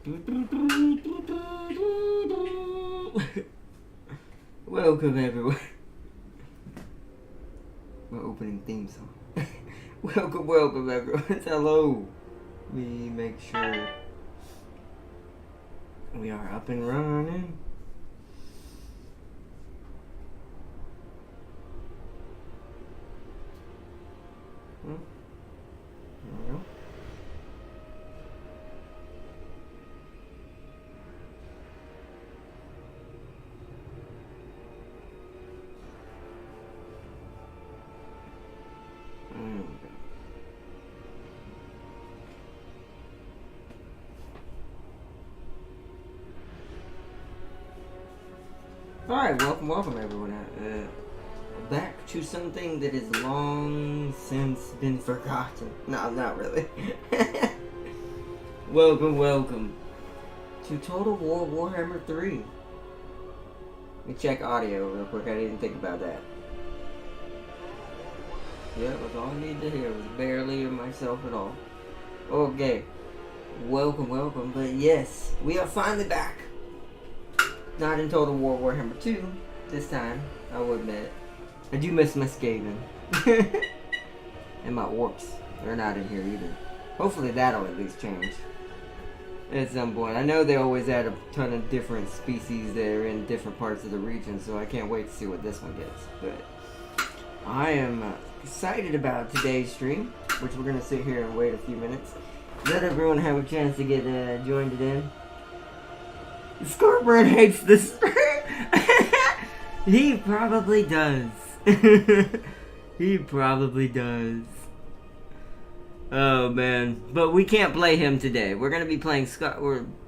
Welcome everyone. My opening theme song. welcome everyone. Hello. We make sure we are up and running. There we go. Alright, welcome everyone. Back to something that is long since been forgotten. No, not really. welcome to Total War Warhammer 3. Let me check audio real quick, I didn't think about that. Yeah, that's all I needed to hear. It was barely myself at all. Okay. Welcome. But yes, we are finally back. Not in Total War Warhammer 2 this time, I will admit. I do miss my Skaven. And my orcs. They're not in here either. Hopefully that'll at least change at some point. I know they always add a ton of different species that are in different parts of the region, so I can't wait to see what this one gets. But I am excited about today's stream, which we're going to sit here and wait a few minutes. Let everyone have a chance to get joined in. Scorpion hates this. He probably does. He probably does. Oh man, but we can't play him today. We're gonna be playing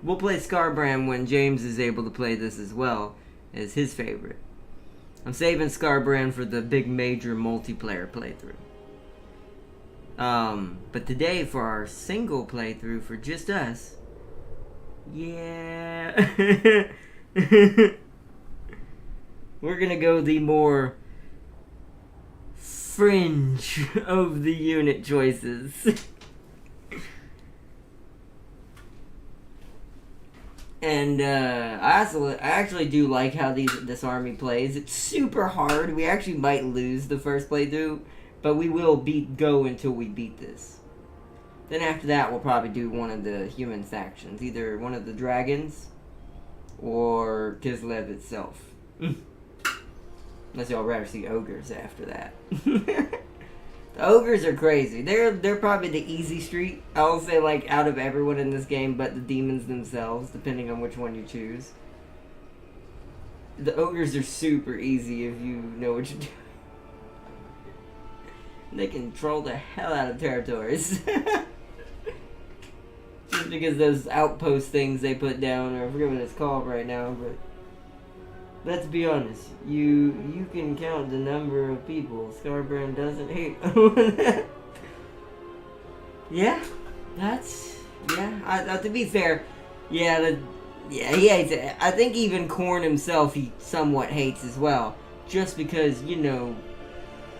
we'll play Scarbrand when James is able to play this as well as his favorite. I'm saving Scarbrand for the big major multiplayer playthrough. But today for our single playthrough for just us. Yeah. We're gonna go the more fringe of the unit choices. And I actually do like how this army plays. It's super hard. We actually might lose the first playthrough, but we will go until we beat this. Then after that, we'll probably do one of the human factions. Either one of the dragons or Kislev itself. Unless y'all rather see ogres after that. The ogres are crazy. They're probably the easy street. I'll say, like, out of everyone in this game but the demons themselves, depending on which one you choose. The ogres are super easy if you know what you're doing. They control the hell out of territories. Just because those outpost things they put down, or I forget what it's called right now, but let's be honest, you can count the number of people Scarbrand doesn't hate. Yeah, to be fair, he hates it. I think even Khorne himself he somewhat hates as well, just because, you know,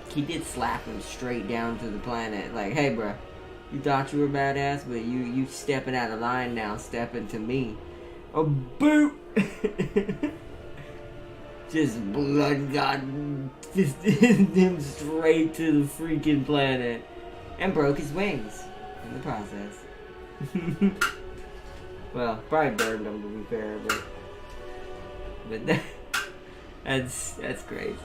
he did slap him straight down to the planet. Like, hey, bruh, you thought you were badass, but you stepping out of line now, stepping to me. A boot! Just blood god fisted him straight to the freaking planet. And broke his wings in the process. Well, probably burned him to be fair, but that's crazy.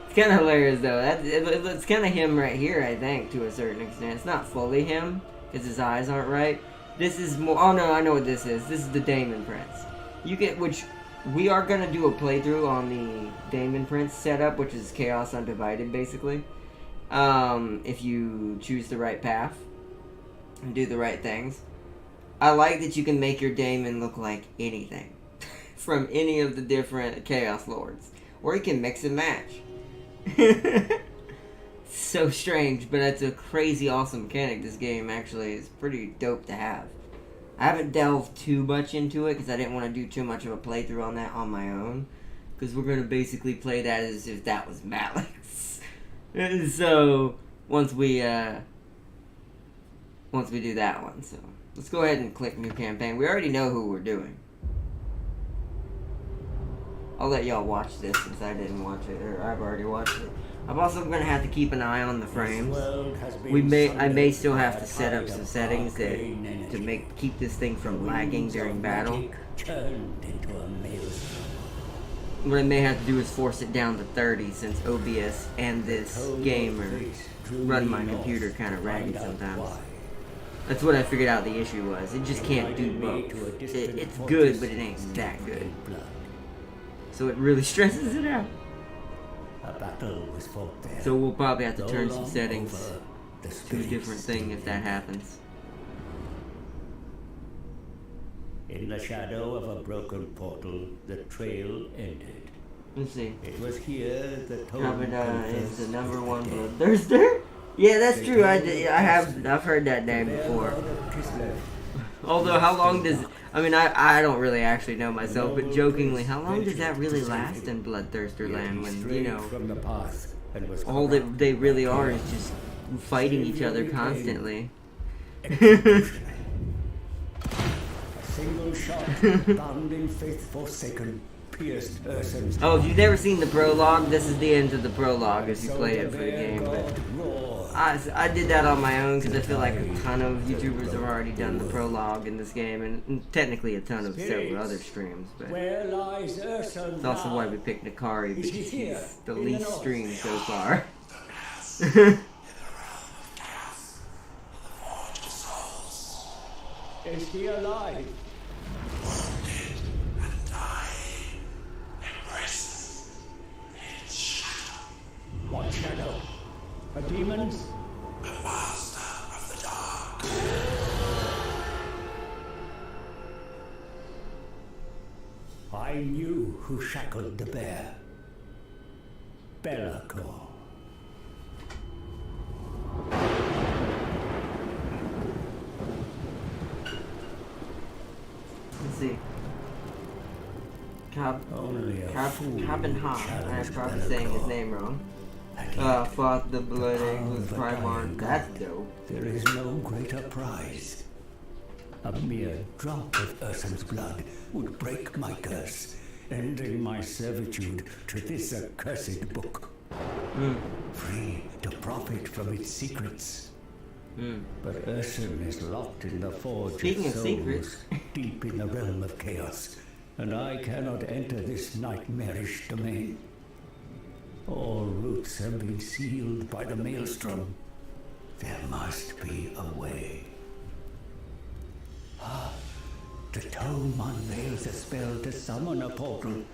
It's kind of hilarious though. It's kind of him right here, I think, to a certain extent. It's not fully him because his eyes aren't right. This is more. Oh no, I know what this is. This is the Daemon Prince. You get which we are gonna do a playthrough on the Daemon Prince setup, which is Chaos Undivided, basically. If you choose the right path and do the right things. I like that you can make your Daemon look like anything from any of the different Chaos Lords, or you can mix and match. So strange, but it's a crazy awesome mechanic. This game actually is pretty dope to have. I haven't delved too much into it because I didn't want to do too much of a playthrough on that on my own, because we're going to basically play that as if that was Malix. So once once we do that one. So let's go ahead and click new campaign. We already know who we're doing. I'll let y'all watch this since I didn't watch it, or I've already watched it. I'm also going to have to keep an eye on the frames. I may still have to set up some settings to keep this thing from lagging during battle. What I may have to do is force it down to 30 since OBS and this game run my computer kind of ragged sometimes. That's what I figured out the issue was. It just can't do both. It's good, but it ain't that good. So it really stresses it out. So we'll probably have to turn some settings to a different thing if that happens. In the shadow of a broken portal, the trail ended. Let's see. It was here that Kamada is the number one bloodthirster? Yeah, that's true. I've heard that name before. Although, how long does... I mean, I don't really actually know myself, but jokingly, how long does that really last in Bloodthirster Land when, you know, all that they really are is just fighting each other constantly? A single shot, bound in faith forsaken, pierced Ursun's. Oh, if you've never seen the prologue, this is the end of the prologue if you play it for the game. But I did that on my own because I feel like a ton of YouTubers have already done the prologue in this game, and technically a ton of several other streams. But it's also why we picked Nakari, because he's the least streamed so far. Is he alive? What shadow? A demon's? The master of the dark. I knew who shackled the bear. Belacor. Let's see. Cabenha. I'm probably saying his name wrong. Fought the Blood Angels Primarch. That's dope. There is no greater prize. A mere drop of Ursun's blood would break my curse, ending my servitude to this accursed book. Free to profit from its secrets. But Ursun is locked in the forge Speaking of souls, secrets. deep in the realm of chaos, and I cannot enter this nightmarish domain. All routes have been sealed by the maelstrom. There must be a way. The tome unveils a spell to summon a portal,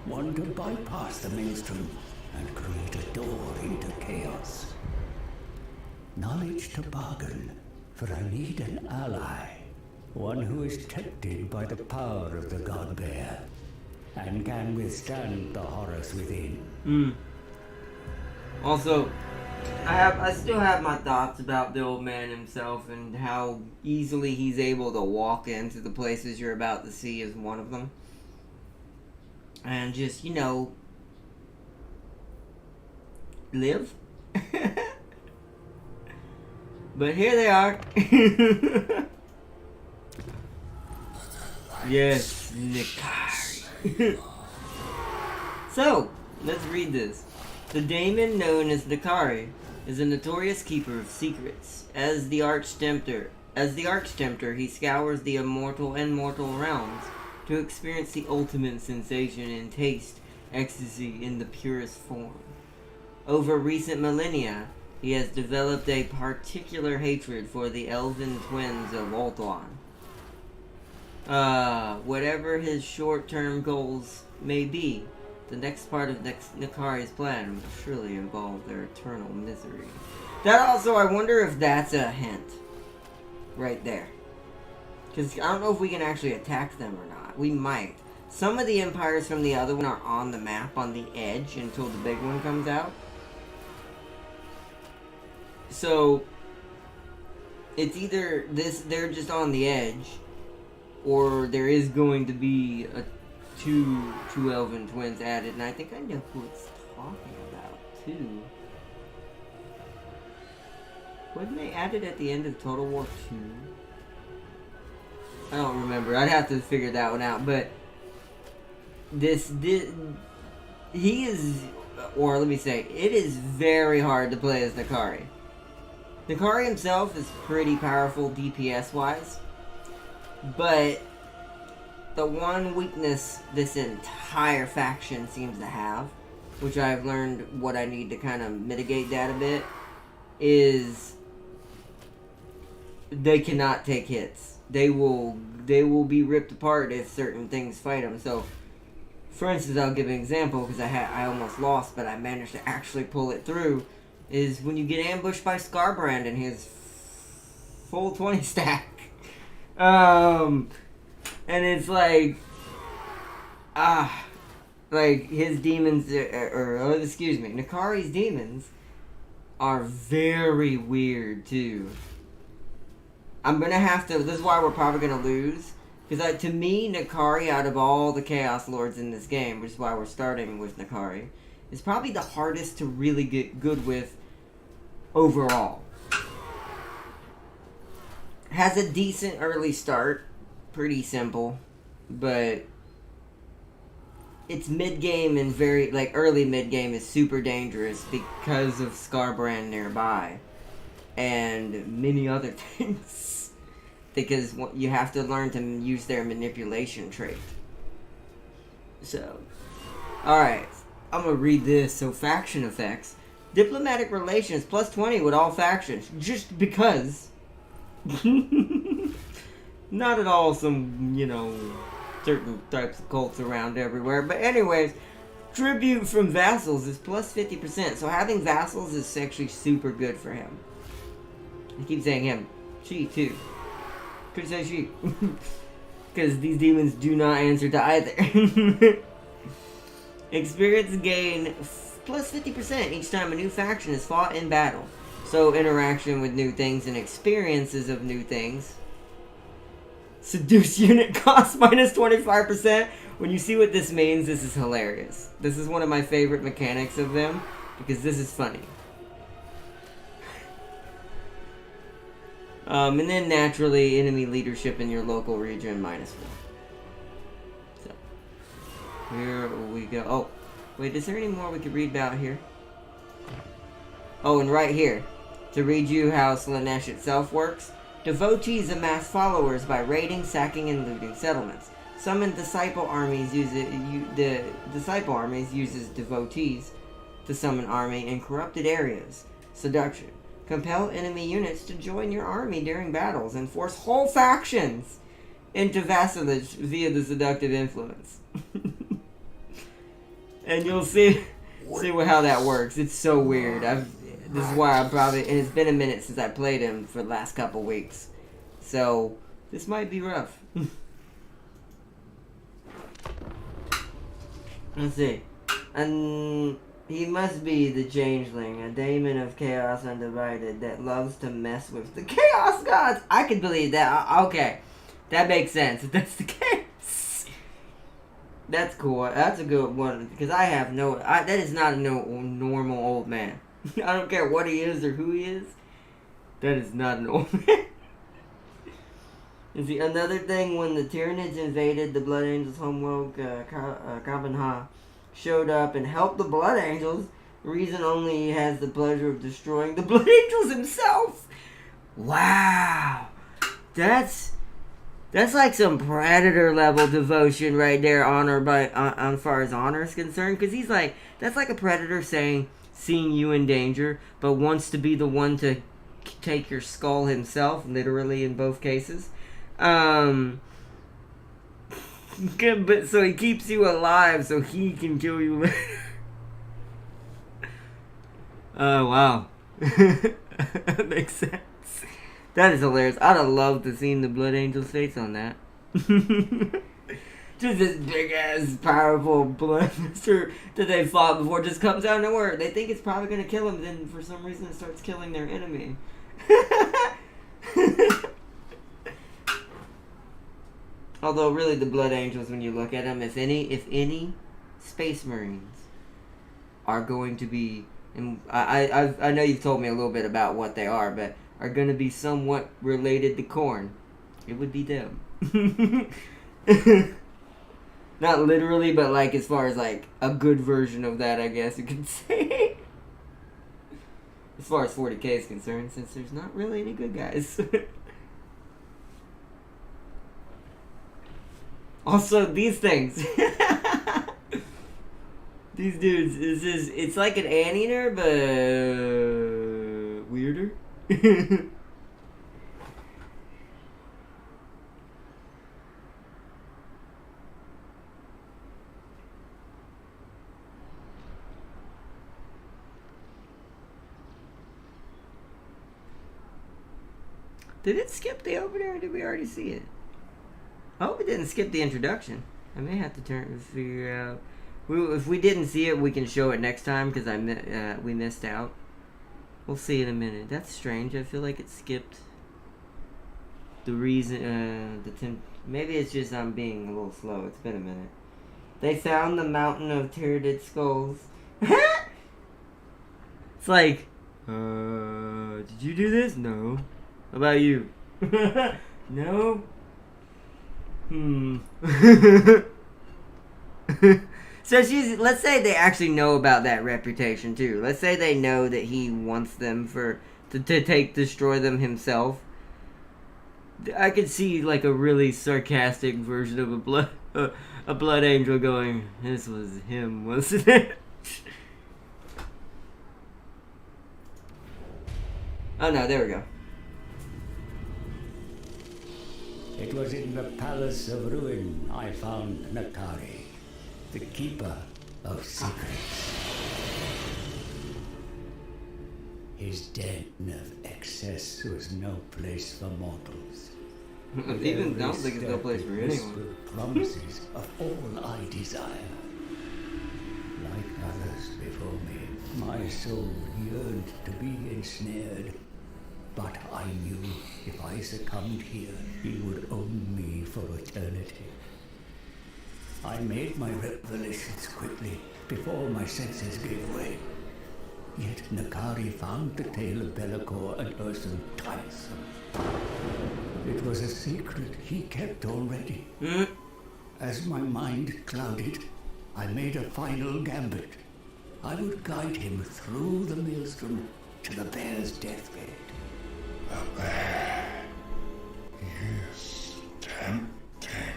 one to bypass the maelstrom and create a door into chaos. Knowledge to bargain, for I need an ally, one who is tempted by the power of the God Bear and can withstand the horrors within. Also, I still have my thoughts about the old man himself and how easily he's able to walk into the places you're about to see is one of them. And just, you know, live. But here they are. Yes, Nakari. So, let's read this. The daemon known as Nakari is a notorious keeper of secrets. As the Archtempter, he scours the immortal and mortal realms to experience the ultimate sensation and taste ecstasy in the purest form. Over recent millennia, he has developed a particular hatred for the elven twins of Ulthuan. Whatever his short-term goals may be, the next part of Nakari's plan will surely involve their eternal misery. That also, I wonder if that's a hint. Right there. Because I don't know if we can actually attack them or not. We might. Some of the empires from the other one are on the map, on the edge, until the big one comes out. So, it's either they're just on the edge, or there is going to be two elven twins added, and I think I know who it's talking about too. Wasn't they added at the end of Total War 2? I don't remember. I'd have to figure that one out. But he is, or let me say, it is very hard to play as Nakari. Nakari himself is pretty powerful DPS-wise, but the one weakness this entire faction seems to have, which I've learned what I need to kind of mitigate that a bit, is they cannot take hits. They will be ripped apart if certain things fight them. So, for instance, I'll give an example because I almost lost, but I managed to actually pull it through. Is when you get ambushed by Scarbrand and his full 20 stack, and it's like his demons, excuse me, Nakari's demons are very weird too. I'm gonna have to. This is why we're probably gonna lose. Because to me, Nakari, out of all the Chaos Lords in this game, which is why we're starting with Nakari, is probably the hardest to really get good with overall. Has a decent early start. Pretty simple. But its mid-game and early mid-game is super dangerous because of Scarbrand nearby. And many other things. Because you have to learn to use their manipulation trait. So, alright. I'm going to read this. So, faction effects. Diplomatic relations plus 20 with all factions. Just because. Not at all some, certain types of cults around everywhere. But anyways, tribute from vassals is plus 50%. So, having vassals is actually super good for him. I keep saying him. She, too. Could say she. Because these demons do not answer to either. Experience gain plus 50% each time a new faction is fought in battle. So interaction with new things and experiences of new things. Seduce unit cost minus 25%. When you see what this means, this is hilarious. This is one of my favorite mechanics of them. Because this is funny. And then naturally, enemy leadership in your local region, -1. So, here we go. Oh, wait, is there any more we could read about here? Oh, and right here, to read you how Slaanesh itself works. Devotees amass followers by raiding, sacking, and looting settlements. Summon disciple armies the disciple armies uses devotees to summon army in corrupted areas. Seduction. Compel enemy units to join your army during battles and force whole factions into vassalage via the seductive influence. And you'll see how that works. It's so weird. This is why it's been a minute since I played him for the last couple weeks. So, this might be rough. Let's see. And he must be the changeling, a daemon of chaos undivided that loves to mess with the chaos gods. I can believe that. Okay, that makes sense. If that's the case, that's cool. That's a good one because I have that is not a normal old man. I don't care what he is or who he is. That is not an old man. You see, another thing, when the Tyranids invaded the Blood Angels' homeworld, Kabanha showed up and helped the Blood Angels. Reason only he has the pleasure of destroying the Blood Angels himself. Wow. That's like some Predator level devotion right there, on far as honor is concerned. Because he's like, that's like a Predator seeing you in danger, but wants to be the one to take your skull himself, literally in both cases. Good, but so he keeps you alive so he can kill you later. Oh, wow. That makes sense. That is hilarious. I'd have loved to seen the Blood Angel's face on that. Just this big ass powerful blood monster that they fought before just comes out of nowhere. They think it's probably gonna kill him, then for some reason it starts killing their enemy. Although really the Blood Angels, when you look at them, if any Space Marines are going to be, and I know you've told me a little bit about what they are, but are gonna be somewhat related to corn, it would be them. Not literally, but like as far as like a good version of that, I guess you could say. As far as 40k is concerned, since there's not really any good guys. Also, these things. These dudes, it's like an anteater, but weirder. Did it skip the opener, or did we already see it? I hope it didn't skip the introduction. I may have to figure out. If we didn't see it, we can show it next time because we missed out. We'll see in a minute. That's strange. I feel like it skipped the reason. Maybe it's just I'm being a little slow. It's been a minute. They found the mountain of turreted skulls. It's like, did you do this? No. How about you? No. So let's say they actually know about that reputation too. Let's say they know that he wants them to destroy them himself. I could see like a really sarcastic version of a blood angel going, "This was him, wasn't it?" Oh no, there we go. It was in the Palace of Ruin I found Nakari, the keeper of secrets. His den of excess was no place for mortals. Even don't think it's no place for anyone. Promises of all I desire. Like others before me, my soul yearned to be ensnared. But I knew if I succumbed here, he would own me for eternity. I made my revelations quickly, before my senses gave way. Yet Nakari found the tale of Bellicor and Ursun tiresome. It was a secret he kept already. As my mind clouded, I made a final gambit. I would guide him through the maelstrom to the bear's deathbed. The bear is tempting.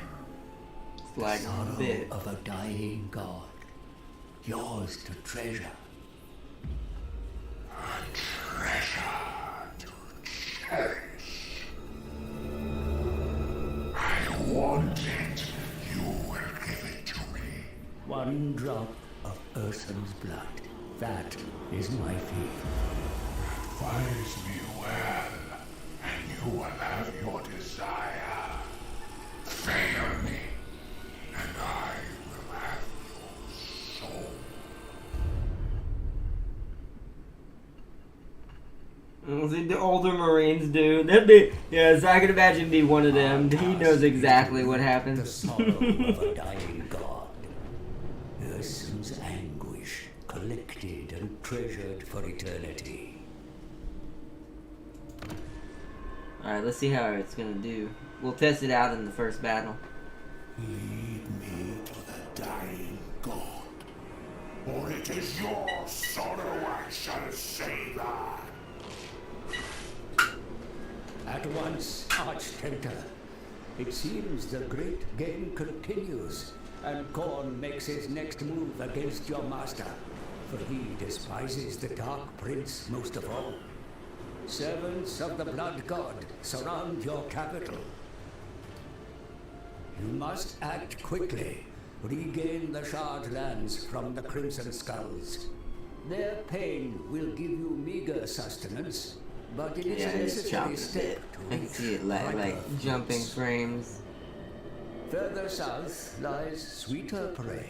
Like Sorrow bit. of a dying god, yours to treasure. A treasure to cherish. I want it. You will give it to me. One drop of Ursun's blood. That is my fee. Advise me well, and you will have your desire. Fail me, and I will have your soul. See, the older Marines do. That'd be, yes, I can imagine be one of them. He knows exactly what The happened. sorrow of a dying god. Ursun's anguish collected and treasured for eternity. Alright, let's see how it's gonna do. We'll test it out in the first battle. Lead me to the dying god, or it is your sorrow I shall savor. At once, Arch-Tempter. It seems the great game continues, and Khorne makes his next move against your master, for he despises the Dark Prince most of all. Servants of the Blood God, surround your capital. You must act quickly. Regain the Shard lands from the Crimson Skulls. Their pain will give you meager sustenance, but it is Yeah, a it's necessary chopping a step bit. to I can reach see it like brighter jumping fruits. frames. Further south lies sweeter prey.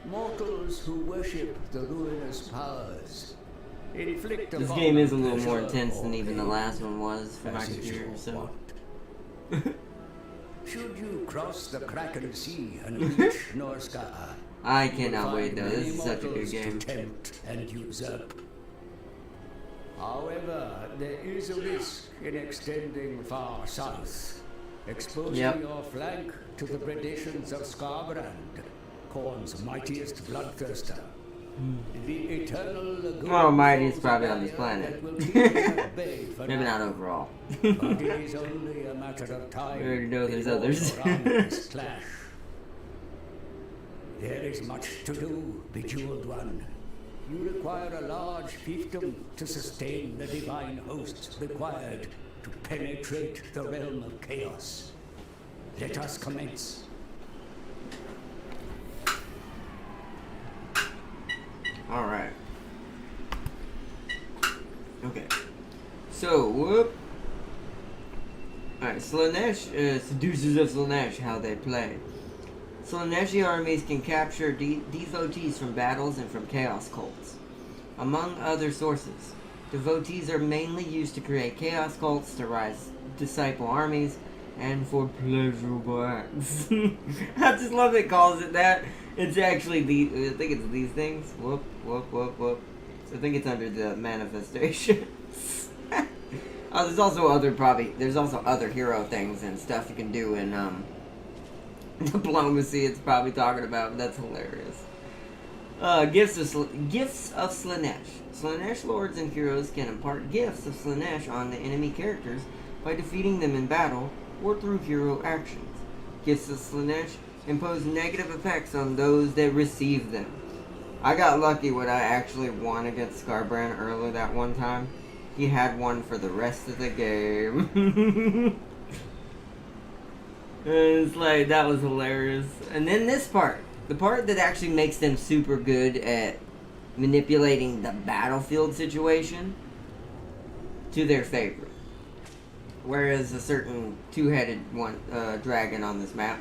Mortals who worship the ruinous powers. Inflict This upon game is a them little more pleasure intense or than even the pain, last one was for my as is computer, your so. want. Should you cross the Kraken Sea and reach Norska, I you will cannot wait find though, this many is such a good mortals game. to tempt and usurp. However, there is a risk in extending far south, exposing Yep. your flank to the predations of Skarbrand, Khorne's mightiest bloodthirster. The eternal lagoon Well, mightiest flows probably a on this barrier planet. that will keep them at bay for Maybe now. not overall. But it is only a matter of time. We already know there's before others. your armies clash. There is much to do, Bejeweled One. You require a large fiefdom to sustain the divine hosts required to penetrate the realm of chaos. Let us commence. Alright. Okay. So, whoop. Alright, Slaanesh, seducers of Slaanesh, how they play. Slaaneshi armies can capture devotees from battles and from chaos cults, among other sources. Devotees are mainly used to create chaos cults, to rise disciple armies, and for pleasurable acts. I just love it calls it that. It's actually I think it's these things. Whoop, whoop, whoop, whoop. So I think it's under the manifestation. Oh, there's also other hero things and stuff you can do in diplomacy. It's probably talking about, but that's hilarious. Gifts of Slaanesh. Slaanesh lords and heroes can impart gifts of Slaanesh on the enemy characters by defeating them in battle or through hero actions. Gifts of Slaanesh impose negative effects on those that receive them. I got lucky when I actually won against Skarbrand early that one time. He had one for the rest of the game. And it's like, that was hilarious. And then this part. The part that actually makes them super good at manipulating the battlefield situation to their favor. Whereas a certain two-headed one dragon on this map,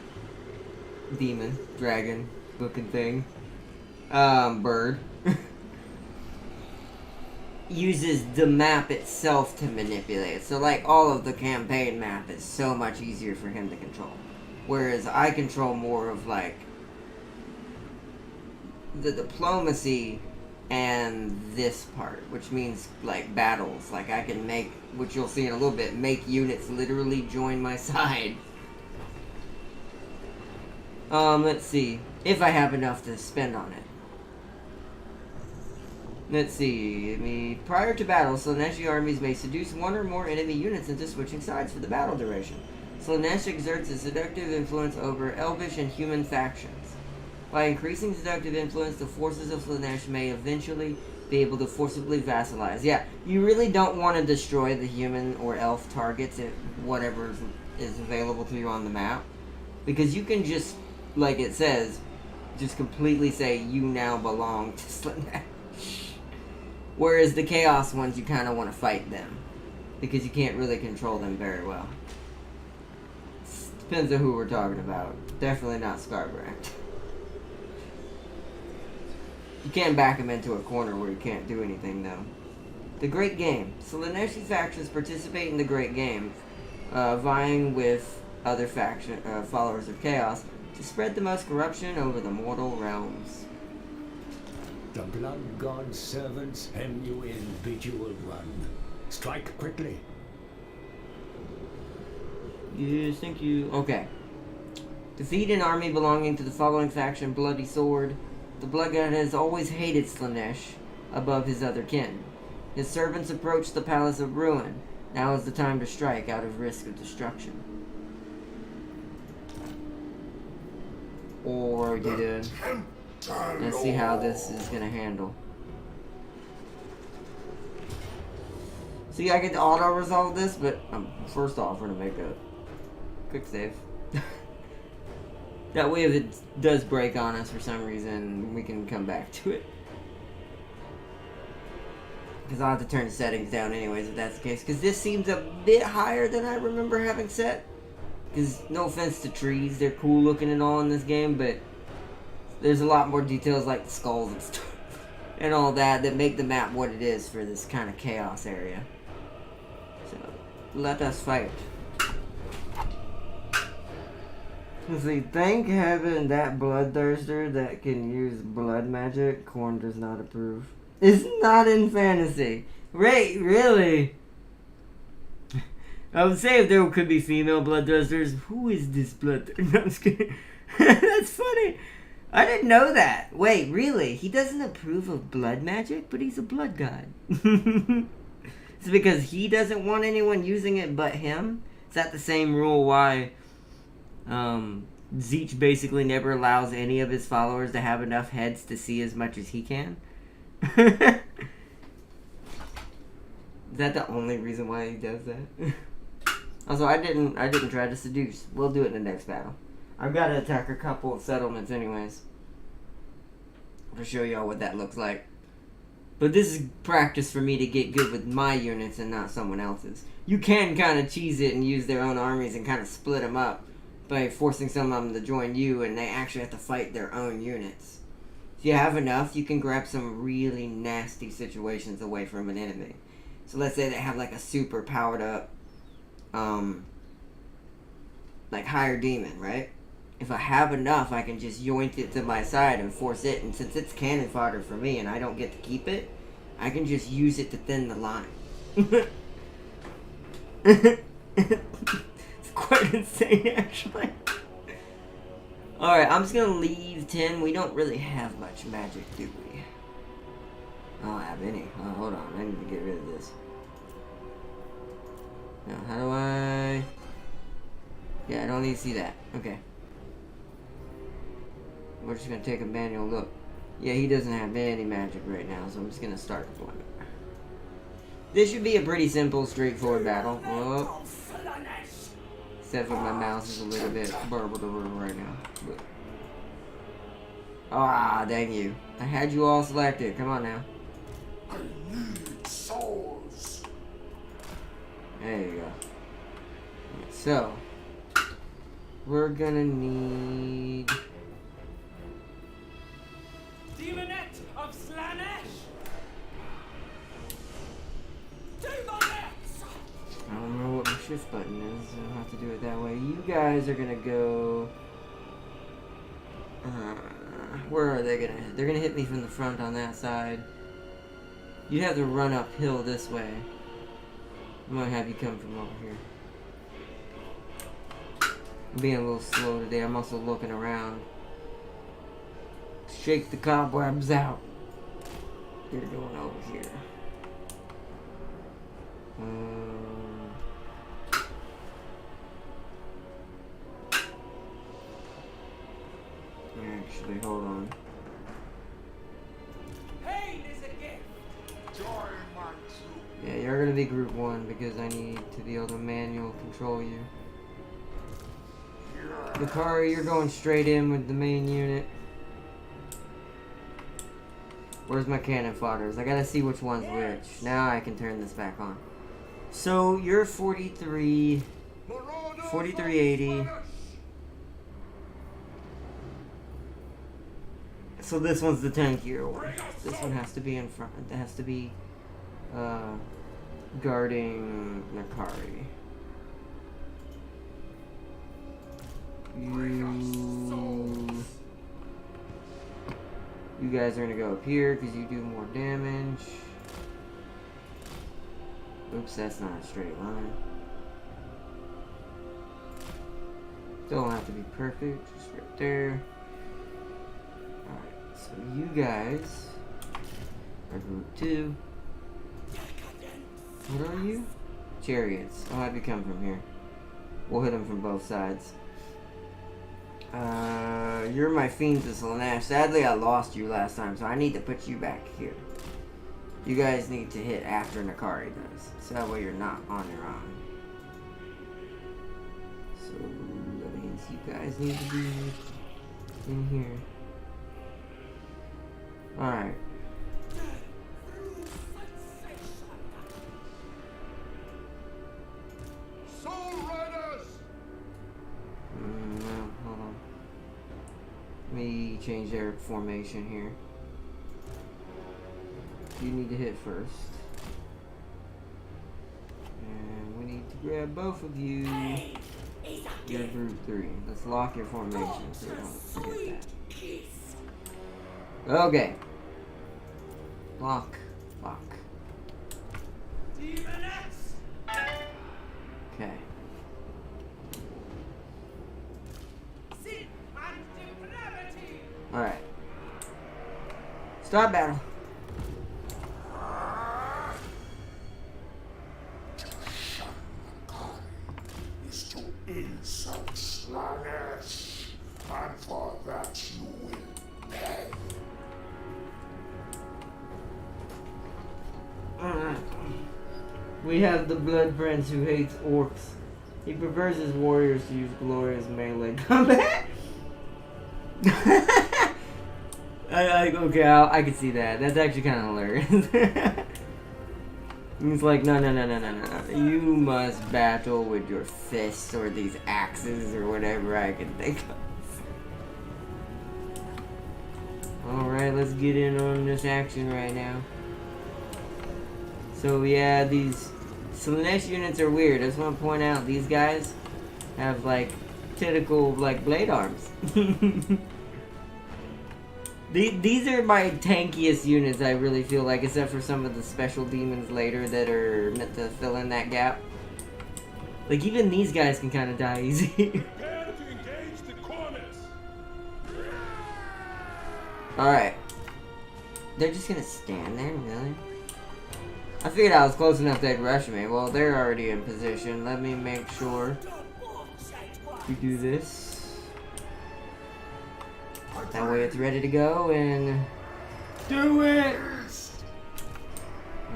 demon, dragon looking thing, bird, uses the map itself to manipulate it. So like all of the campaign map is so much easier for him to control. Whereas I control more of like the diplomacy and this part, which means like battles. Like I can make, which you'll see in a little bit, make units literally join my side. Let's see. If I have enough to spend on it. Let's see. Prior to battle, Slaaneshi armies may seduce one or more enemy units into switching sides for the battle duration. Slaanesh exerts a seductive influence over elvish and human factions. By increasing seductive influence, the forces of Slaanesh may eventually be able to forcibly vassalize. Yeah, you really don't want to destroy the human or elf targets at whatever is available to you on the map. Because you can just, like it says, just completely say, you now belong to Slaanesh. Whereas the Chaos ones, you kind of want to fight them. Because you can't really control them very well. Depends on who we're talking about. Definitely not Skarbrand. You can't back him into a corner where you can't do anything, though. The Great Game. Slaaneshi factions participate in the Great Game, vying with other followers of Chaos to spread the most corruption over the mortal realms. The blood god's servants hem you in, Bejeweled One. Strike quickly. Yes, thank you. Okay. Defeat an army belonging to the following faction: Bloody Sword. The Blood God has always hated Slaanesh above his other kin. His servants approach the Palace of Ruin. Now is the time to strike out of risk of destruction. Or did let's see how this is gonna handle. See, I get to auto-resolve this, but first off, we're gonna make a quick save. That way, if it does break on us for some reason, we can come back to it. Because I'll have to turn the settings down anyways, if that's the case. Because this seems a bit higher than I remember having set. Because, no offense to trees, they're cool looking and all in this game, but there's a lot more details like the skulls and stuff. And all that make the map what it is for this kind of chaos area. So, let us fight. See, thank heaven that bloodthirster that can use blood magic, Khorne does not approve. It's not in fantasy. Right, really? I would say if there could be female bloodthirsters, who is this bloodthirster? No, I'm just kidding. That's funny. I didn't know that. Wait, really? He doesn't approve of blood magic, but he's a blood god. It's because he doesn't want anyone using it but him? Is that the same rule why Zeech basically never allows any of his followers to have enough heads to see as much as he can? Is that the only reason why he does that? Also, I didn't try to seduce. We'll do it in the next battle. I've got to attack a couple of settlements anyways. To show y'all what that looks like. But this is practice for me to get good with my units and not someone else's. You can kind of cheese it and use their own armies and kind of split them up by forcing some of them to join you, and they actually have to fight their own units. If you have enough, you can grab some really nasty situations away from an enemy. So let's say they have like a super powered up like higher demon, right? If I have enough, I can just yoink it to my side and force it, and since it's cannon fodder for me and I don't get to keep it, I can just use it to thin the line. It's quite insane, actually. Alright, I'm just gonna leave 10. We don't really have much magic, do we? I don't have any. Oh, hold on, I need to get rid of this. Now, how do I... Yeah, I don't need to see that. Okay. We're just going to take a manual look. Yeah, he doesn't have any magic right now, so I'm just going to start deployment. This should be a pretty simple, straightforward battle. Whoa. Except for my mouse is a little bit right now. But... Ah, dang you. I had you all selected. Come on now. I need souls. There you go. So, we're gonna need... Demonette of Slanesh! Demonette! I don't remember what my shift button is, so I'll have to do it that way. You guys are gonna go... where are they gonna hit? They're gonna hit me from the front on that side. You have to run uphill this way. I'm gonna have you come from over here. I'm being a little slow today. I'm also looking around. Shake the cobwebs out. You're going over here. Actually, hold on. Pain is a gift! Join my troop. Yeah, you're gonna be group 1 because I need to be able to manual control you. Bakari, you're going straight in with the main unit. Where's my cannon fodders? I gotta see which one's which. Now I can turn this back on. So you're 4380. So this one's the tankier one. This one has to be in front. It has to be guarding Nakari. You guys are gonna go up here because you do more damage. Oops, that's not a straight line. Still don't have to be perfect, just right there. Alright, so you guys are group 2. What are you? Chariots. I'll have you come from here. We'll hit them from both sides. You're my Fiends of Slanesh. Sadly, I lost you last time, so I need to put you back here. You guys need to hit after Nakari does, so that way you're not on your own. So that means you guys need to be in here. Alright. Soul Riders! No, hold on. Let me change their formation here. You need to hit first. And we need to grab both of you. You're group 3. Let's lock your formation so we don't forget that. Okay. Lock. Lock. Start battle. To shun the kind is to insult Slanesh, and for that you will pay. We have the Blood Prince who hates orcs. He prefers his warriors to use glorious melee combat. Okay, I can see that. That's actually kind of hilarious. He's like, no. You must battle with your fists or these axes or whatever I can think of. Alright, let's get in on this action right now. So yeah, these Slanesh units are weird. I just want to point out these guys have like tentacle like blade arms. These are my tankiest units, I really feel like, except for some of the special demons later that are meant to fill in that gap. Like even these guys can kind of die easy. Prepare to engage the corners. Alright. They're just gonna stand there, really? I figured I was close enough they'd rush me. Well, they're already in position. Let me make sure we do this. That way it's ready to go and do it!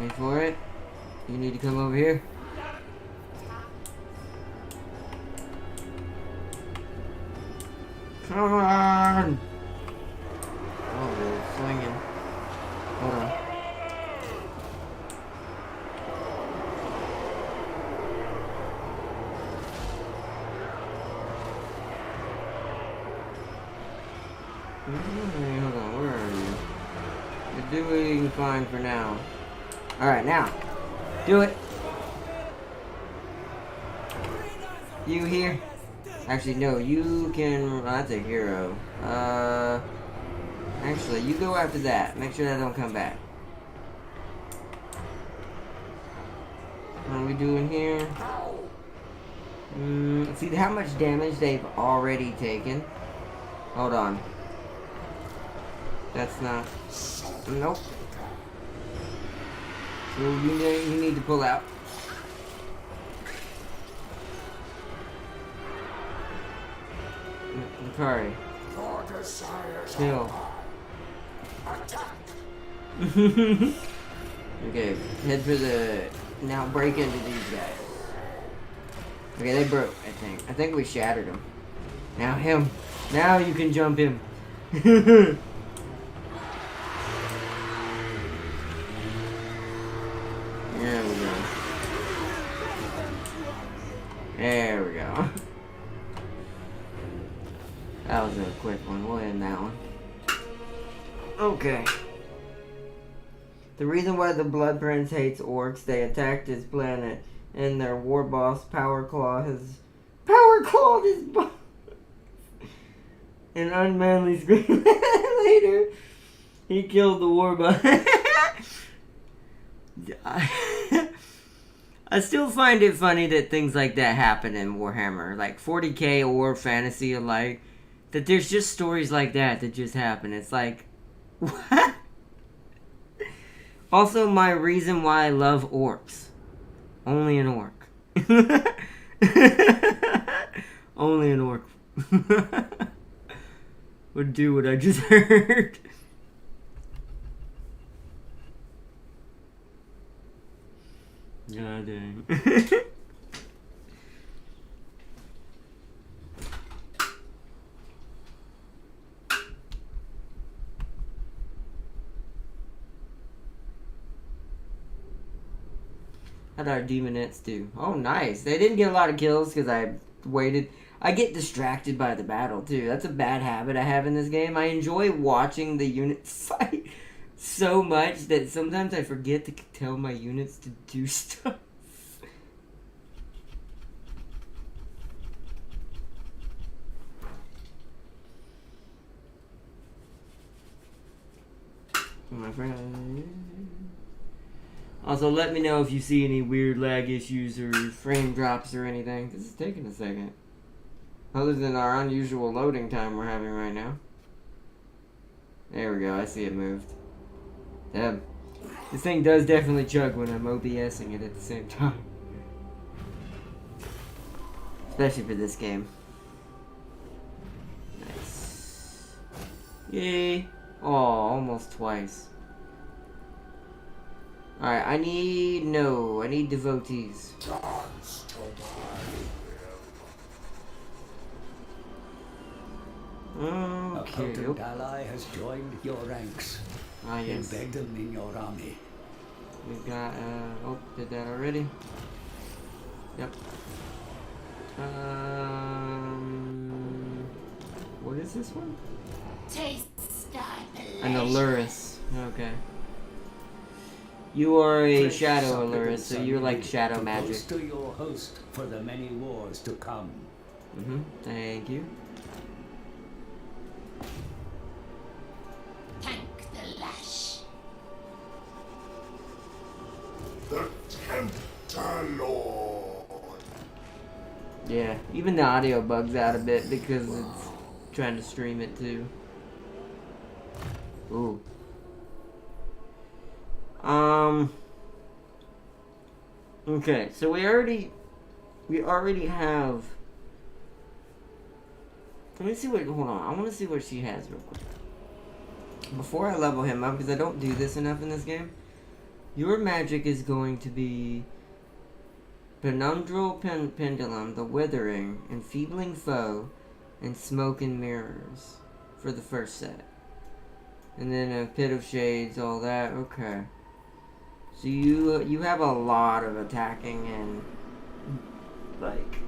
Wait for it. You need to come over here. Come on! Oh, they're swinging. Hold on. Hold on, where are you? You're doing fine for now. Alright, now. Do it. You here? Actually, no, you can... that's a hero. Actually, you go after that. Make sure that don't come back. What are we doing here? See how much damage they've already taken? Hold on. That's not... nope. So you need to pull out. Sorry. Kill. Okay, head for the... now break into these guys. Okay, they broke, I think. I think we shattered them. Now him. Now you can jump him. There we go. There we go. That was a quick one. We'll end that one. Okay. The reason why the Blood Prince hates orcs, they attacked his planet, and their war boss, Powerclaw, has power-clawed his boss. An unmanly scream later. He killed the war boss. I still find it funny that things like that happen in Warhammer, like 40k or fantasy alike, that there's just stories like that just happen. It's like, what? Also, my reason why I love orcs. Only an orc. Only an orc would do what I just heard. God dang. How'd our demonettes do? Oh, nice. They didn't get a lot of kills because I waited. I get distracted by the battle, too. That's a bad habit I have in this game. I enjoy watching the units fight so much that sometimes I forget to tell my units to do stuff. My friend. Also, let me know if you see any weird lag issues or frame drops or anything. This is taking a second. Other than our unusual loading time we're having right now. There we go, I see it moved. Damn. This thing does definitely chug when I'm OBSing it at the same time. Especially for this game. Nice. Yay. Oh, almost twice. Alright, I need devotees. Dance to my A Okay. potent ally has joined your ranks. Ah, yes. Embed them in your army. We've got, oh, did that already? Yep. What is this one? Taste An Allurus. Okay. You are a Fresh shadow Allurus, supplements so are you're like needed shadow to magic. bolster your host for the many wars to come. Thank you. Tank the lash. The Tempter Lord. Yeah, even the audio bugs out a bit because it's trying to stream it too. Ooh. Okay, so we already have. Let me see what. Hold on, I want to see what she has real quick before I level him up because I don't do this enough in this game. Your magic is going to be Penumbral Pendulum, the Withering, Enfeebling Foe, and Smoke and Mirrors for the first set. And then a Pit of Shades, all that. Okay. So you have a lot of attacking and like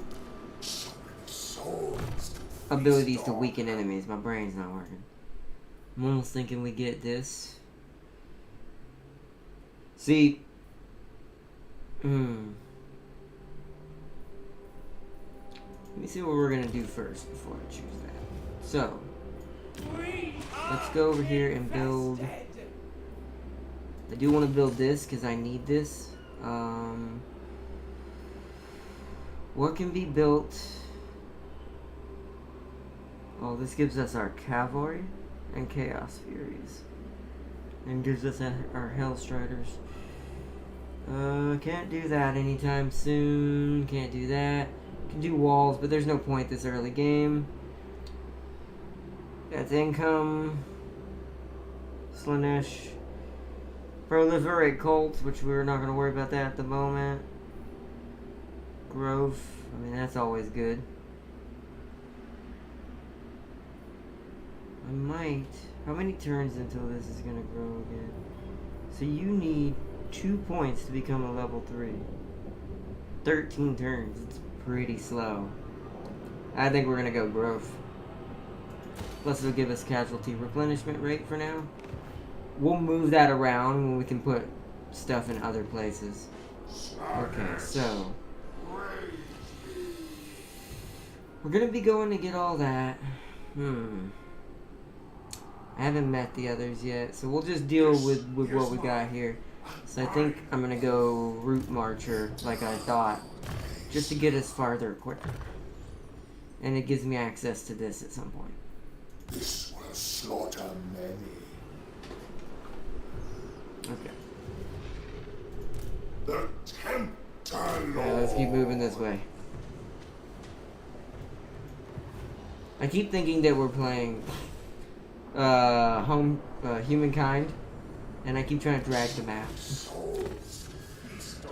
abilities to weaken enemies. My brain's not working. I'm almost thinking we get this. See. Let me see what we're gonna do first before I choose that. So, let's go over here and build. I do want to build this because I need this. What can be built? Oh, this gives us our cavalry and chaos furies, and gives us our hellstriders. Can't do that anytime soon. Can't do that. Can do walls, but there's no point this early game. That's income. Slanesh. Proliferate cults, which we're not going to worry about that at the moment. Growth. I mean, that's always good. I might. How many turns until this is going to grow again? So you need 2 points to become a level 3. 13 turns. It's pretty slow. I think we're going to go growth. Plus it'll give us casualty replenishment rate for now. We'll move that around when we can put stuff in other places. Okay, so we're going to be going to get all that. I haven't met the others yet, so we'll just deal with what we got here. So I think I'm going to go Root Marcher like I thought, just to get us farther quicker. And it gives me access to this at some point. This will slaughter many. Okay. The Tempter Lord. Alright, let's keep moving this way. I keep thinking that we're playing Humankind, and I keep trying to drag the map.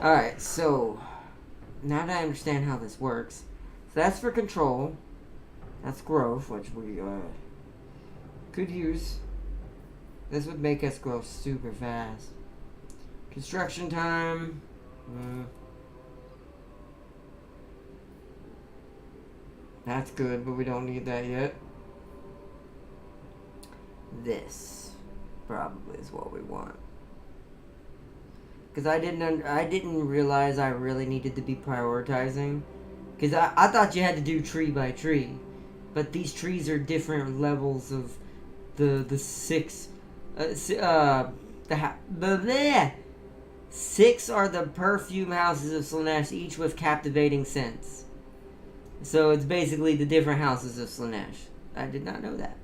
Alright, so now that I understand how this works, so that's for control. That's growth, which we could use. This would make us grow super fast. Construction time. That's good, but we don't need that yet. This probably is what we want. Because I didn't realize I really needed to be prioritizing. Because I thought you had to do tree by tree. But these trees are different levels of the six. Six are the perfume houses of Slanesh, each with captivating scents. So it's basically the different houses of Slanesh. I did not know that.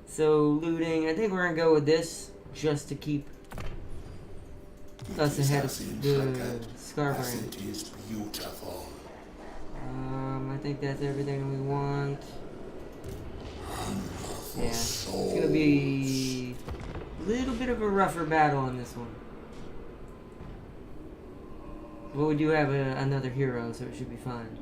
So looting, I think we're gonna go with this. just to keep us ahead of the Scarborough. It is beautiful. I think that's everything we want. Yeah, it's gonna be a little bit of a rougher battle on this one. Well, we do have another hero, so it should be fine.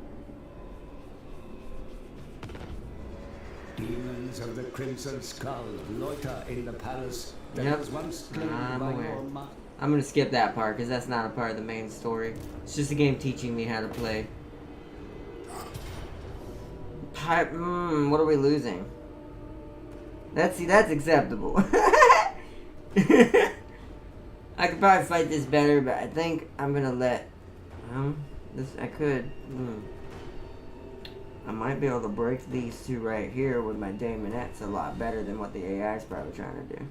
Demons of the Crimson Skull loiter in the palace that Yep. was once claimed I'm by aware. your ma- I'm gonna skip that part because that's not a part of the main story. It's just a game teaching me how to play. What are we losing? That's acceptable. I could probably fight this better, but I think I'm gonna let. This I could. I might be able to break these two right here with my Daemonettes a lot better than what the AI is probably trying to do.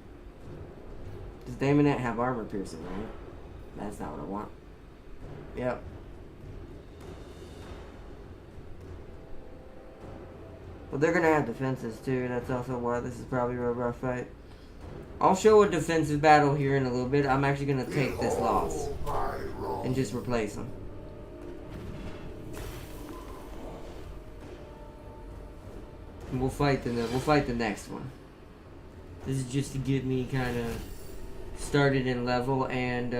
Does Daemonette have armor piercing, right? That's not what I want. Yep. Well, they're gonna have defenses too. That's also why this is probably a rough fight. I'll show a defensive battle here in a little bit. I'm actually gonna take this loss and just replace them. And we'll fight the next one. This is just to get me kind of started in level, and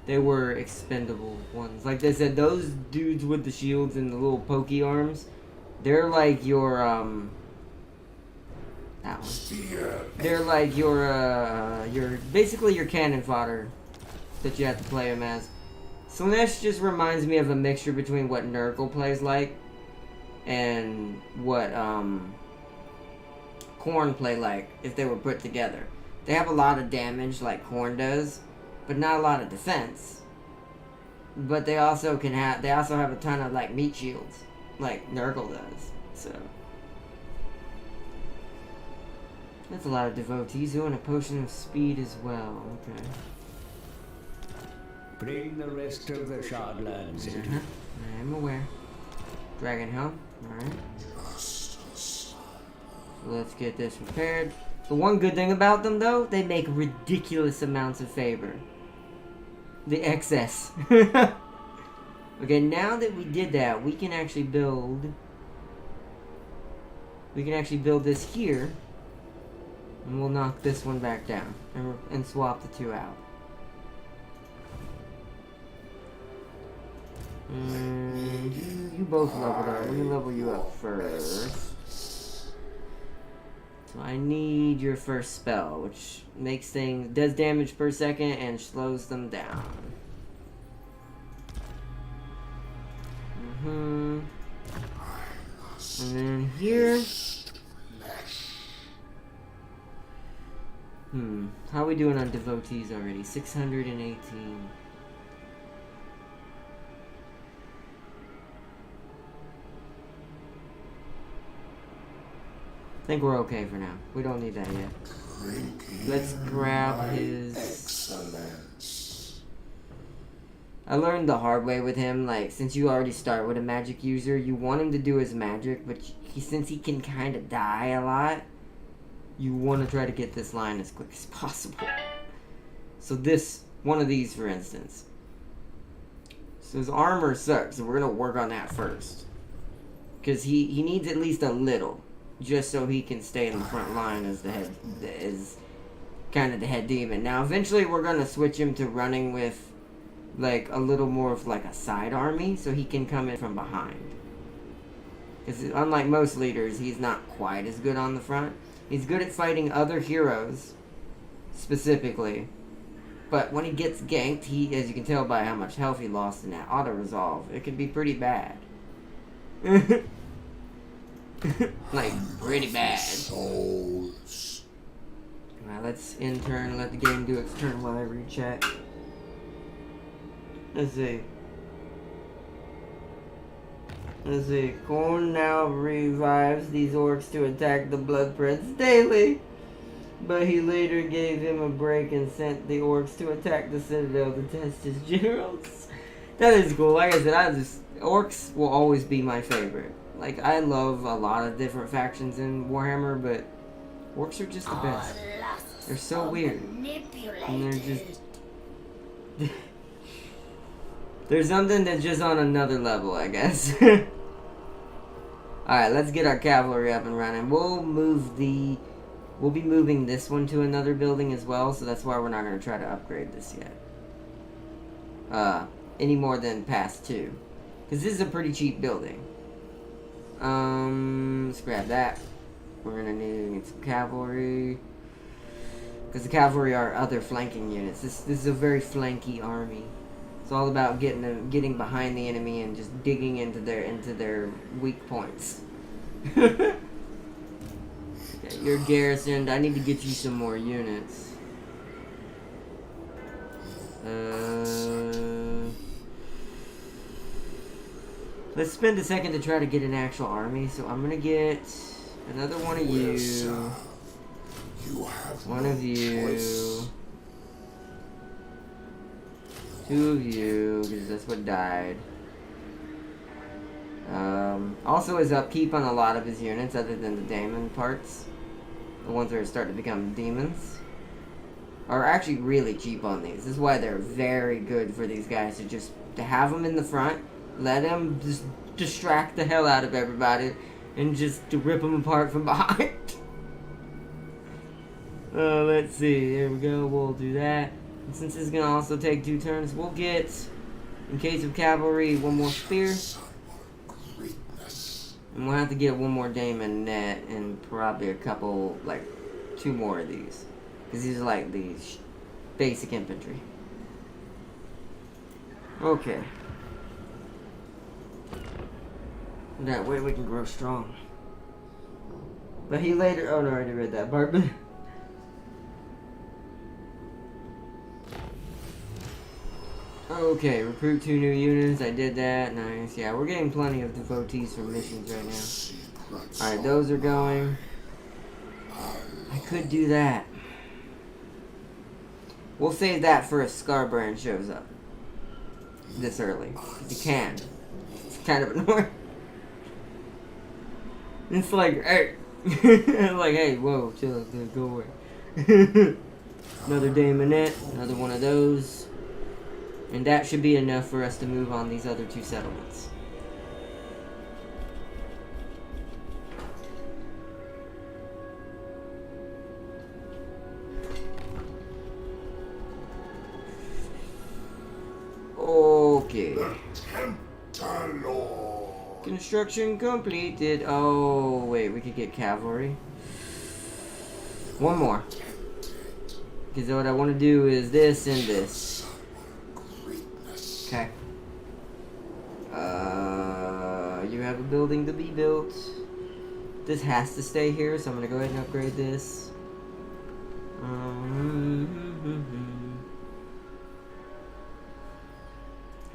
they were expendable ones. Like they said, those dudes with the shields and the little pokey arms, they're like your that one. They're like your basically your cannon fodder that you have to play them as. Slaanesh just reminds me of a mixture between what Nurgle plays like and what Khorne play like if they were put together. They have a lot of damage like Khorne does, but not a lot of defense. But they also have a ton of like meat shields like Nurgle does. So that's a lot of devotees. Oh, and a potion of speed as well. Okay. Bring the rest of the Shardlands in. I am aware. Dragon Helm. Alright. So let's get this repaired. The one good thing about them, though, they make ridiculous amounts of favor. The excess. Okay, now that we did that, we can actually build... this here. And we'll knock this one back down. And swap the two out. You both leveled up. Let me level you up first. So I need your first spell, which does damage per second and slows them down. And then here. How are we doing on devotees already? 618. I think we're okay for now. We don't need that yet. Let's grab his... Excellence. I learned the hard way with him, like, since you already start with a magic user, you want him to do his magic, but since he can kind of die a lot, you want to try to get this line as quick as possible. So one of these, for instance. So his armor sucks, so we're going to work on that first. Because he needs at least a little. Just so he can stay in the front line as the head demon. Now, eventually, we're gonna switch him to running with like a little more of like a side army, so he can come in from behind. Because unlike most leaders, he's not quite as good on the front. He's good at fighting other heroes, specifically. But when he gets ganked, as you can tell by how much health he lost in that auto resolve, it can be pretty bad. Like, pretty bad. Souls. Alright, let's in turn let the game do its turn while I recheck. Let's see. Khorne now revives these orcs to attack the Blood Prince daily. But he later gave him a break and sent the orcs to attack the Citadel to test his generals. That is cool. Like I said, orcs will always be my favorite. Like, I love a lot of different factions in Warhammer, but orcs are just the best. They're so weird. And they're just... There's something that's just on another level, I guess. Alright, let's get our cavalry up and running. We'll be moving this one to another building as well, so that's why we're not going to try to upgrade this yet. Any more than past 2. Because this is a pretty cheap building. Let's grab that. We're going to need some cavalry. Because the cavalry are other flanking units. This is a very flanky army. It's all about getting behind the enemy and just digging into their weak points. Okay, you're garrisoned. I need to get you some more units. Let's spend a second to try to get an actual army. So I'm gonna get another one of you. One of you. 2 of you, because that's what died. Also his upkeep on a lot of his units, other than the daemon parts, the ones that are starting to become demons, are actually really cheap on these. This is why they're very good for these guys to have them in the front, let them just distract the hell out of everybody, and just to rip them apart from behind. Let's see, there we go, we'll do that. And since this is going to also take 2 turns, we'll get, in case of cavalry, 1 more spear. And we'll have to get 1 more daemon net and probably a couple, like, 2 more of these. Because these are like the basic infantry. Okay. That way we can grow strong. But he later, oh no, I already read that part, but... Okay, recruit 2 new units. I did that. Nice. Yeah, we're getting plenty of devotees from missions right now. Alright, those are going. I could do that. We'll save that for if Scarbrand shows up. This early. Because he can. It's kind of annoying. It's like, hey. Like, hey, whoa, chill, dude, go away. Another Daemonette. Another one of those. And that should be enough for us to move on these other 2 settlements. Okay. Construction completed. Oh, wait, we could get cavalry. 1 more. Because what I want to do is this and this. Okay. You have a building to be built. This has to stay here, so I'm gonna go ahead and upgrade this.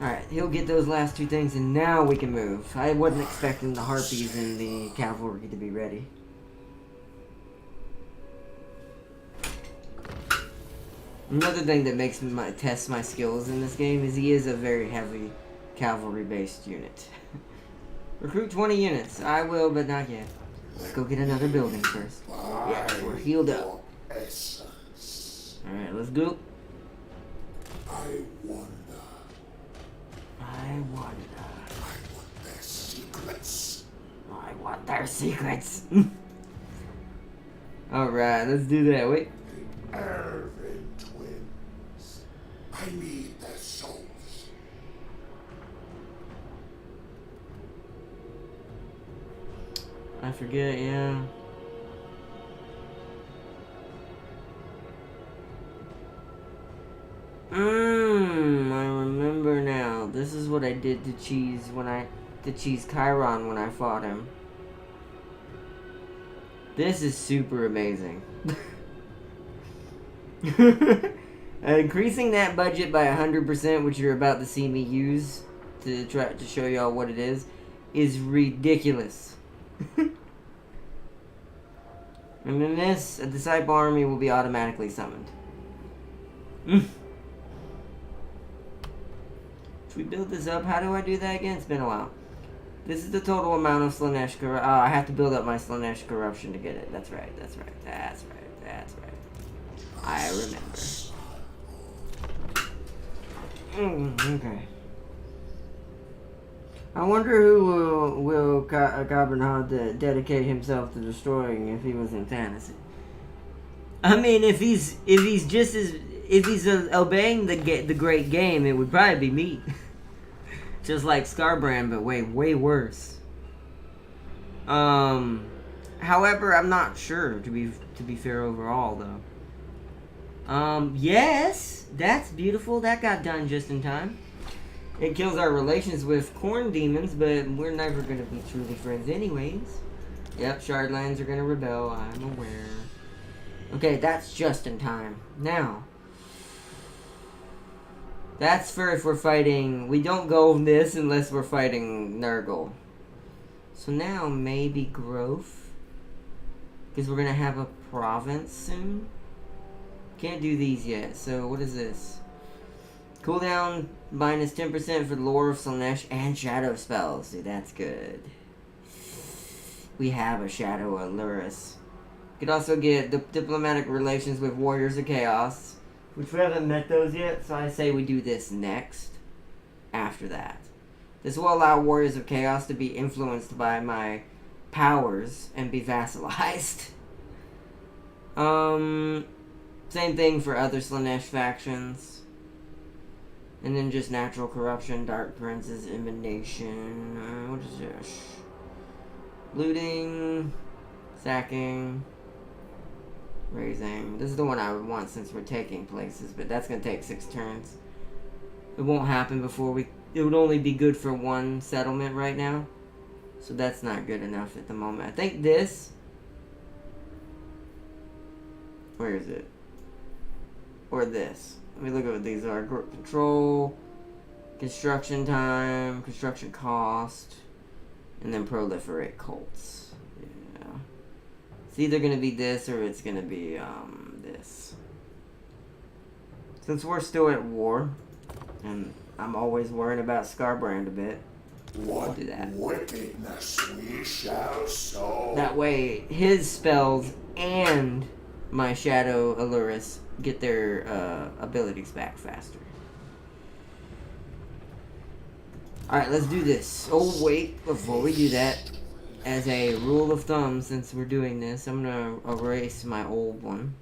Alright, he'll get those last 2 things, and now we can move. I wasn't expecting the harpies and the cavalry to be ready. Another thing that makes me test my skills in this game is he is a very heavy cavalry-based unit. Recruit 20 units. I will, but not yet. Let's go get another building first. Yeah, we're healed up. Alright, let's go. I wonder. I want their secrets. I want their secrets. Alright, let's do that. Wait. Ervin twins. I need their souls. I forget, yeah. I remember now. This is what I did to Cheese Chiron when I fought him. This is super amazing. Increasing that budget by 100%, which you're about to see me use to try to show y'all what it is ridiculous. And in this, a disciple army will be automatically summoned. Should we build this up? How do I do that again? It's been a while. This is the total amount of Slanesh corruption. Oh, I have to build up my Slanesh corruption to get it. That's right, that's right, that's right, that's right. I remember. Okay. I wonder who will Carbonhard dedicate himself to destroying if he was in fantasy. I mean, if he's obeying the great game, it would probably be me. Just like Scarbrand, but way worse. However, I'm not sure to be fair overall though. Yes, that's beautiful. That got done just in time. It kills our relations with corn demons, but we're never gonna be truly friends anyways. Yep, Shardlands are gonna rebel, I'm aware. Okay, that's just in time. Now, that's for if we're fighting... We don't go this unless we're fighting Nurgle. So now, maybe growth. Because we're going to have a province soon. Can't do these yet. So, what is this? Cooldown minus 10% for Lore of Slaanesh and Shadow spells. Dude, that's good. We have a Shadow Allurus. Could also get the diplomatic relations with Warriors of Chaos, which we haven't met those yet, so I say we do this next, after that. This will allow Warriors of Chaos to be influenced by my powers and be vassalized. Same thing for other Slaanesh factions. And then just Natural Corruption, Dark Prince's Emanation, what is this? Looting, Sacking, Raising. This is the one I would want since we're taking places, but that's going to take 6 turns. It won't happen before we... It would only be good for 1 settlement right now. So that's not good enough at the moment. I think this... Where is it? Or this. Let me look at what these are. Control, construction time, construction cost, and then proliferate cults. It's either going to be this or it's going to be this. Since we're still at war, and I'm always worrying about Scarbrand a bit, I'll do that. Wickedness we shall sow. That way, his spells and my Shadow Allurus get their abilities back faster. Alright, let's do this. Oh, wait, before we do that, as a rule of thumb, since we're doing this, I'm going to erase my old one.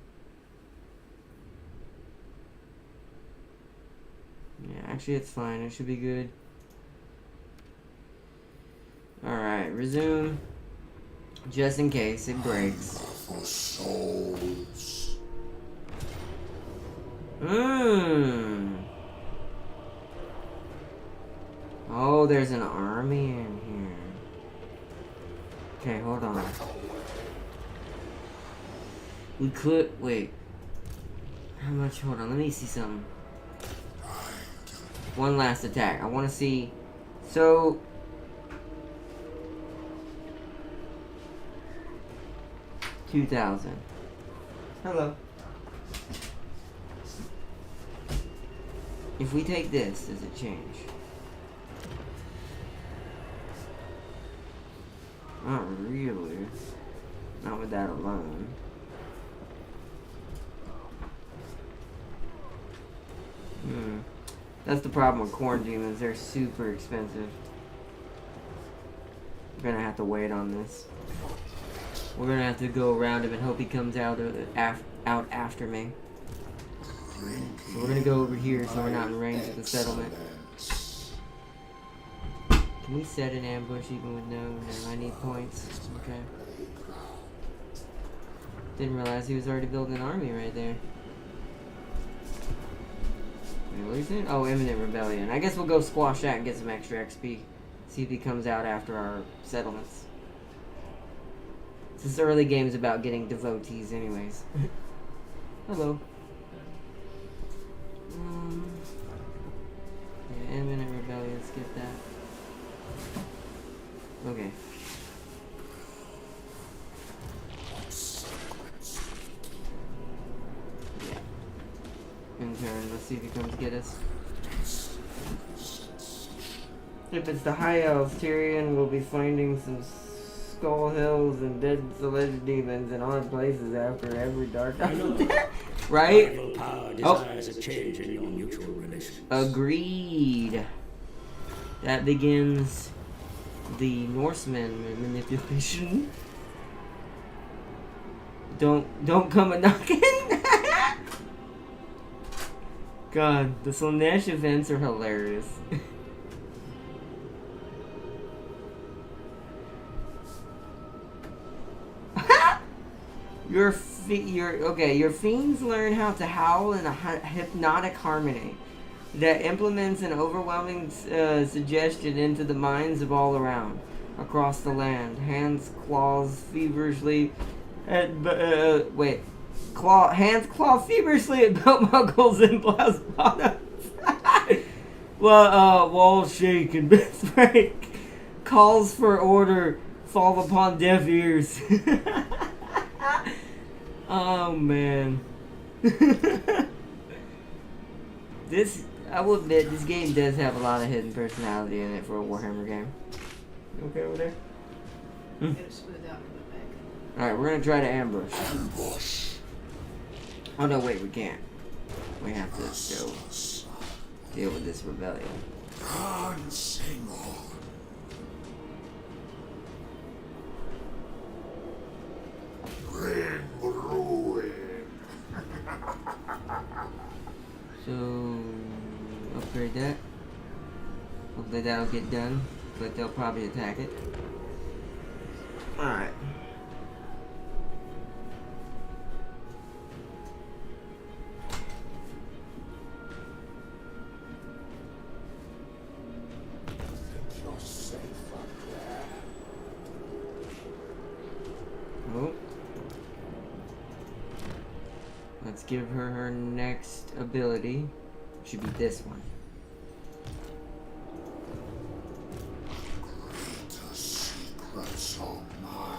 Yeah, actually it's fine. It should be good. Alright, resume. Just in case it breaks. For souls. Oh, there's an army in here. Okay, hold on. We could... Wait. How much? Hold on, let me see something. One last attack. I want to see... So... $2,000. Hello. If we take this, does it change? Not really. Not with that alone. That's the problem with corn demons. They're super expensive. We're gonna have to wait on this. We're gonna have to go around him and hope he comes out after me. So we're gonna go over here so we're not in range of the settlement. Can we set an ambush even with no, I need points. Okay. Didn't realize he was already building an army right there. Wait, what is it? Oh, Imminent Rebellion. I guess we'll go squash that and get some extra XP. See if he comes out after our settlements. This early game's about getting devotees anyways. Hello. Yeah, Imminent Rebellion, let's get that. Okay. Yeah. In turn, let's see if he comes get us. If it's the High Elves, Tyrion will be finding some Skull Hills and dead alleged demons in odd places after every dark night. Right? Rival power Oh. desires a change in your mutual relations. Agreed. That begins the Norseman manipulation. Don't come a knocking. God, the Slaanesh events are hilarious. Your fiends learn how to howl in a hypnotic harmony that implements an overwhelming suggestion into the minds of all around, across the land. Hands claw feverishly at belt buckles and blouse bottoms. Walls shake and bits break. Calls for order fall upon deaf ears. Oh man. I will admit, this game does have a lot of hidden personality in it for a Warhammer game. You okay over there? Alright, we're gonna try to ambush. Oh no, wait, we can't. We have to go deal with this rebellion. Bring ruin. So, upgrade that. Hopefully that'll get done, but they'll probably attack it. Alright. You're safe up there. Oh. Let's give her her next ability. Should be this one. The secrets are mine.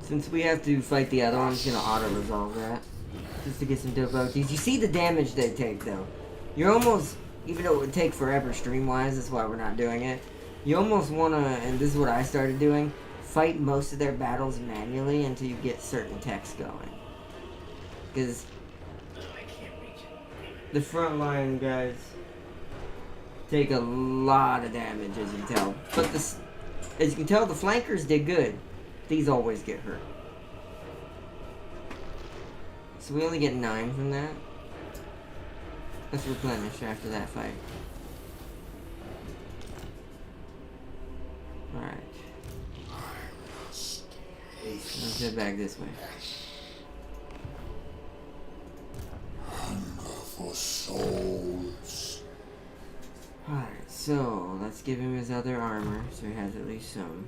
Since we have to fight the other one, I'm just gonna auto-resolve that. Just to get some difficulties. You see the damage they take, though. You're almost, even though it would take forever stream-wise, that's why we're not doing it. You almost wanna, and this is what I started doing, fight most of their battles manually until you get certain techs going. Because the frontline guys take a lot of damage, as you can tell. But as you can tell, the flankers did good. These always get hurt. So we only get 9 from that. Let's replenish after that fight. Alright. Let's head back this way. Hunger for souls. Alright, so let's give him his other armor, so he has at least some.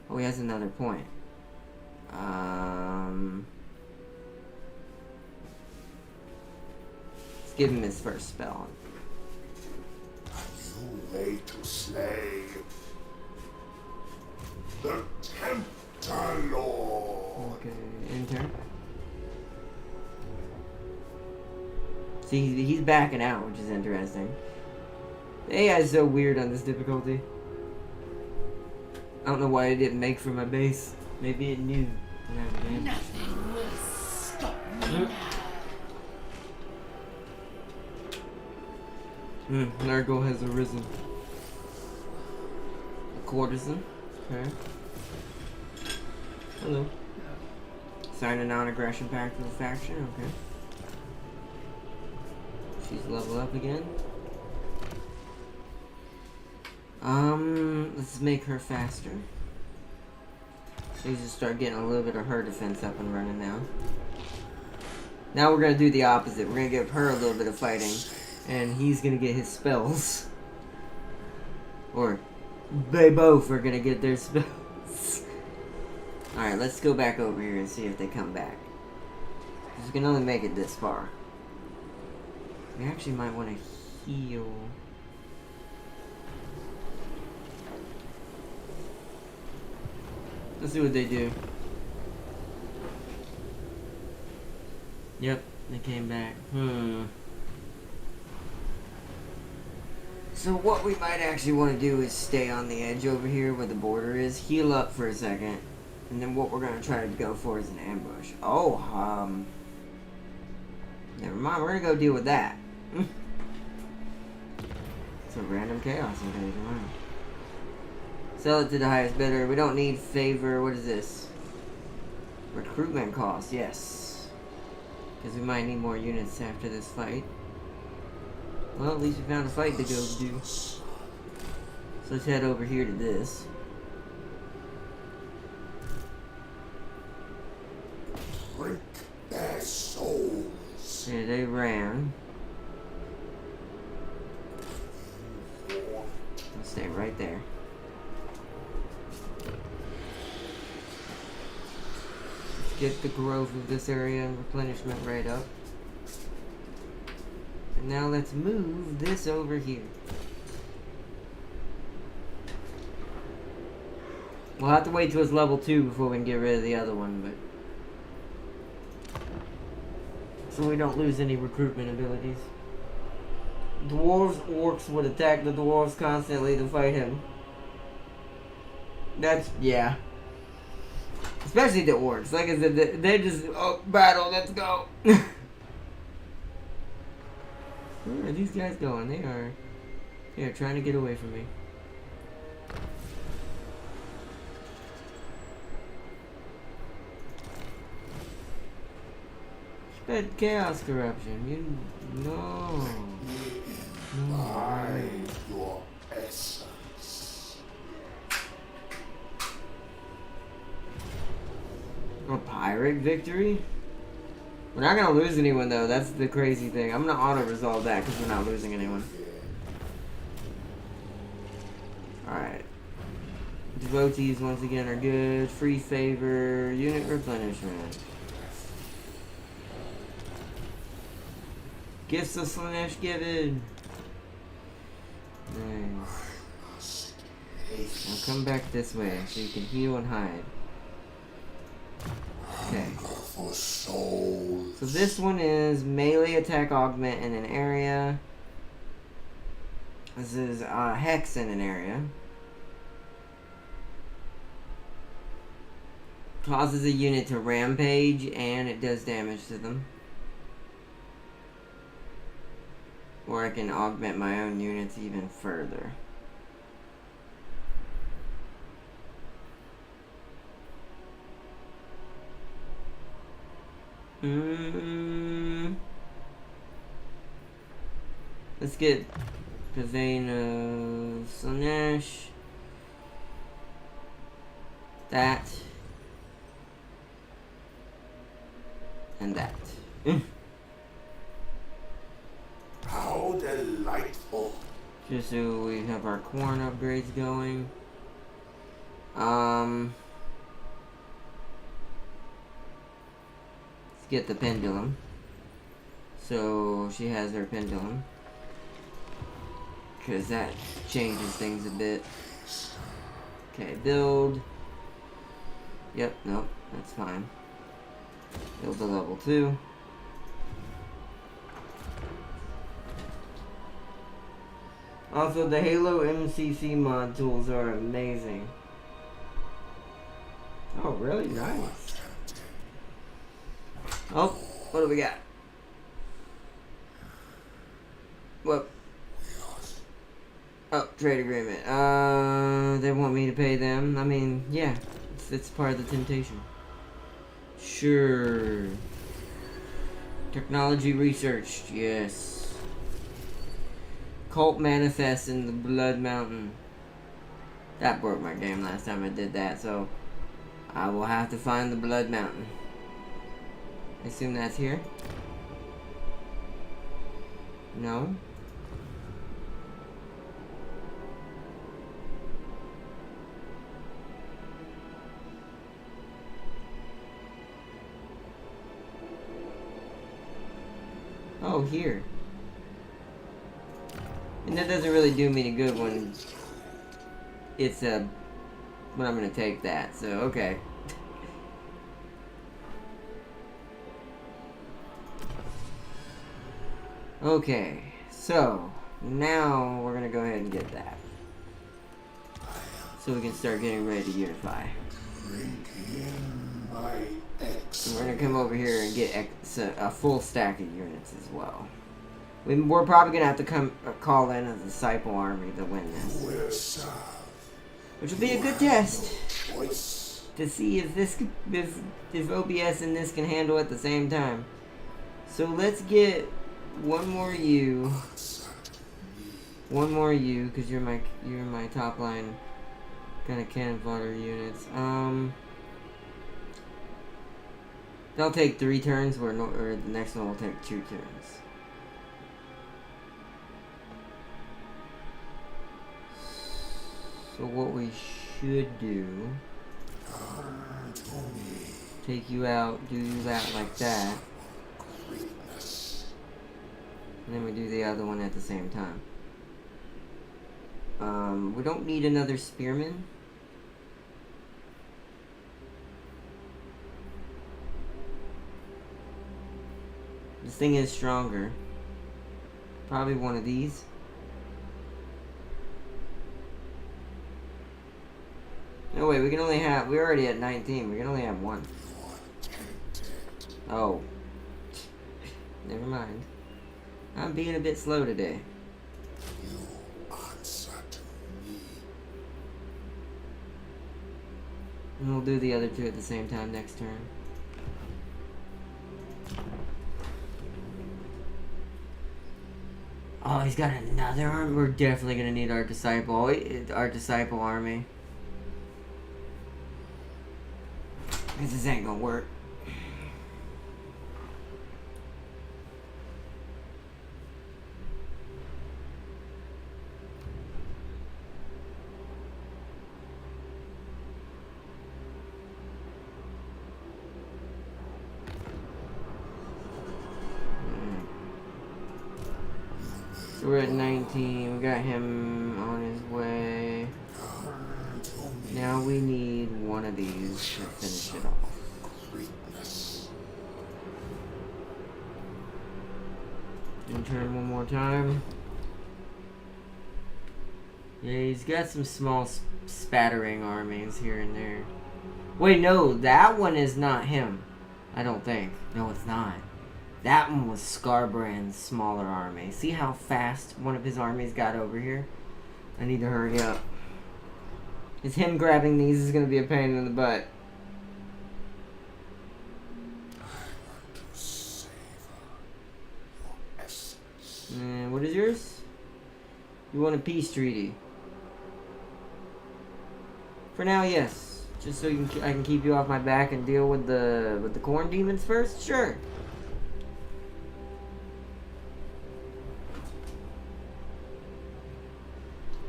Oh, he has another point. Let's give him his first spell. A new way to slay. The Tempter Lord. Okay, enter. See, he's backing out, which is interesting. The AI is so weird on this difficulty. I don't know why it didn't make for my base. Maybe it knew. Nothing will stop me now. Nargo has arisen. A courtesan. Okay. Hello. Sign a non-aggression pact with the faction. Okay. She's level up again. Let's make her faster. She's just start getting a little bit of her defense up and running now. Now we're gonna do the opposite. We're gonna give her a little bit of fighting, and he's gonna get his spells. Or they both are gonna get their spells. Alright, let's go back over here and see if they come back. We can only make it this far. We actually might want to heal. Let's see what they do. Yep, they came back. So what we might actually want to do is stay on the edge over here where the border is. Heal up for a second. And then what we're gonna try to go for is an ambush. Oh, never mind, we're gonna go deal with that. It's a random chaos invasion, wow. Sell it to the highest bidder. We don't need favor. What is this? Recruitment cost, yes. Because we might need more units after this fight. Well, at least we found a fight to go do. So let's head over here to this. Drink their souls. Yeah, they ran. I'll stay right there. Let's get the growth of this area and replenishment right up. And now let's move this over here. We'll have to wait till it's level 2 before we can get rid of the other one, but so we don't lose any recruitment abilities. Dwarves, orcs would attack the dwarves constantly to fight him. That's, yeah. Especially the orcs. Like I said, they're just, oh, battle, let's go. Where are these guys going? They are trying to get away from me. Spread chaos corruption. You no. By your essence. A pirate victory? We're not gonna lose anyone though. That's the crazy thing. I'm gonna auto resolve that because we're not losing anyone. Alright. Devotees once again are good. Free favor. Unit replenishment. Gifts of Slanesh given. Nice. Now come back this way so you can heal and hide. Okay. So this one is melee attack augment in an area. This is hex in an area. Causes a unit to rampage and it does damage to them. Or I can augment my own units even further. Let's get Kazane Slanesh. That. And that. How delightful. Just so we have our corn upgrades going. Let's get the pendulum. So she has her pendulum. Because that changes things a bit. Okay, build. Yep, nope, that's fine. Build a level 2. Also, the Halo MCC mod tools are amazing. Oh, really? Nice. Oh, what do we got? What? Oh, trade agreement. They want me to pay them. I mean, yeah, it's part of the temptation. Sure. Technology researched, yes. Cult manifests in the Blood Mountain. That broke my game last time I did that, so I will have to find the Blood Mountain. I assume that's here? No? Oh, here. And that doesn't really do me any good when it's when I'm gonna take that, so okay. Okay, so now we're gonna go ahead and get that. So we can start getting ready to unify. Drink in my So we're gonna come over here and get a full stack of units as well. We're probably gonna have to call in a disciple army to win this, will serve. which will be a good test Choice. to see if if OBS and this can handle at the same time. So let's get one more you, because you're my top line kind of cannon fodder units. They'll take 3 turns, or the next one will take 2 turns. So what we should do, take you out, do that like that, and then we do the other one at the same time. We don't need another spearman. This thing is stronger. Probably one of these. No, wait, we can only have... We're already at 19. We can only have 1. Oh. Never mind. I'm being a bit slow today. You answer to me. And we'll do the other 2 at the same time next turn. Oh, he's got another army. We're definitely gonna need our disciple army. Because this ain't gonna work. So we're at 19. We got him on his way. Now we need one of these to finish it off. And turn one more time. Yeah, he's got some small spattering armies here and there. Wait, no, that one is not him. I don't think. No, it's not. That one was Scarbrand's smaller army. See how fast one of his armies got over here? I need to hurry up. It's him grabbing these is going to be a pain in the butt. I want to savor your essence. And what is yours? You want a peace treaty? For now, yes. Just so I can keep you off my back and deal with the corn demons first? Sure.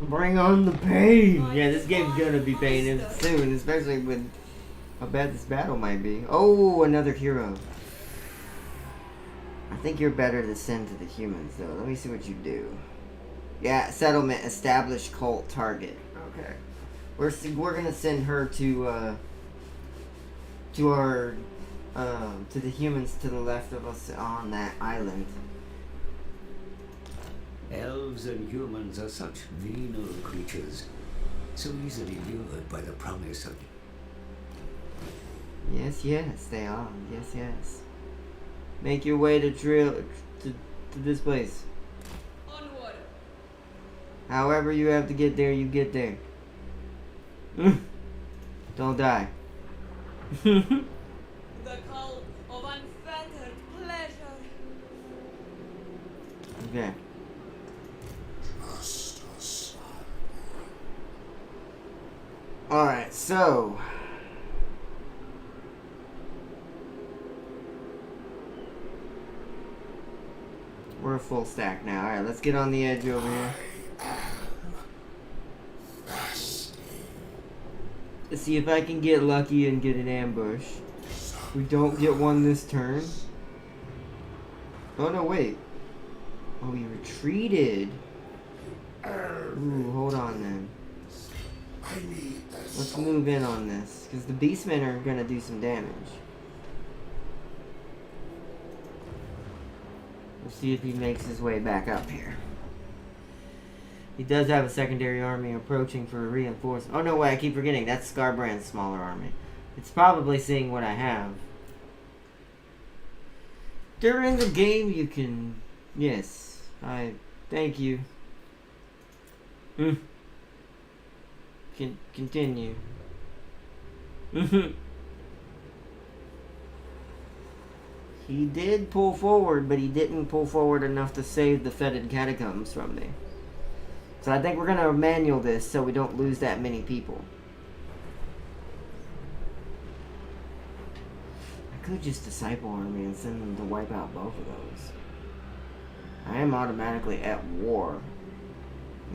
Bring on the pain! Yeah, this game's gonna be pain soon, especially with how bad this battle might be. Oh, another hero. I think you're better to send to the humans, though. Let me see what you do. Yeah, settlement, establish cult target. Okay. We're gonna send her to the humans to the left of us on that island. Elves and humans are such venal creatures, so easily lured by the promise of... Yes, yes, they are. Yes, yes. Make your way to this place. Onward. However you have to get there, you get there. Don't die. The call of unfettered pleasure. Okay. Just a son. Alright, so... we're a full stack now. Alright, let's get on the edge over here. Let's see if I can get lucky and get an ambush. We don't get one this turn. Oh no, wait. Oh, he retreated. Ooh, hold on then. Let's move in on this, because the beastmen are gonna do some damage. We'll see if he makes his way back up here. He does have a secondary army approaching for a reinforcement. Oh no, wait, I keep forgetting. That's Scarbrand's smaller army. It's probably seeing what I have. During the game, you can... Yes. Thank you. Continue. He did pull forward, but he didn't pull forward enough to save the fetid catacombs from me. So I think we're going to manual this so we don't lose that many people. I could just disciple army and send them to wipe out both of those. I am automatically at war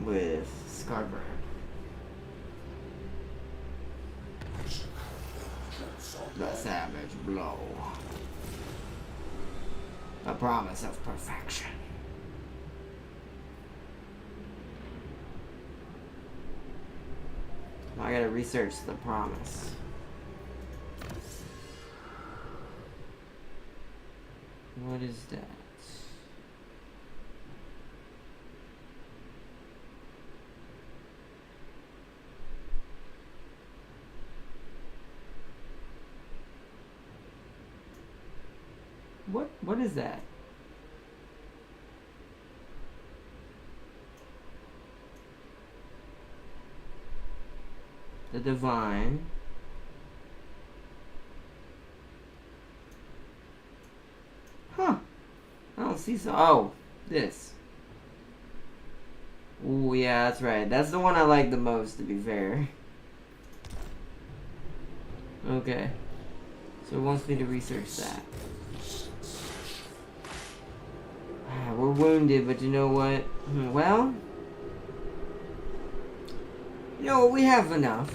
with Scarborough. The savage blow. A promise of perfection. I gotta research the promise. What is that? What is that? The divine. Huh. I don't see so. Oh, this. Ooh, yeah, that's right. That's the one I like the most, to be fair. Okay. So it wants me to research that. We're wounded, but you know what? Well, you know what? We have enough.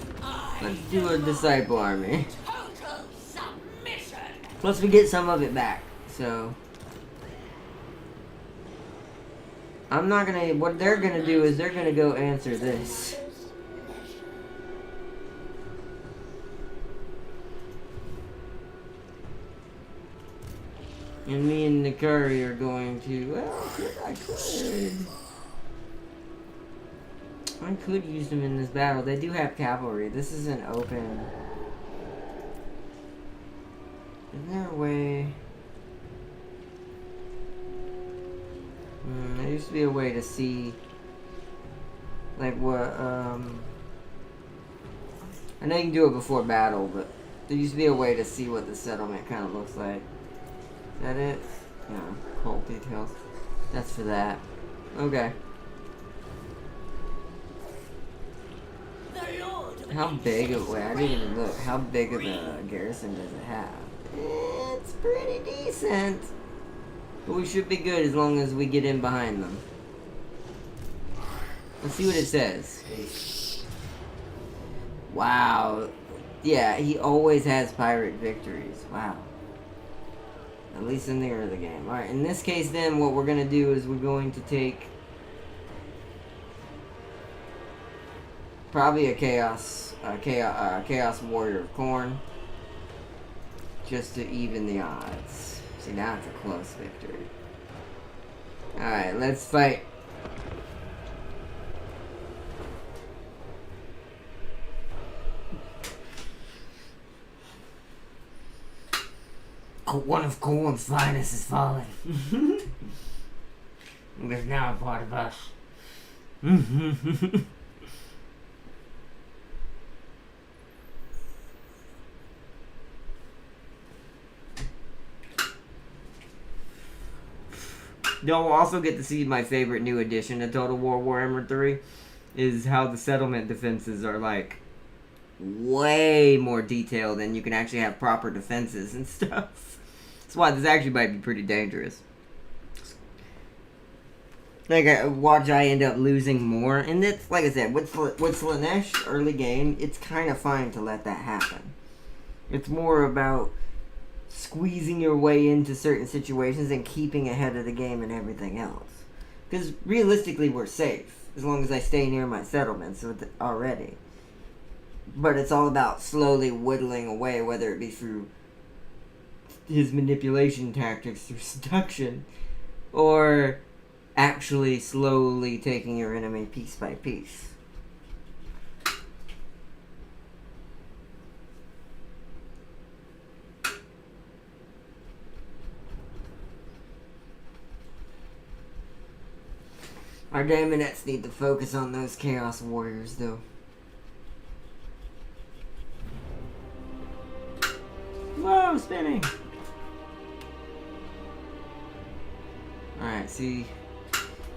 Let's do a disciple army. Total submission. Plus, we get some of it back. So, I'm not gonna. What they're gonna do is they're gonna go answer this. And me and Nikari are going to, well, I could use them in this battle. They do have cavalry. This is an open. Is there a way? There used to be a way to see, like what, I know you can do it before battle, but there used to be a way to see what the settlement kind of looks like. Is that it? No, cold details. That's for that. Okay. How big of, wait, I didn't even look. How big of a garrison does it have? It's pretty decent. But we should be good as long as we get in behind them. Let's see what it says. Wow. Yeah, he always has pirate victories. Wow. At least in the early game. Alright, in this case then, what we're going to do is we're going to take probably a Chaos Warrior of Corn, just to even the odds. See, now it's a close victory. Alright, let's fight. One of Corn's finest has fallen. It is now a part of us. You'll also get to see my favorite new addition to Total War Warhammer 3 is how the settlement defenses are like way more detailed and you can actually have proper defenses and stuff. That's why this actually might be pretty dangerous. Like, watch I end up losing more. And it's, like I said, with Slaanesh early game, it's kind of fine to let that happen. It's more about squeezing your way into certain situations and keeping ahead of the game and everything else. Because realistically, we're safe. As long as I stay near my settlements already. But it's all about slowly whittling away, whether it be through his manipulation tactics through seduction, or actually slowly taking your enemy piece by piece. Our Daemonettes need to focus on those Chaos Warriors, though. Whoa, spinning! Alright, see.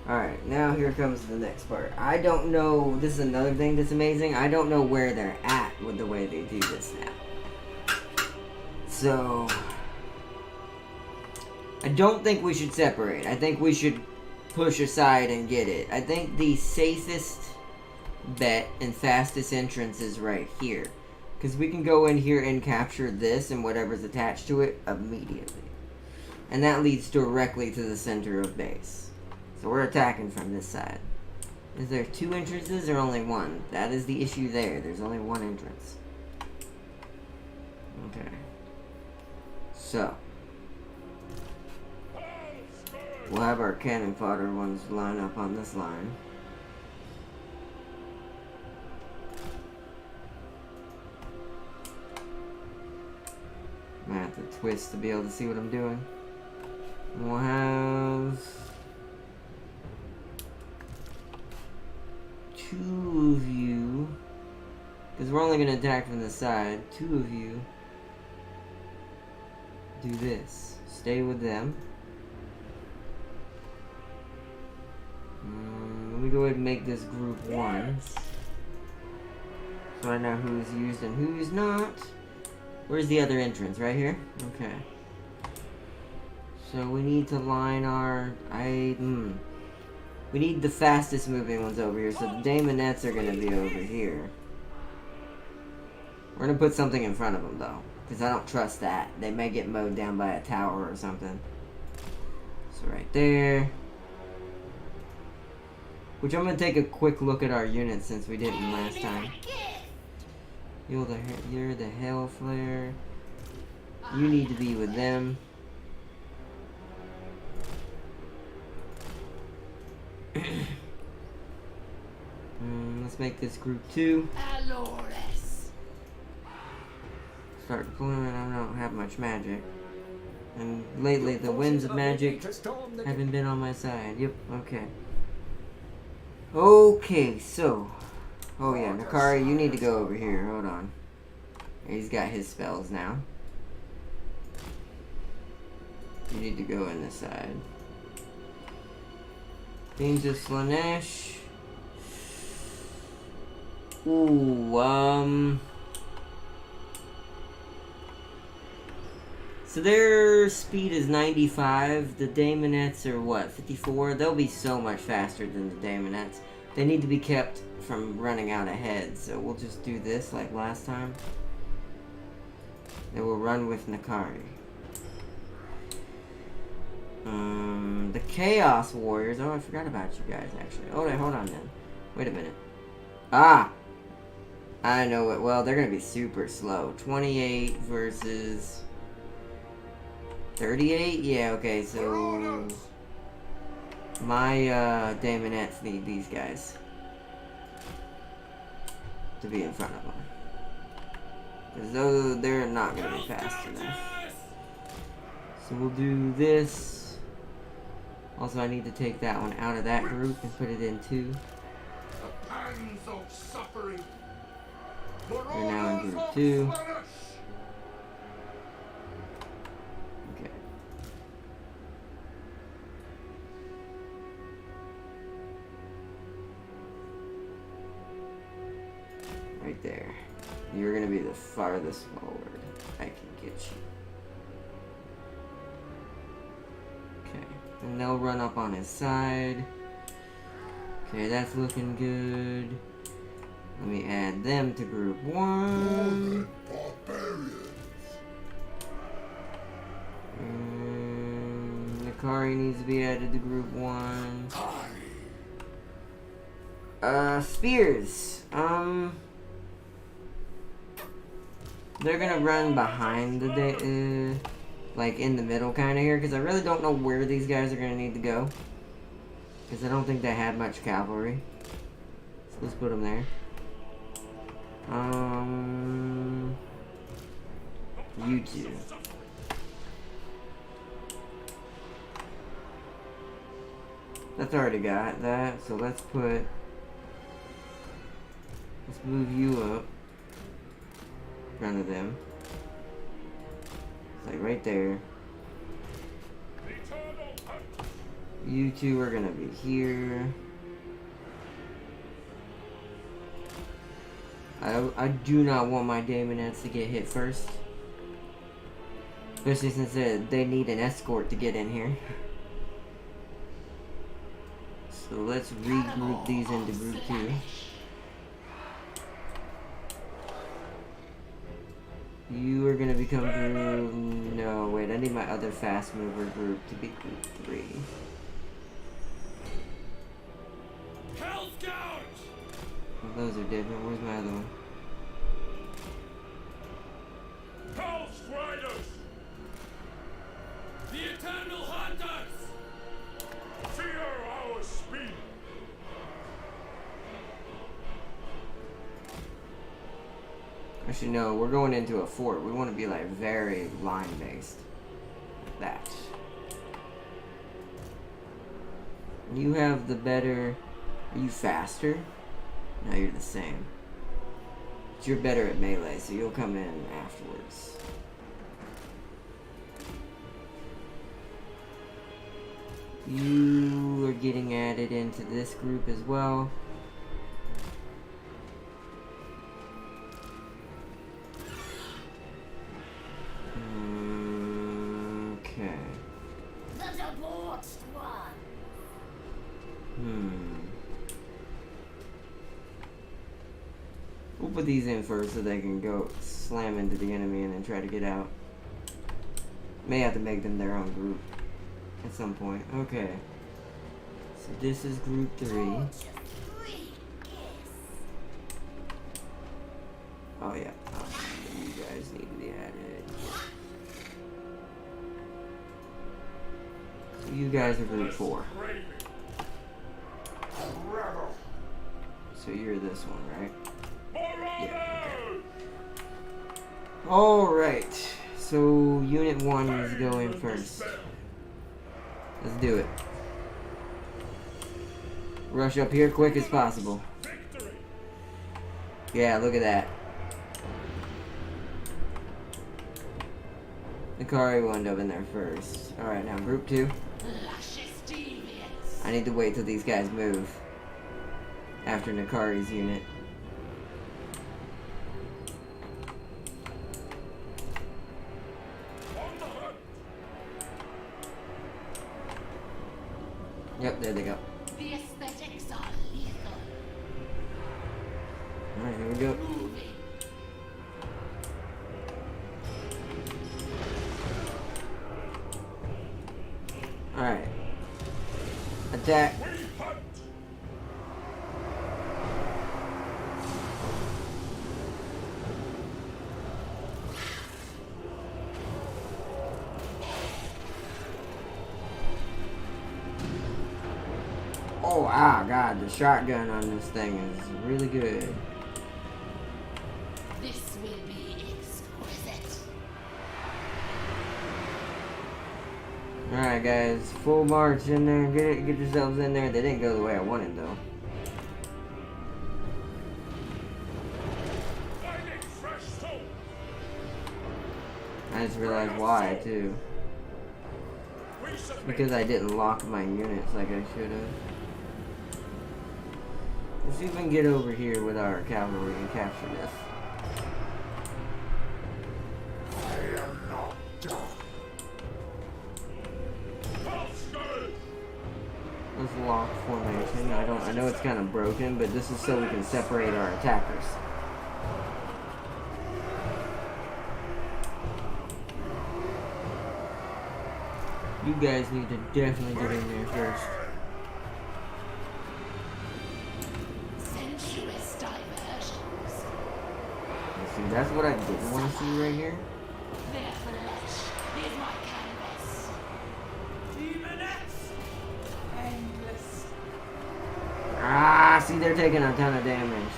Alright, now here comes the next part. I don't know, this is another thing that's amazing. I don't know where they're at with the way they do this now. So, I don't think we should separate. I think we should push aside and get it. I think the safest bet and fastest entrance is right here. Because we can go in here and capture this and whatever's attached to it immediately. And that leads directly to the center of base. So we're attacking from this side. Is there 2 entrances or only 1? That is the issue there. There's only 1 entrance. Okay. So. We'll have our cannon fodder ones line up on this line. I have to twist to be able to see what I'm doing. And we'll have 2 of you, because we're only going to attack from the side. 2 of you do this. Stay with them. Let me go ahead and make this group 1. So I know who's used and who's not. Where's the other entrance? Right here? Okay. So we need to line our... We need the fastest moving ones over here. So the Daemonettes are going to be over here. We're going to put something in front of them, though. Because I don't trust that. They may get mowed down by a tower or something. So right there. Which I'm going to take a quick look at our units since we didn't last time. You're the Hell Flare. You need to be with them. Let's make this group 2. Start deployment. I don't have much magic. And lately the winds of magic haven't been on my side. Yep, okay. Okay, so. Oh yeah, Nakari, you need to go over here. Hold on. He's got his spells now. You need to go in this side. Beams of Slanesh. Ooh, so their speed is 95. The Daemonettes are what, 54? They'll be so much faster than the Daemonettes. They need to be kept from running out ahead, so we'll just do this like last time. They will run with Nakari. The Chaos Warriors. Oh, I forgot about you guys, actually. Oh, wait, hold on then. Wait a minute. Ah! I know it. Well, they're going to be super slow. 28 versus 38? Yeah, okay, so my Daemonettes need these guys to be in front of them. Because though they're not going to be fast enough. So we'll do this. Also, I need to take that one out of that group and put it in 2. The pangs of suffering. We're now in group 2. Okay. Right there. You're gonna be the farthest forward I can get you. Okay. And they'll run up on his side. Okay, that's looking good. Let me add them to group 1. Nakari needs to be added to group 1. Spears. They're gonna run behind the like in the middle kind of here, because I really don't know where these guys are gonna need to go. Because I don't think they had much cavalry. So let's put them there. You two. That's already got that, so let's move you up in front of them. It's like right there. You two are gonna be here. I do not want my Daemonettes to get hit first. Especially since they need an escort to get in here. So let's regroup these into group 2. You are gonna become group... No, wait, I need my other fast mover group to be group 3. Hell Scout! Well, those are different. Where's my other one? Hell Striders! The Eternal Hunters! Fear our speed! Actually, no, we're going into a fort. We want to be like very line based. Like that. You have the better. Are you faster? No, you're the same. But you're better at melee, so you'll come in afterwards. You are getting added into this group as well. Okay. The debauched one. We'll put these in first so they can go slam into the enemy and then try to get out. May have to make them their own group at some point. Okay. So this is group 3. Oh yeah. You guys need to be added. So you guys are group 4. So you're this one, right? Yeah. Okay. Alright. So unit 1 is going first. Let's do it. Rush up here quick as possible. Yeah, look at that. Ikari will end up in there first. Alright, now group 2. I need to wait till these guys move. After Nakari's unit. Yep, there they go. The aesthetics are lethal. Alright, here we go. Alright. Attack. Oh, God, the shotgun on this thing is really good. This will be exquisite. Alright, guys, full march in there. Get yourselves in there. They didn't go the way I wanted, though. I just realized why, too. Because I didn't lock my units like I should have. Let's see if we can get over here with our cavalry and capture this. I am not done. Let's lock formation. I know it's kind of broken, but this is so we can separate our attackers. You guys need to definitely get in there first. Sensuous diversions. See, that's what I didn't want to see right here. Their flesh is my canvas. Demonettes! Endless. See, they're taking a ton of damage.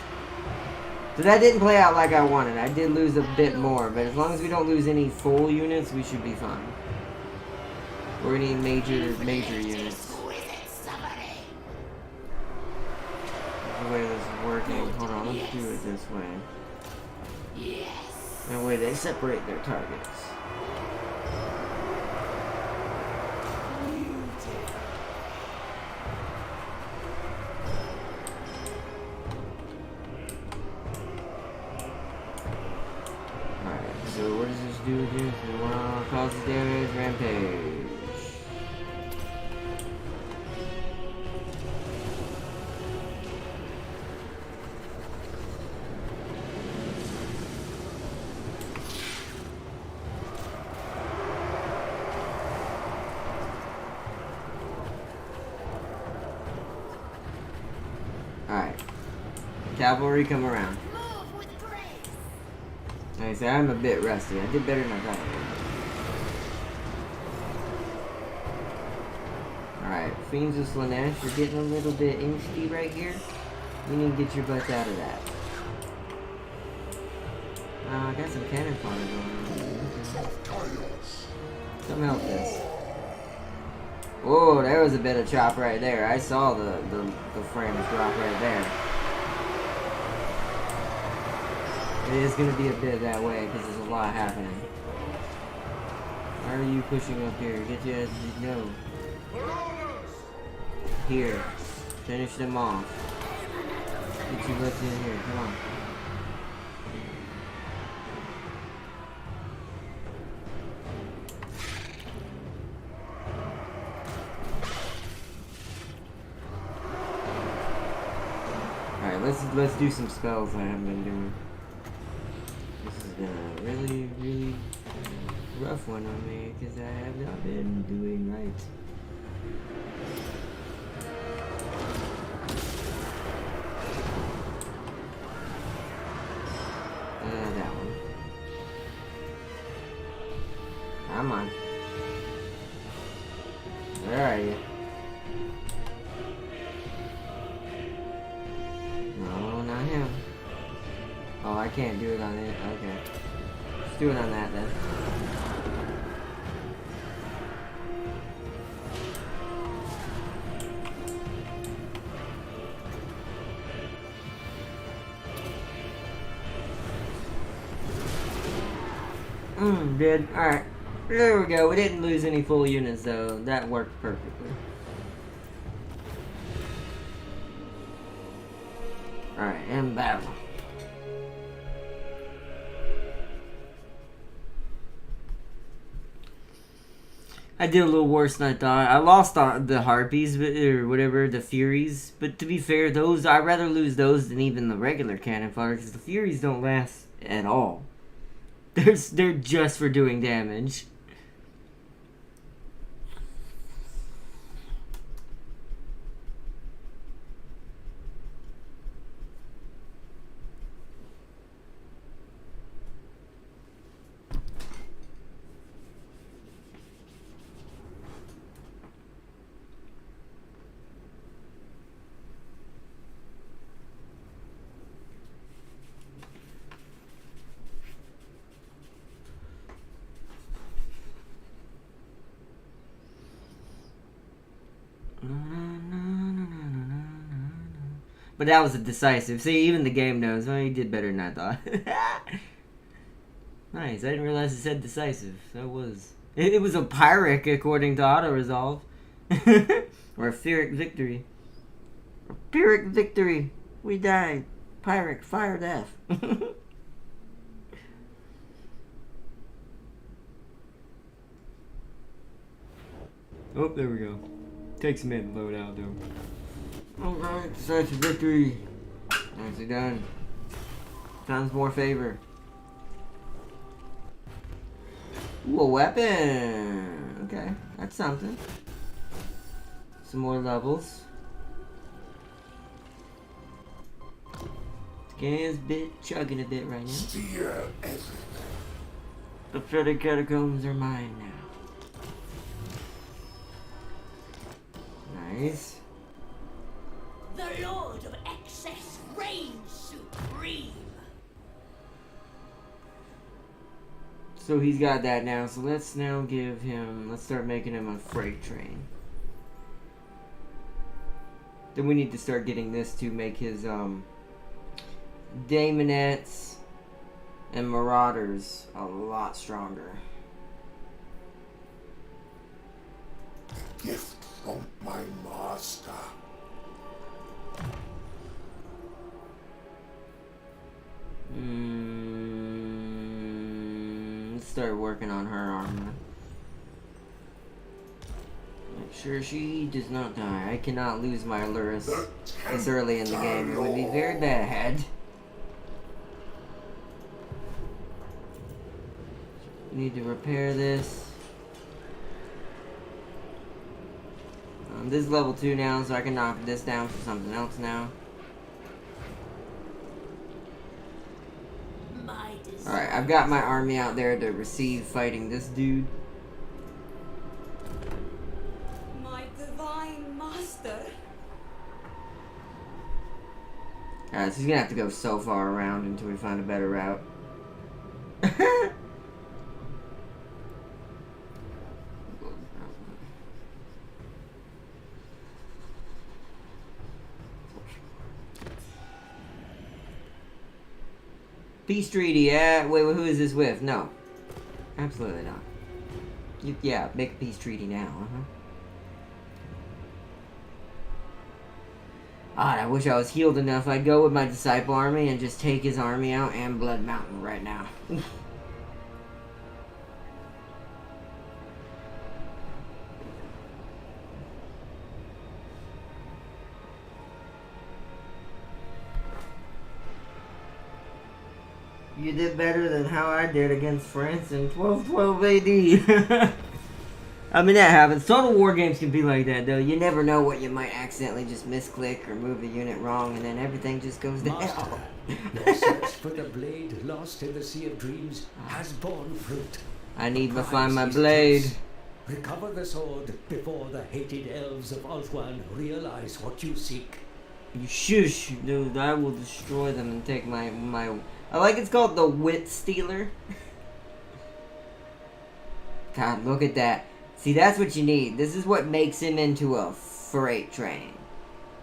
So that didn't play out like I wanted. I did lose a bit more, but as long as we don't lose any full units, we should be fine. Or any major units. Exquisite suffering. working. Hold on, let's do it this way. Yes. That way they separate their targets. Alright, so what does this do again? So causes damage, rampage. Alright. Cavalry, come around. Move with grace. Like I said, I'm a bit rusty. I did better than I thought I would. Alright, Fiends of Slanesh, you're getting a little bit angsty right here. You need to get your butts out of that. I got some cannon fodder going on. Come help this. Whoa, there was a bit of chop right there. I saw the frames drop right there. It is going to be a bit that way because there's a lot happening. Why are you pushing up here? Get your ass to no. Here. Finish them off. Get your butts in here. Come on. Alright, let's do some spells I haven't been doing. This has been a really, really rough one on me because I have not been doing right. That one. Come on. Where are you? No, not him. Oh, I can't do it on it. Okay. Let's do it on that then. Good. Alright. There we go. We didn't lose any full units though. That worked perfectly. Alright, in battle. I did a little worse than I thought. I lost the Harpies, or whatever, the Furies. But to be fair, those I'd rather lose those than even the regular cannon fodder, because the Furies don't last at all. They're just for doing damage. But that was a decisive. See, even the game knows. Well, he did better than I thought. Nice. I didn't realize it said decisive. That was... It was a Pyrrhic, according to auto-resolve. Or a Pyrrhic victory. A Pyrrhic victory. We died. Pyrrhic, fire death. Oh, there we go. Takes a minute to load out, though. Alright, such a victory. Nicely done. Times more favor. Ooh, a weapon. Okay, that's something. Some more levels. This game's chugging a bit right now. Steer everything. The Fetid Catacombs are mine now. Nice. The Lord of Excess reigns supreme. So he's got that now, so let's now give him, let's start making him a freight train. Then we need to start getting this to make his Daemonettes and Marauders a lot stronger. Gift from my master. Let's start working on her armor. Make sure she does not die. I cannot lose my Luris this early in the game. It would be very bad. Need to repair this. This is level 2 now, so I can knock this down for something else now. Alright, I've got my army out there to receive fighting this dude. My divine master. Alright, so he's gonna have to go so far around until we find a better route. Peace treaty, yeah. Wait, who is this with? No. Absolutely not. Yeah, make a peace treaty now, God, I wish I was healed enough. I'd go with my disciple army and just take his army out and Blood Mountain right now. You did better than how I did against France in 1212 AD. I mean, that happens. Total War games can be like that, though. You never know what you might accidentally just misclick or move a unit wrong, and then everything just goes to hell. Your search for the blade lost in the Sea of Dreams has borne fruit. I need to Prize find my is blade. close. Recover the sword before the hated elves of Ulthuan realize what you seek. You shush, dude. I will destroy them and take my... I like it's called the Wit Stealer. God, look at that. See, that's what you need. This is what makes him into a freight train.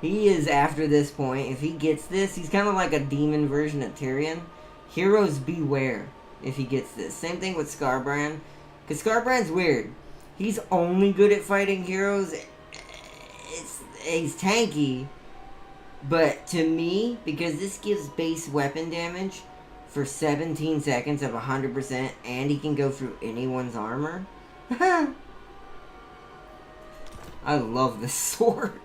He is, after this point, if he gets this, he's kind of like a demon version of Tyrion. Heroes beware if he gets this. Same thing with Scarbrand. Because Scarbrand's weird. He's only good at fighting heroes. He's tanky. But to me, because this gives base weapon damage for 17 seconds of 100%, and he can go through anyone's armor. I love this sword.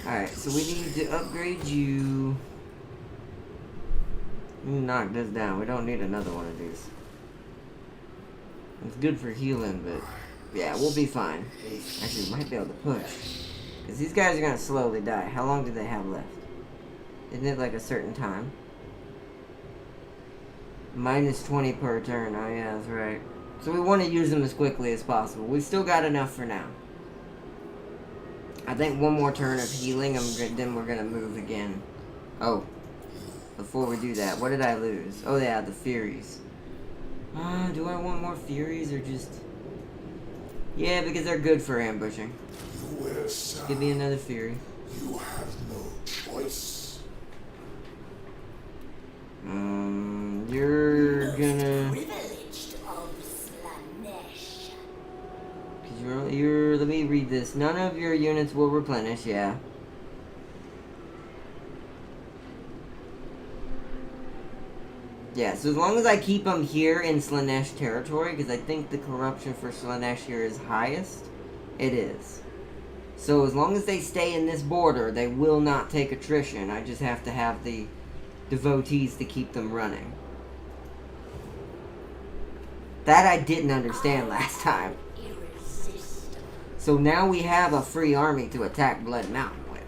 Alright, so we need to upgrade you. Knock this down. We don't need another one of these. It's good for healing, but yeah, we'll be fine. Actually, we might be able to push. Because these guys are going to slowly die. How long do they have left? Isn't it like a certain time? Minus 20 per turn. Oh yeah, that's right. So we want to use them as quickly as possible. We've still got enough for now. I think one more turn of healing, then we're going to move again. Oh. Before we do that, what did I lose? Oh yeah, the Furies. Do I want more Furies or just... Yeah, because they're good for ambushing. Give me another Fury. You have no choice. You're gonna... Privileged of Slanesh. Cause you're... Let me read this. None of your units will replenish, yeah. Yeah, so as long as I keep them here in Slanesh territory, because I think the corruption for Slanesh here is highest, it is. So as long as they stay in this border, they will not take attrition. I just have to have the devotees to keep them running. That I didn't understand last time. Irresistible. So now we have a free army to attack Blood Mountain with.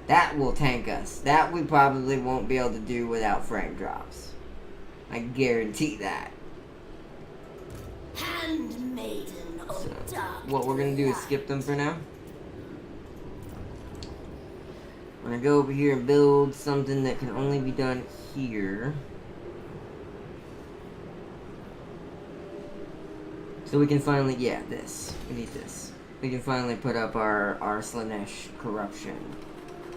That will tank us. That we probably won't be able to do without frame drops. I guarantee that. Handmaiden of So, dark what we're gonna do is skip them for now. I'm gonna go over here and build something that can only be done here. So we can finally, yeah, this. We need this. We can finally put up our Slanesh corruption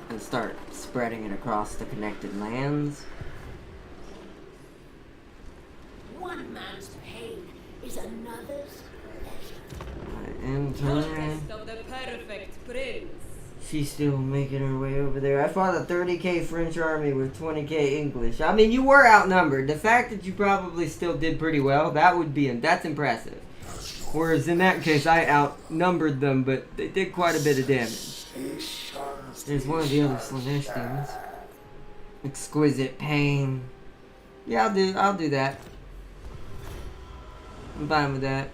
and start spreading it across the connected lands. One man's pain is another's pleasure. And Conquest of the perfect prince. she's still making her way over there. I fought a 30k French army with 20k English. I mean, you were outnumbered. The fact that you probably still did pretty well, that's impressive. Whereas in that case, I outnumbered them, but they did quite a bit of damage. There's one of the other Slanesh demons. Exquisite pain. Yeah, I'll do that. I'm fine with that.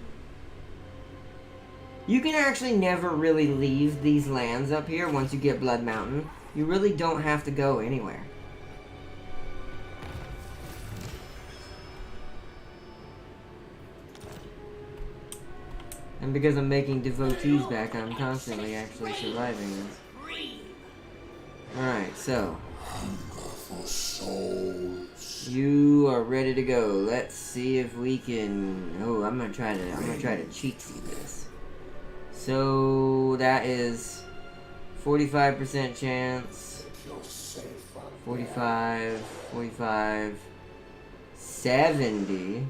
You can actually never really leave these lands up here once you get Blood Mountain. You really don't have to go anywhere. And because I'm making devotees back, I'm constantly actually surviving this. Alright, so. You are ready to go. Let's see if we can. Oh, I'm gonna try to cheat through this. So that is 45% chance. 45, 45, 70.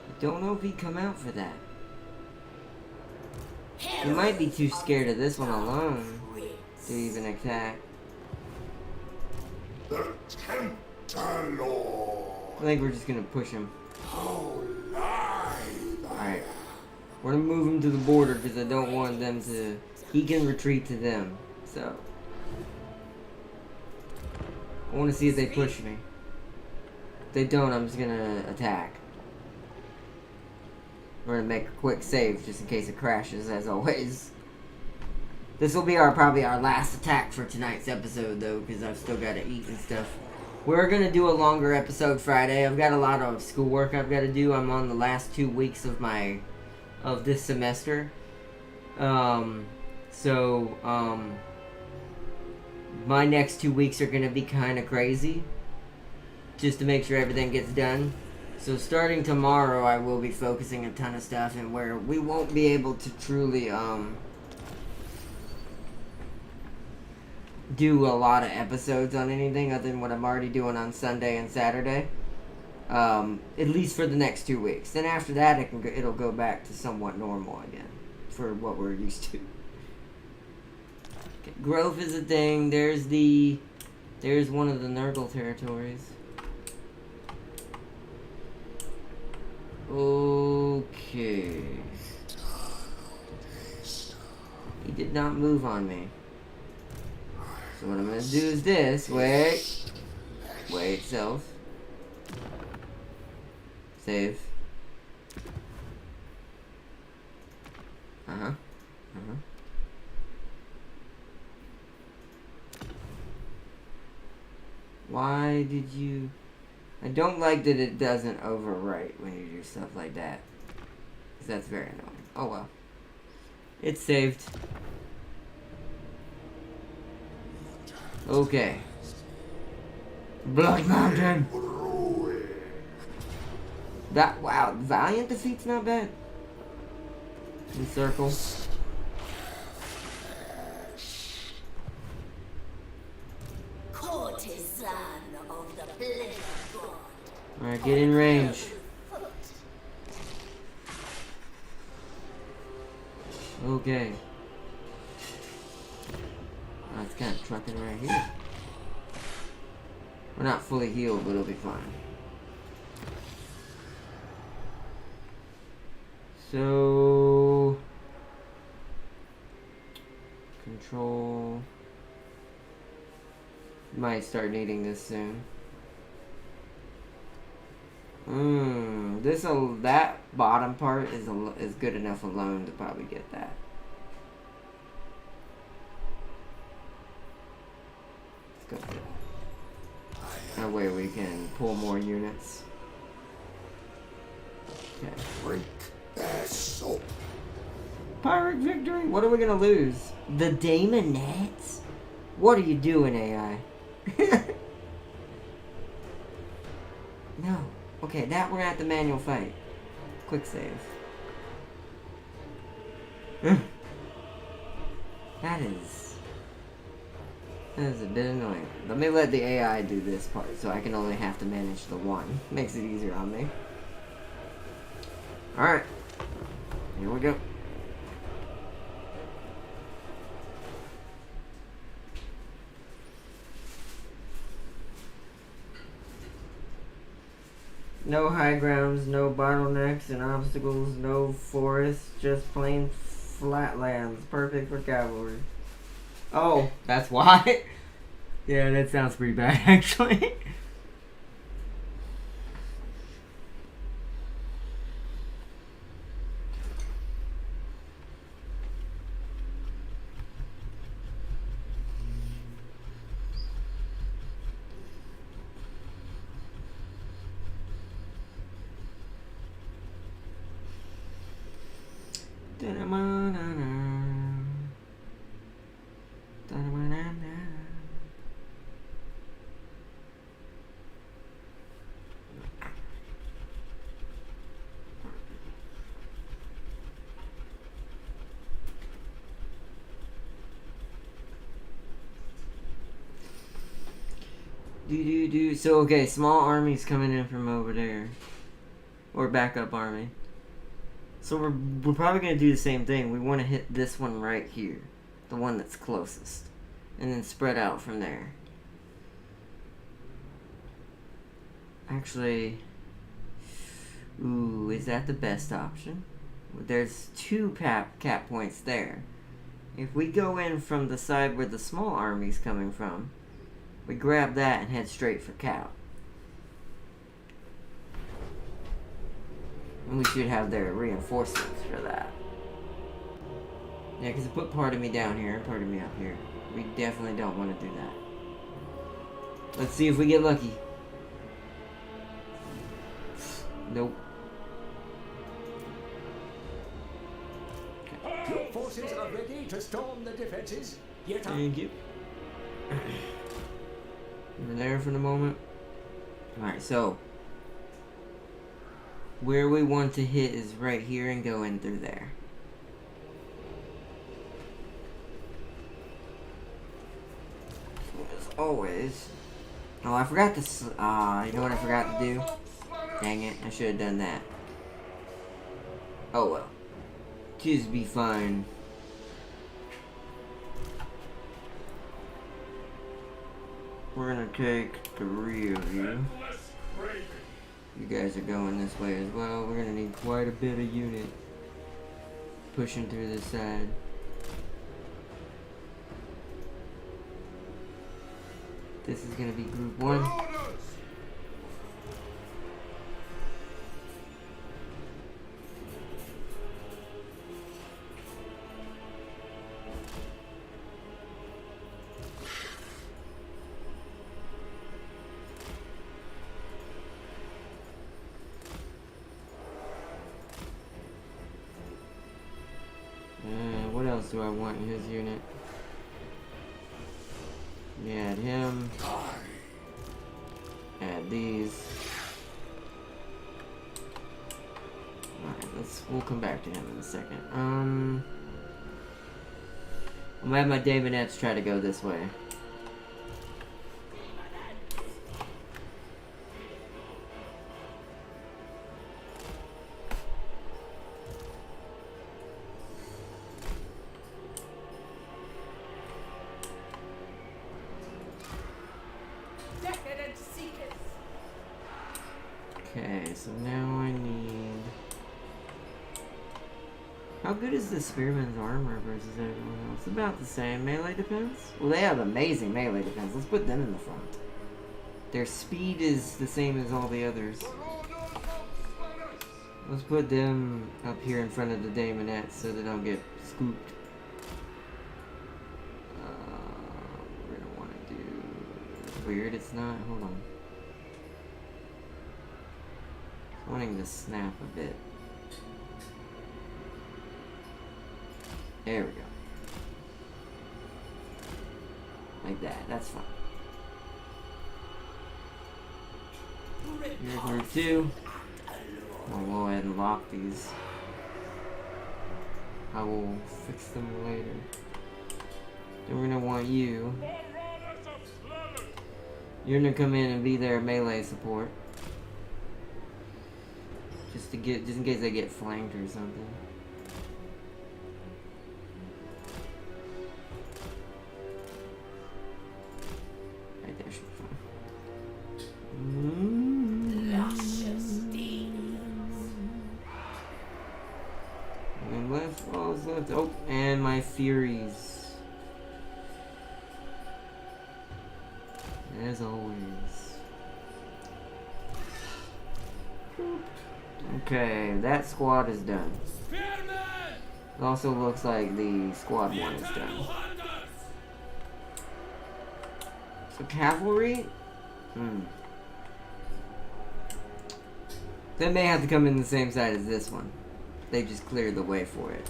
I don't know if he'd come out for that. He might be too scared of this one alone to even attack. The Tempter Lord. I think we're just gonna push him. Alright. We're gonna move him to the border because I don't want them to... He can retreat to them, so... I want to see if they push me. If they don't, I'm just gonna attack. We're gonna make a quick save just in case it crashes, as always. This will be probably our last attack for tonight's episode, though, because I've still got to eat and stuff. We're gonna do a longer episode Friday. I've got a lot of schoolwork I've got to do. I'm on the last 2 weeks of this semester. My next 2 weeks are gonna be kind of crazy, just to make sure everything gets done. So starting tomorrow, I will be focusing a ton of stuff, and where we won't be able to truly do a lot of episodes on anything other than what I'm already doing on Sunday and Saturday. At least for the next 2 weeks. Then after that, it'll go back to somewhat normal again for what we're used to. Okay, growth is a thing. There's one of the Nurgle territories. Okay. He did not move on me. So what I'm gonna do is this. Wait, self. Save. Why did you... I don't like that it doesn't overwrite when you do stuff like that. Because that's very annoying. Oh well. It's saved. Okay. Blood Mountain! Wow, Valiant defeat's not bad. Encircle. Courtesan of the bliss of God. Alright, get in range. Okay. Oh, it's kind of trucking right here. We're not fully healed, but it'll be fine. So... Control... Might start needing this soon. That bottom part is good enough alone to probably get that. Let's go for that. That way we can pull more units. Okay. Pirate victory? What are we gonna lose? The Daemonettes? What are you doing, AI? No. Okay, that we're at the manual fight. Quick save. That is a bit annoying. Let me let the AI do this part so I can only have to manage the one. Makes it easier on me. Alright. Here we go. No high grounds, no bottlenecks and obstacles, no forests, just plain flatlands. Perfect for cavalry. Oh, that's why? Yeah, that sounds pretty bad, actually. So, okay, small armies coming in from over there. Or backup army. So we're probably going to do the same thing. We want to hit this one right here. The one that's closest. And then spread out from there. Actually... Ooh, is that the best option? There's 2 cap points there. If we go in from the side where the small army's coming from... We grab that and head straight for Cap. And we should have their reinforcements for that. Yeah, because it put part of me down here and part of me up here. We definitely don't want to do that. Let's see if we get lucky. Nope. Your forces are ready to storm the defenses. Yet Thank you. Over there for the moment. Alright, so where we want to hit is right here and go in through there. As always. Oh, I forgot to. You know what I forgot to do? Dang it, I should have done that. Oh well. Just be fine. We're gonna take 3 of you. You guys are going this way as well. We're gonna need quite a bit of unit pushing through this side. This is gonna be group 1. What else do I want in his unit? Yeah, add him. Add these. Alright, we'll come back to him in a second. I'm gonna have my Daemonettes try to go this way. Okay, so now I need... How good is the Spearman's armor versus everyone else? About the same melee defense? Well, they have amazing melee defense. Let's put them in the front. Their speed is the same as all the others. Let's put them up here in front of the Daemonettes so they don't get scooped. We're gonna want to do... Weird, it's not. Hold on. Wanting to snap a bit. There we go. Like that. That's fine. Here's group 2. I'll go ahead and lock these. I will fix them later. Then we're gonna want you. You're gonna come in and be their melee support. Just in case they get flanked or something. Right there should be fine. Luscious demons. And left, all is left. Oh, and my Furies. As always. Okay, that squad is done. It also looks like the squad 1 is done. So cavalry? They may have to come in the same side as this one. They just cleared the way for it.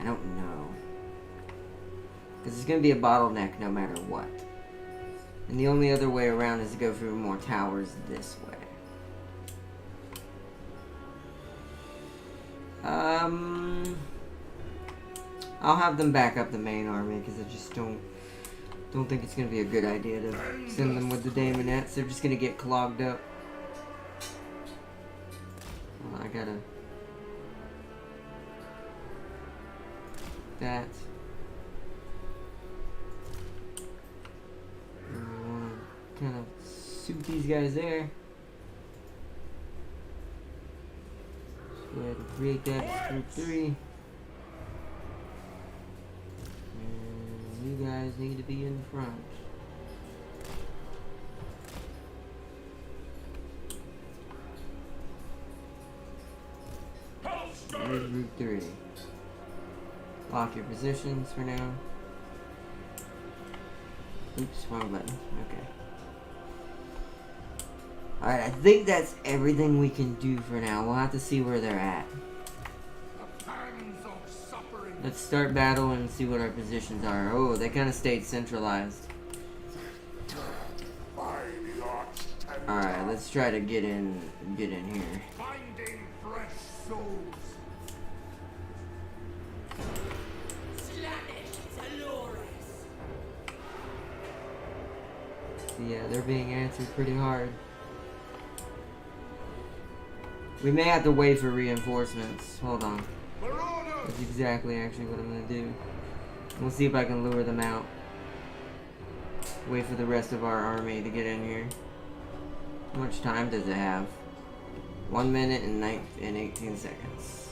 I don't know. Because it's going to be a bottleneck no matter what. And the only other way around is to go through more towers this way. I'll have them back up the main army because I just don't think it's gonna be a good idea to send them with the Daemonettes. They're just gonna get clogged up. I gotta that. Kind of suit these guys there. Just go ahead and create that as group 3. And you guys need to be in front. There's group 3. Lock your positions for now. Oops, wrong button. Okay. Alright, I think that's everything we can do for now. We'll have to see where they're at. Let's start battle and see what our positions are. Oh, they kind of stayed centralized. Alright, let's try to get in here. Finding fresh souls. Yeah, they're being answered pretty hard. We may have to wait for reinforcements. Hold on. That's exactly actually what I'm gonna do. We'll see if I can lure them out. Wait for the rest of our army to get in here. How much time does it have? 1 minute and 18 seconds.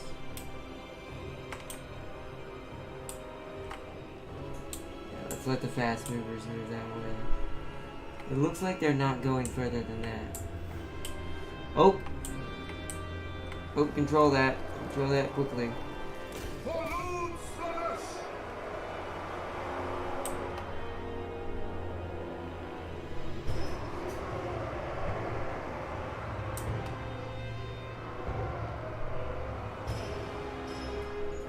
Yeah, let's let the fast movers move that way. It looks like they're not going further than that. Oh! Oh, control that. Control that quickly.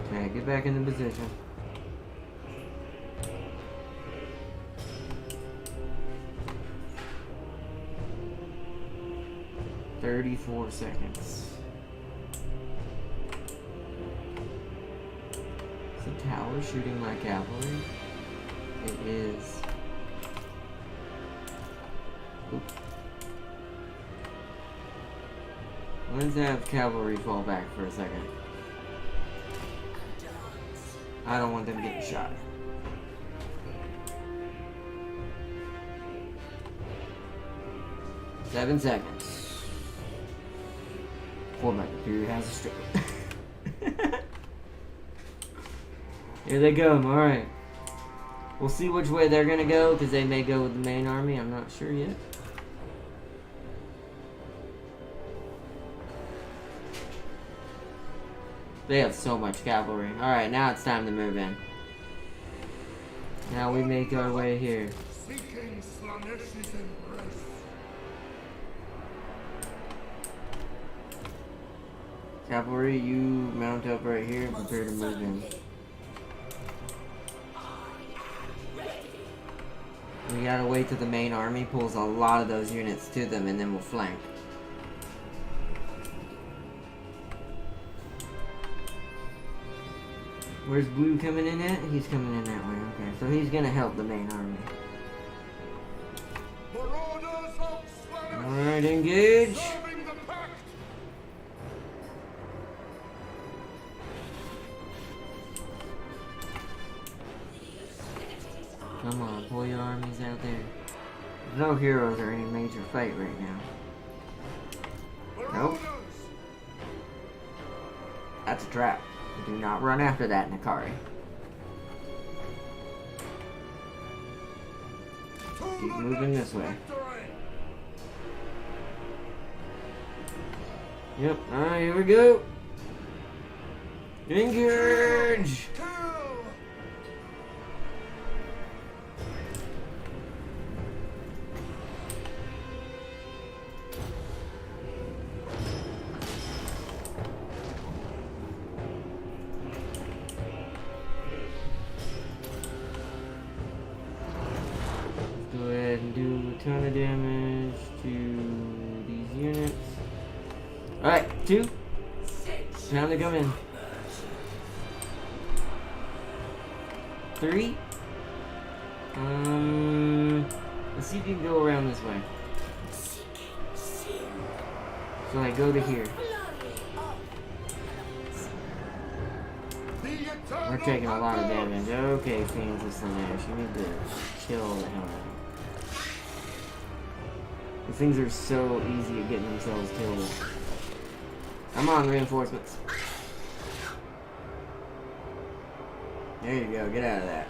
Okay, get back into position. "34 seconds. Is the tower shooting my cavalry? It is. Oops. Let's have cavalry fall back for a second. I don't want them getting shot. "7 seconds. Before my computer has a stroke." Here they go. Alright. We'll see which way they're gonna go, because they may go with the main army. I'm not sure yet. They have so much cavalry. Alright, now it's time to move in. Now we make our way here. Seeking Slaanesh's embrace. Cavalry, you mount up right here and prepare to move in. We gotta wait till the main army pulls a lot of those units to them, and then we'll flank. Where's Blue coming in at? He's coming in that way, okay. So he's gonna help the main army. Alright, engage! Come on, pull your armies out there. There's no heroes or any major fight right now. Nope. That's a trap. Do not run after that, Nakari. Keep moving this way. Yep, alright, here we go. Engage! Go ahead and do a ton of damage to these units. Alright, 2. Time to come in. 3. Let's see if you can go around this way. So I go to here. We're taking a lot of damage. Okay, Fiends of Slanesh, you need to chill the hell out. These things are so easy at getting themselves killed. Come on, reinforcements. There you go, get out of that.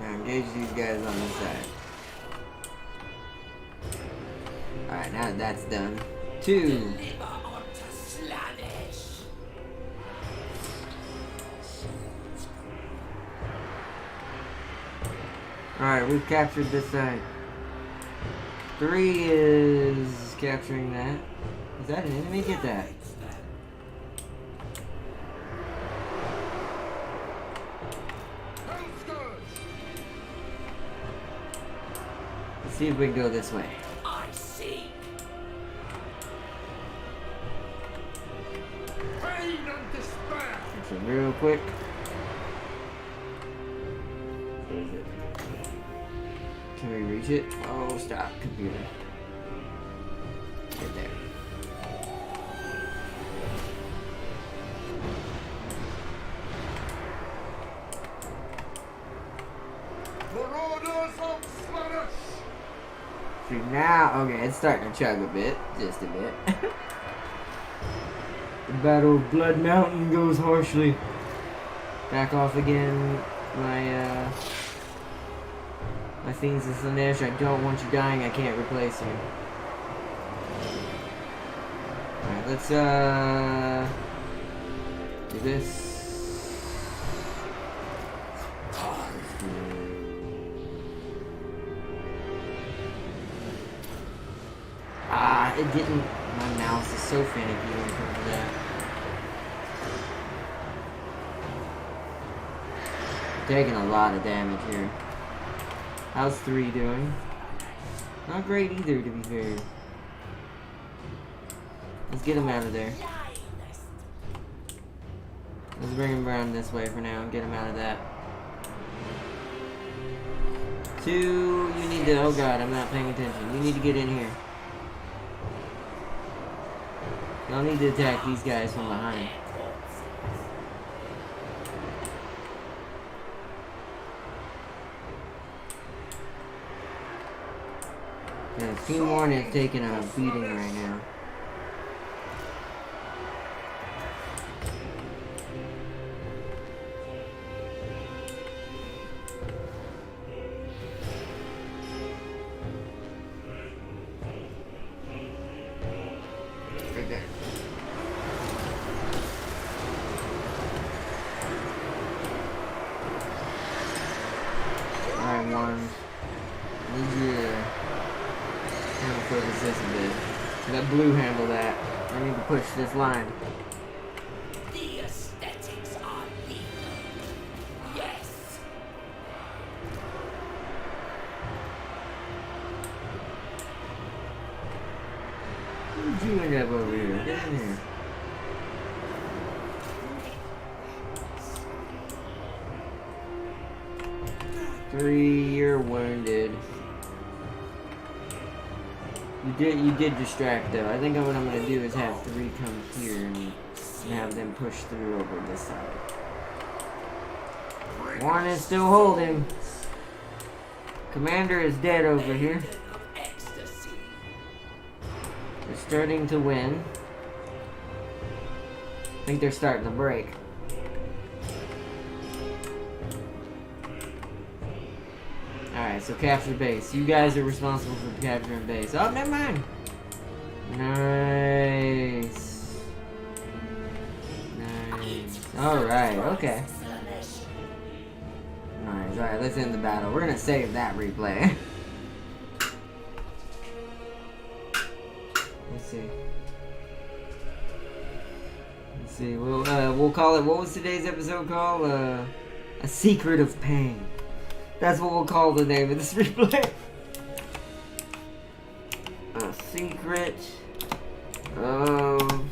Now engage these guys on this side. Alright, now that that's done. 2. Alright, we've captured this side. 3 is capturing that. Is that an enemy? Get that. Let's see if we can go this way. I see. Pain and despair. So real quick. Where is it? Can we reach it? Oh, stop, computer. Get there. Marauders of Slanesh. See now, okay, it's starting to chug a bit, just a bit. The Battle of Blood Mountain goes harshly. Back off again, my Fiends of Slanesh. I don't want you dying, I can't replace you. Alright, let's do this. It didn't. My mouse is so finicky when it comes to that. Taking a lot of damage here. How's 3 doing? Not great either, to be fair. Let's get him out of there. Let's bring him around this way for now and get him out of that. 2, you need to. Oh god, I'm not paying attention. You need to get in here. I'll need to attack these guys from behind. Yeah, Team 1 is taking a beating right now. Right there. Alright, 1. Need you to handle focus this a bit. Let Blue handle that. I need to push this line. The aesthetics are lethal. Yes. did you end up over here? Get in here. Three, you're wounded. You did distract though. I think what I'm gonna do is have 3 come here and have them push through over this side. 1 is still holding. Commander is dead over here. They're starting to win. I think they're starting to break. Alright, so capture base. You guys are responsible for capturing base. Oh, never mind. Nice. Nice. Alright, okay. Nice. Alright, let's end the battle. We're gonna save that replay. Let's see. Let's see. We'll call it. What was today's episode called? A Secret of Pain. That's what we'll call the name of this replay. A Secret of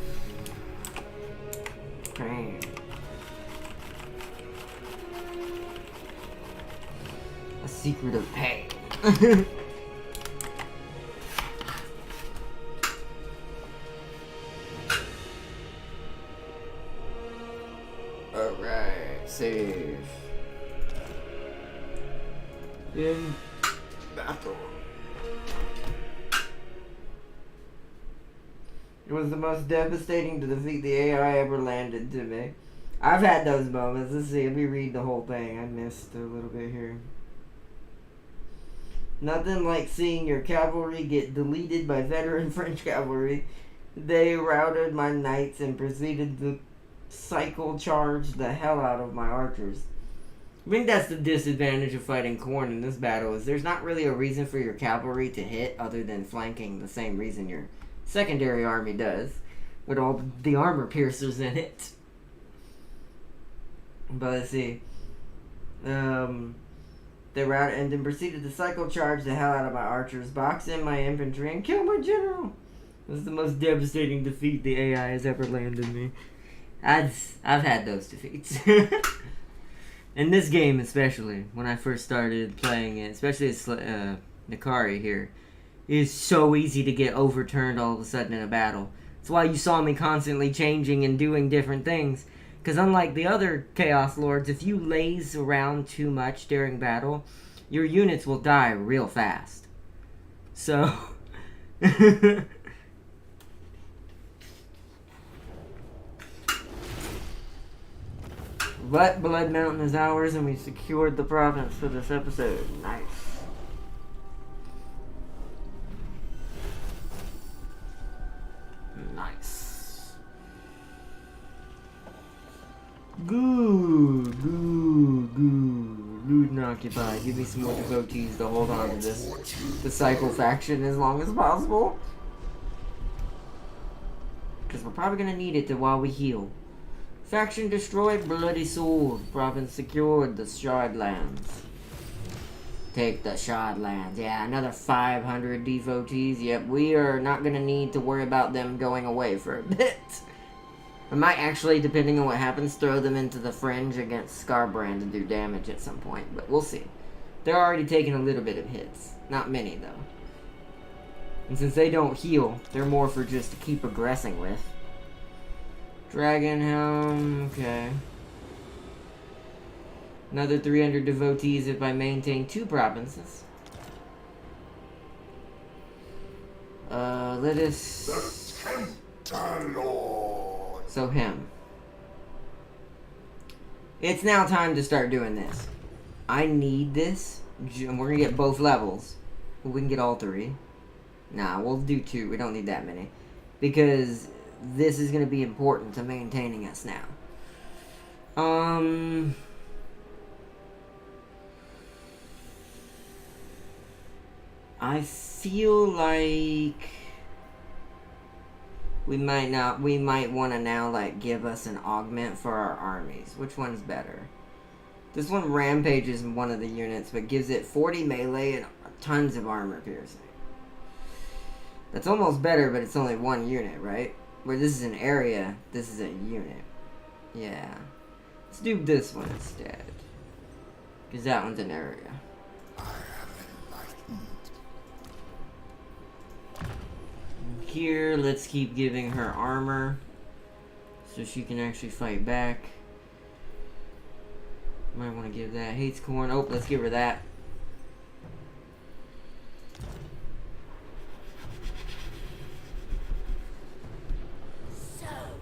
Pain. A Secret of Pain. Alright, save. In battle. It was the most devastating to defeat the AI ever landed to me. I've had those moments. Let's see, let me read the whole thing. I missed a little bit here. Nothing like seeing your cavalry get deleted by veteran French cavalry. They routed my knights and proceeded to cycle charge the hell out of my archers. I think that's the disadvantage of fighting Khorne in this battle, is there's not really a reason for your cavalry to hit other than flanking the same reason your secondary army does, with all the armor piercers in it. But let's see. They routed and then proceeded to cycle charge the hell out of my archers, box in my infantry, and kill my general. This is the most devastating defeat the AI has ever landed me. I've had those defeats. In this game especially, when I first started playing it, especially as Nikari here, it is so easy to get overturned all of a sudden in a battle. That's why you saw me constantly changing and doing different things. Because unlike the other Chaos Lords, if you laze around too much during battle, your units will die real fast. So... But Blood Mountain is ours, and we secured the province for this episode. Nice. Nice. Good. Loot and occupy. Give me some more devotees to hold on to this disciple faction as long as possible. Because we're probably going to need it while we heal. Faction destroyed, bloody sword. Province secured, the Shardlands. Take the Shardlands. Yeah, another 500 devotees. Yep, we are not going to need to worry about them going away for a bit. I might actually, depending on what happens, throw them into the fringe against Scarbrand to do damage at some point. But we'll see. They're already taking a little bit of hits. Not many, though. And since they don't heal, they're more for just to keep aggressing with. Dragon Helm, okay. Another 300 devotees if I maintain 2 provinces. Let us... The Tempter Lord. So him. It's now time to start doing this. I need this. And we're gonna get both levels. We can get all 3. Nah, we'll do 2. We don't need that many. Because... this is going to be important to maintaining us now. I feel like we might want to now like give us an augment for our armies. Which one's better? This one rampages one of the units, but gives it 40 melee and tons of armor piercing. That's almost better, but it's only one unit, right? Where this is an area, this is a unit. Yeah. Let's do this one instead. Because that one's an area. Here, let's keep giving her armor. So she can actually fight back. Might want to give that. Hates corn. Oh, let's give her that.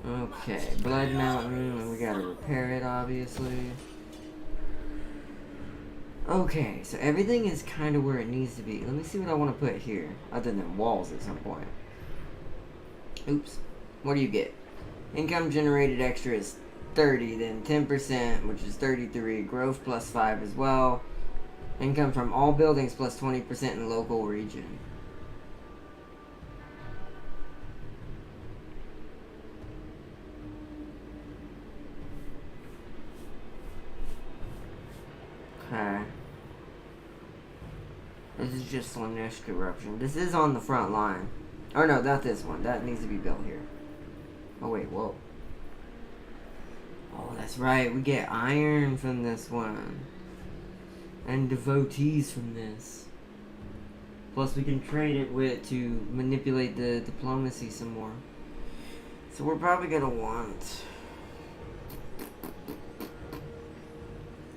Okay, Blood Mountain, we gotta repair it, obviously. Okay, so everything is kind of where it needs to be. Let me see what I want to put here, other than walls at some point. Oops. What do you get? Income generated extra is 30, then 10%, which is 33. Growth plus 5 as well. Income from all buildings plus 20% in local region. Okay. This is just Slanesh corruption. This is on the front line. Oh no, not this one. That needs to be built here. Oh wait, whoa. Oh, that's right. We get iron from this one. And devotees from this. Plus we can trade it with to manipulate the diplomacy some more. So we're probably gonna want...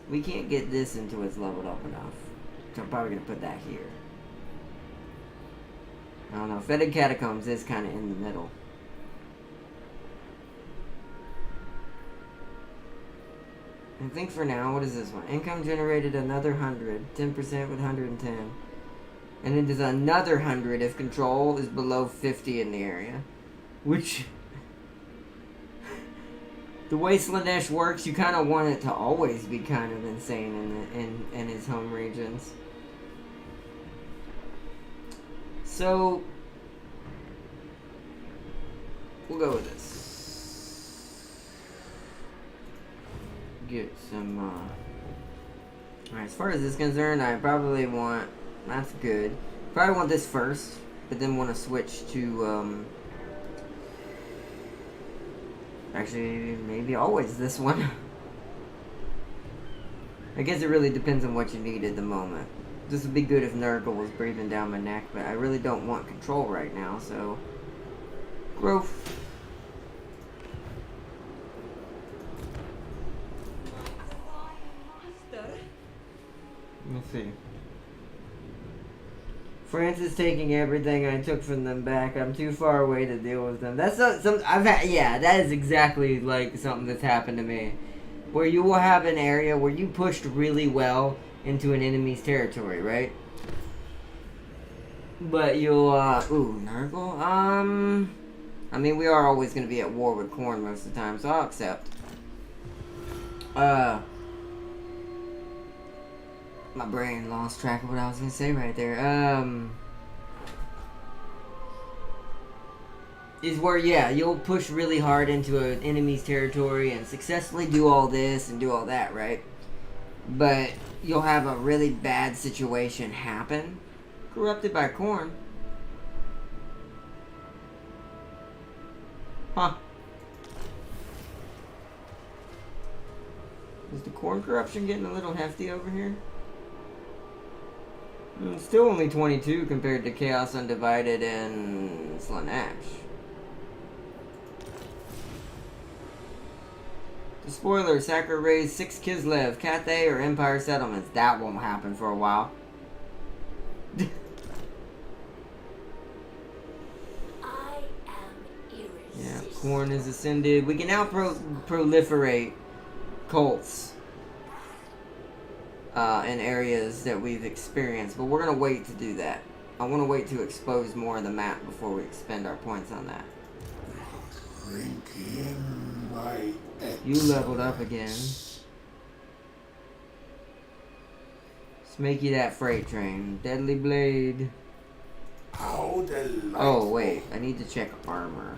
We can't get this until it's leveled up enough. So I'm probably gonna put that here. I don't know. Fetid Catacombs is kind of in the middle. I think for now, what is this one? Income generated another 100. 10% with 110. And it is another 100 if control is below 50 in the area. Which... The way Slanesh works, you kind of want it to always be kind of insane in his home regions. So, we'll go with this. Get some, Alright, as far as this is concerned, I probably want, that's good. Probably want this first, but then want to switch to, actually, maybe always this one. I guess it really depends on what you need at the moment. This would be good if Nurgle was breathing down my neck, but I really don't want control right now, so... Growth. Let's see. France is taking everything I took from them back. I'm too far away to deal with them. That's not some I've had. Yeah, that is exactly like something that's happened to me, where you will have an area where you pushed really well into an enemy's territory, right? But you'll ooh, Nurgle. I mean, we are always going to be at war with Khorne most of the time, so I'll accept. My brain lost track of what I was gonna say right there. Is where, yeah, you'll push really hard into an enemy's territory and successfully do all this and do all that, right? But you'll have a really bad situation happen. Corrupted by Khorne. Huh. Is the Khorne corruption getting a little hefty over here? It's still only 22 compared to Chaos Undivided and Slanesh. The spoiler, Sakura raised 6 Kislev, Cathay, or Empire settlements. That won't happen for a while. I am irresistible. Yeah, Khorne is ascended. We can now proliferate cults. In areas that we've experienced, but we're going to wait to do that. I want to wait to expose more of the map before we expend our points on that. Drink in my You leveled up again. Let's make you that freight train. Deadly Blade. How delightful. Oh, wait. I need to check armor.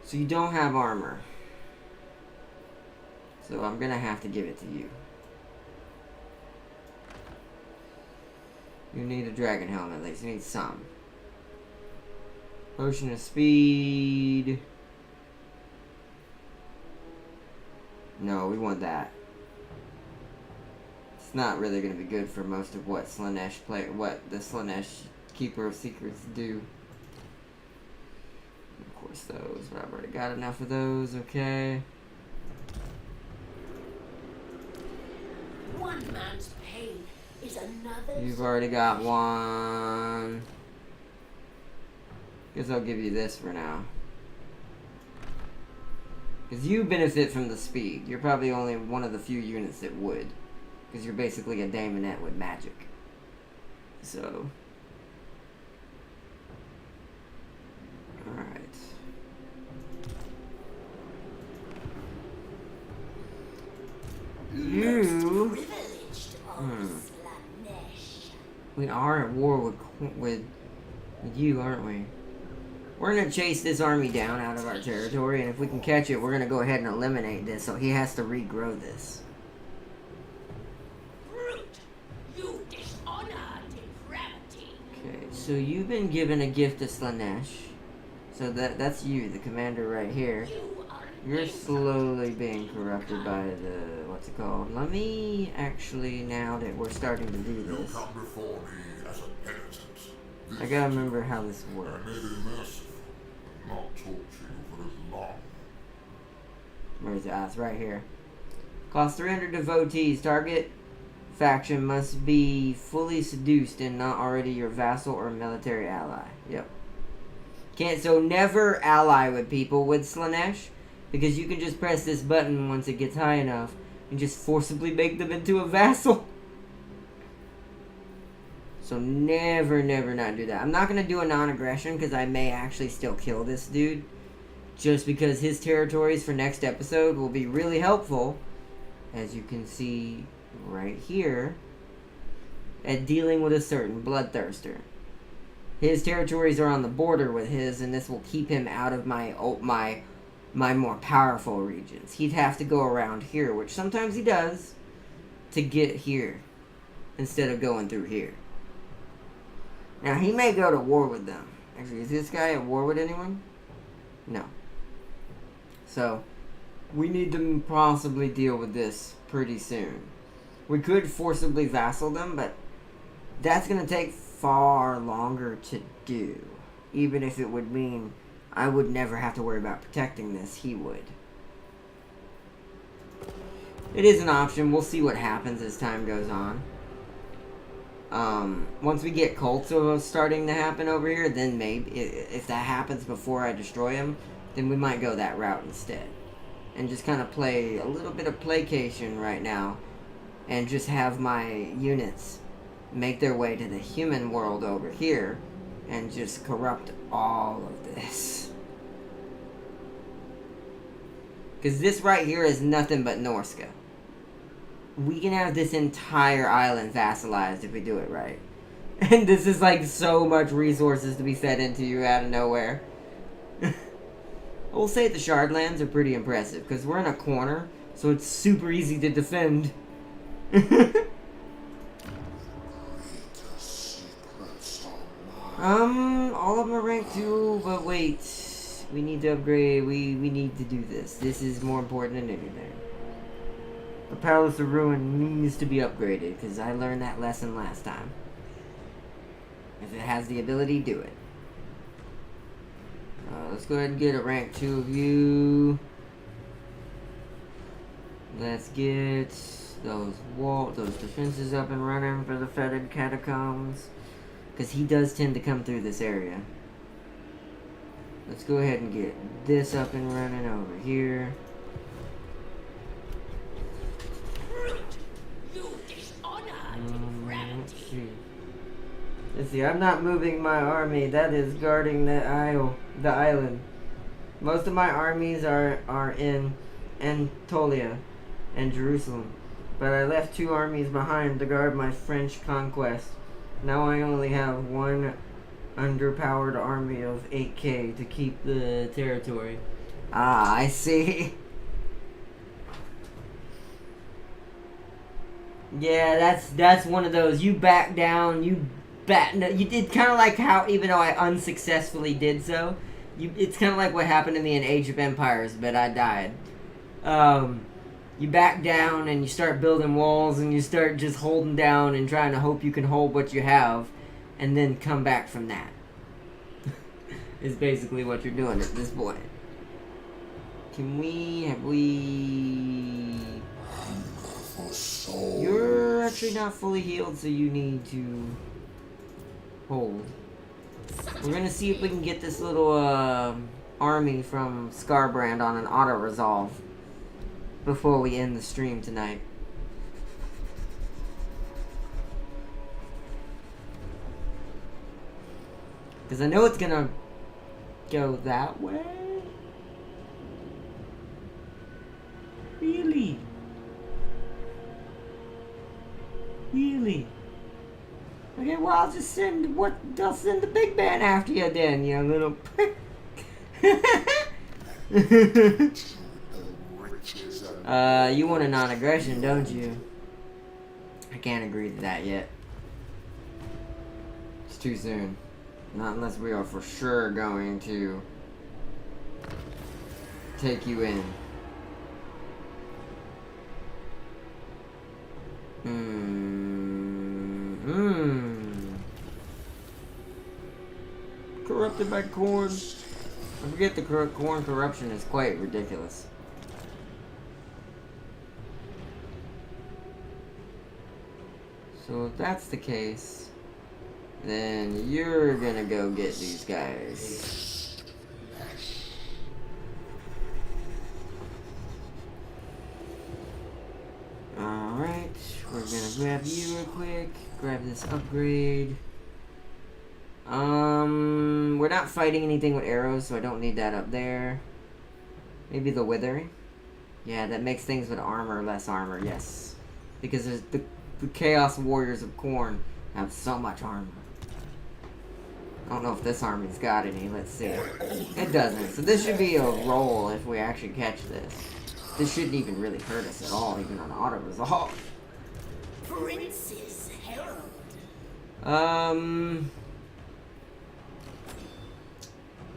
So you don't have armor. So I'm gonna have to give it to you. You need a dragon helm at least. You need some. Potion of speed. No, we want that. It's not really going to be good for most of what what the Slanesh Keeper of Secrets do. Of course those, but I've already got enough of those, okay. One man's pain is another's. You've already got one. Guess I'll give you this for now. Because you benefit from the speed. You're probably only one of the few units that would. Because you're basically a daemonette with magic. So. Alright. You. Privileged of Slanesh. We are at war with you, aren't we? We're going to chase this army down out of our territory, and if we can catch it, we're going to go ahead and eliminate this, so he has to regrow this. Brute, you dishonor depravity. Okay, so you've been given a gift of Slanesh. So that's you, the commander right here. You are You're slowly being corrupted by the... what's it called? Let me actually, now that we're starting to do You this, come before me as a penitent. I gotta remember how this I works. may be merciful, but not torture you for as long. Where is it? Ah, it's right here. Cost 300 devotees. Target faction must be fully seduced and not already your vassal or military ally. Yep. Can't, so never ally with people with Slanesh, because you can just press this button once it gets high enough and just forcibly make them into a vassal. So never, never not do that. I'm not going to do a non-aggression because I may actually still kill this dude. Just because his territories for next episode will be really helpful, as you can see right here, at dealing with a certain bloodthirster. His territories are on the border with his, and this will keep him out of my more powerful regions. He'd have to go around here, which sometimes he does, to get here, instead of going through here. Now, he may go to war with them. Actually, is this guy at war with anyone? No. So, we need to possibly deal with this pretty soon. We could forcibly vassal them, but that's going to take far longer to do. Even if it would mean I would never have to worry about protecting this, he would. It is an option. We'll see what happens as time goes on. Once we get cults starting to happen over here, then maybe, if that happens before I destroy him, then we might go that route instead. And just kind of play a little bit of placation right now, and just have my units make their way to the human world over here, and just corrupt all of this. Because this right here is nothing but Norska. We can have this entire island vassalized if we do it right. And this is like so much resources to be fed into you out of nowhere. I will say the Shardlands are pretty impressive, because we're in a corner, so it's super easy to defend. All of them are rank 2, but wait. We need to upgrade, we need to do this. This is more important than anything. The Palace of Ruin needs to be upgraded, because I learned that lesson last time. If it has the ability, do it. Let's go ahead and get a rank 2 of you. Let's get those defenses up and running for the fetid catacombs, because he does tend to come through this area. Let's go ahead and get this up and running over here. Let's see, I'm not moving my army. That is guarding the island. Most of my armies are in Anatolia and Jerusalem. But I left 2 armies behind to guard my French conquest. Now I only have 1 underpowered army of 8k to keep the territory. Ah, I see. Yeah, that's one of those. You back down, you bat. No, you did kind of like how, even though I unsuccessfully did so, it's kind of like what happened to me in Age of Empires, but I died. You back down and you start building walls and you start just holding down and trying to hope you can hold what you have, and then come back from that. Is basically what you're doing at this point. Have we... You're actually not fully healed, so you need to hold. We're gonna see if we can get this little army from Scarbrand on an auto-resolve before we end the stream tonight. Because I know it's gonna go that way. Really? Really? Okay, well, I'll send the big man after you then, you little prick. You want a non-aggression, don't you? I can't agree to that yet. It's too soon. Not unless we are for sure going to take you in. Corrupted by corn. I forget the corn corruption is quite ridiculous. So if that's the case, then you're gonna go get these guys. Alright, we're gonna grab you real quick. Grab this upgrade. We're not fighting anything with arrows, so I don't need that up there. Maybe the withering? Yeah, that makes things with armor less armor, yes. Because there's the Chaos Warriors of Khorne have so much armor. I don't know if this army's got any, let's see. It doesn't, so this should be a roll if we actually catch this. This shouldn't even really hurt us at all, even on auto-resolve. Princess Herald.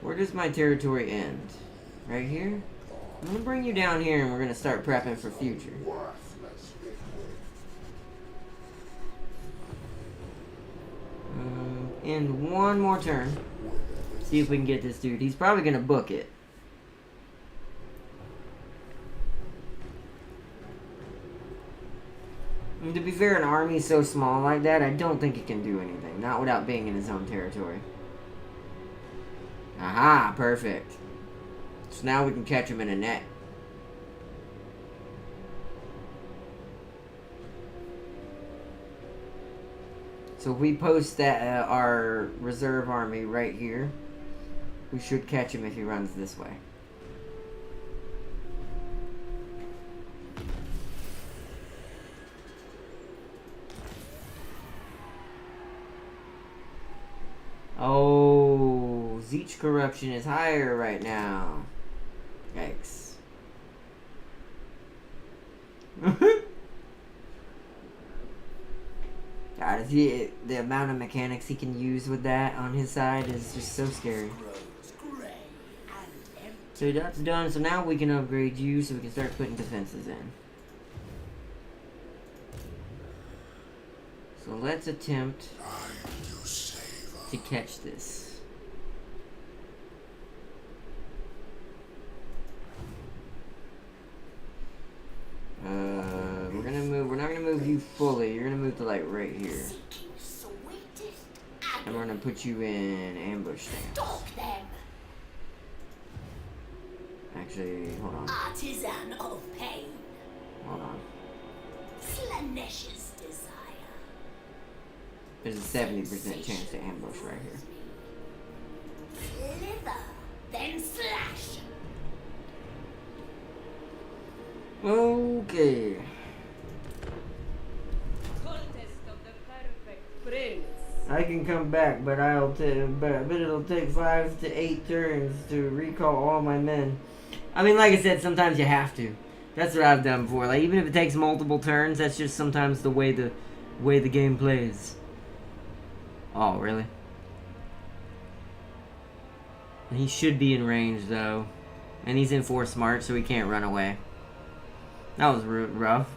Where does my territory end? Right here? I'm gonna bring you down here and we're gonna start prepping for future. End one more turn. See if we can get this dude. He's probably gonna book it. And to be fair, an army so small like that, I don't think it can do anything. Not without being in his own territory. Aha, perfect. So now we can catch him in a net. So if we post that our reserve army right here, we should catch him if he runs this way. Oh, Zeech corruption is higher right now. Yikes. God, the amount of mechanics he can use with that on his side is just so scary. So that's done, so now we can upgrade you so we can start putting defenses in. So let's attempt to catch this. We're not gonna move you fully. You're gonna move to like right here. And we're gonna put you in ambush stance. Actually, hold on. Artisan of pain. Hold on. Slanesh's desire. There's a 70% chance to ambush right here. Slither, then slash. Okay. Contest of the perfect prince. I can come back, but I bet it'll take 5 to 8 turns to recall all my men. I mean, like I said, sometimes you have to. That's what I've done before. Like, even if it takes multiple turns, that's just sometimes the way the game plays. Oh, really? He should be in range, though. And he's in 4 smart, so he can't run away. That was rough.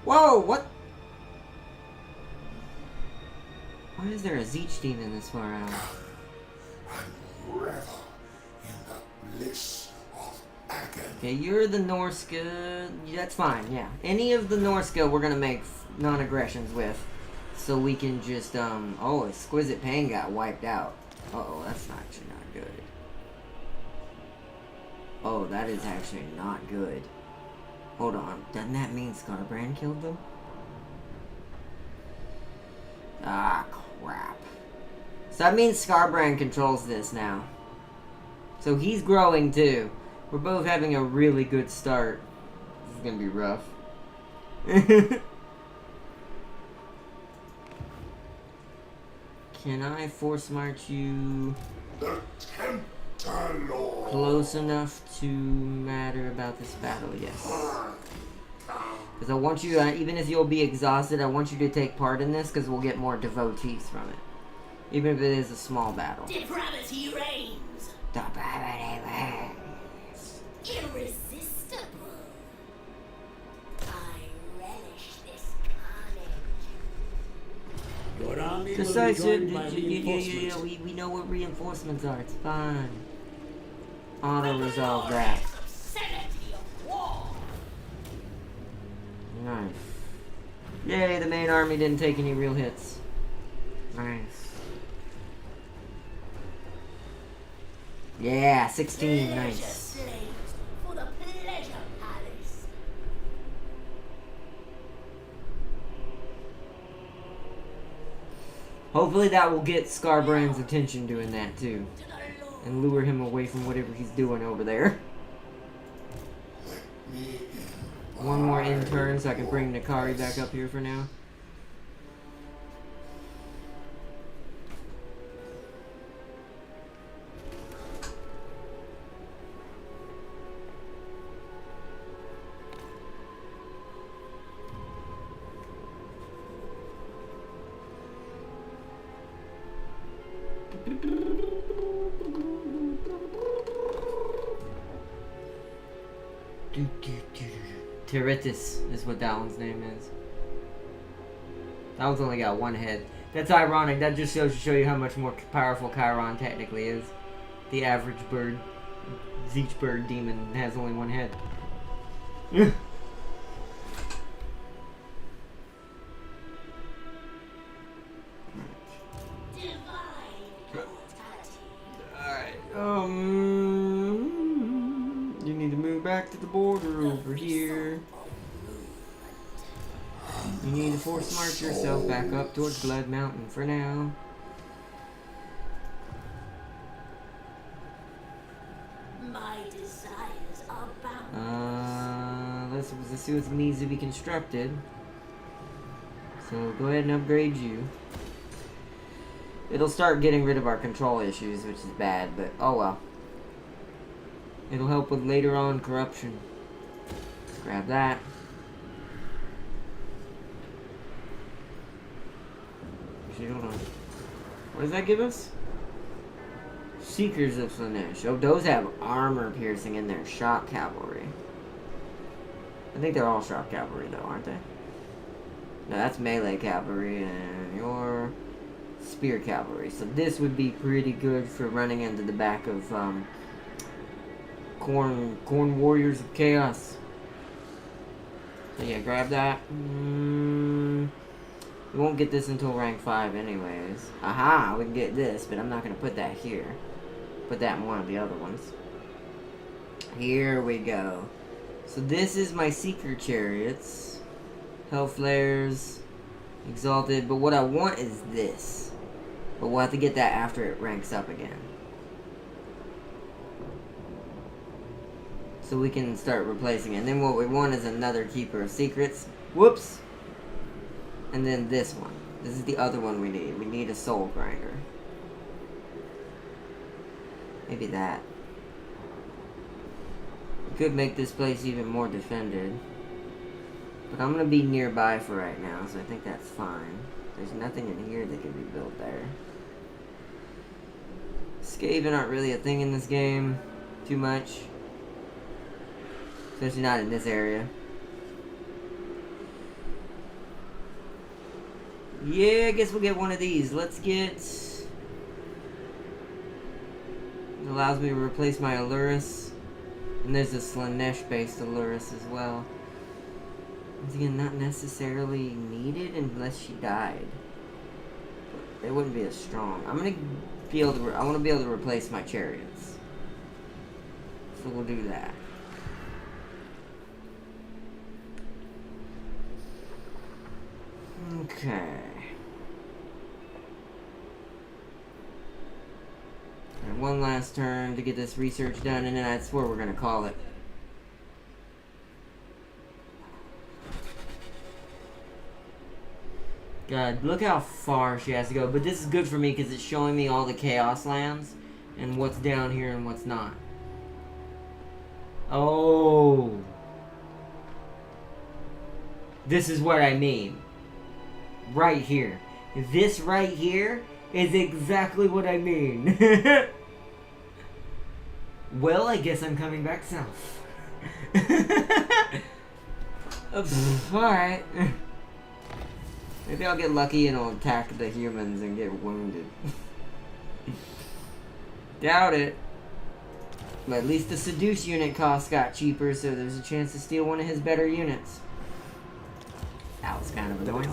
Whoa, what? Why is there a Zeech demon this far out? And revel in the bliss of agony. Okay, you're the Norska. That's fine, yeah. Any of the Norska we're gonna make non-aggressions with. So we can just, oh, Exquisite Pain got wiped out. Uh-oh, that's actually not good. Oh, that is actually not good. Hold on, doesn't that mean Scarbrand killed them? Ah, crap. So that means Scarbrand controls this now. So he's growing too. We're both having a really good start. This is gonna be rough. Can I force march you The Tempter Lord. close enough to matter about this battle? Yes. Because I want you, even if you'll be exhausted, I want you to take part in this because we'll get more devotees from it. Even if it is a small battle. Depravity reigns. Depravity reigns. Irresistible. I relish this carnage. Your army will be Decisive. joined by Yeah, reinforcements. we know what reinforcements are. It's fine. Auto resolve that. Obscenity of war. Nice. Yay, the main army didn't take any real hits. Nice. Yeah, 16, Pleasure nice. slaves for the pleasure palace. Hopefully that will get Scarbrand's attention doing that too. To the Lord. And lure him away from whatever he's doing over there. One more intern so I can bring Nakari back up here for now. Teritus is what that one's name is. That one's only got 1 head. That's ironic. That just shows to show you how much more powerful Chiron technically is. The average bird, Zeech bird demon has only 1 head. Alright, you need to move back to the border over here. You need to force march yourself back up towards Blood Mountain for now. My desires are bound. Let's see what needs to be constructed. So go ahead and upgrade you. It'll start getting rid of our control issues, which is bad, but oh well. It'll help with later on corruption. Let's grab that. Actually, hold on. What does that give us? Seekers of Slanesh. Oh, those have armor piercing in their shock cavalry. I think they're all shock cavalry though, aren't they? No, that's melee cavalry and your spear cavalry. So this would be pretty good for running into the back of corn warriors of chaos. So yeah, grab that. We won't get this until rank 5 anyways. Aha, we can get this, but I'm not gonna put that here. Put that in one of the other ones. Here we go. So this is my Seeker Chariots. Hellflares. Exalted. But what I want is this. But we'll have to get that after it ranks up again. So we can start replacing it. And then what we want is another Keeper of Secrets. Whoops. And then this one. This is the other one we need. We need a Soul Grinder. Maybe that. We could make this place even more defended. But I'm gonna be nearby for right now, so I think that's fine. There's nothing in here that can be built there. Skaven aren't really a thing in this game. Too much. Especially not in this area. Yeah, I guess we'll get one of these. Let's get... It allows me to replace my Allurus. And there's a Slanesh-based Allurus as well. Once again, not necessarily needed unless she died. But they wouldn't be as strong. I'm gonna be able to... I want to be able to replace my chariots. So we'll do that. Okay. And one last turn to get this research done, and then that's where we're gonna call it. God, look how far she has to go. But this is good for me because it's showing me all the Chaos lands and what's down here and what's not. Oh. This is what I mean. Right here. This right here is exactly what I mean. Well, I guess I'm coming back south. Alright. Maybe I'll get lucky and I'll attack the humans and get wounded. Doubt it. But at least the Seduce unit cost got cheaper, so there's a chance to steal one of his better units. That was kind of annoying.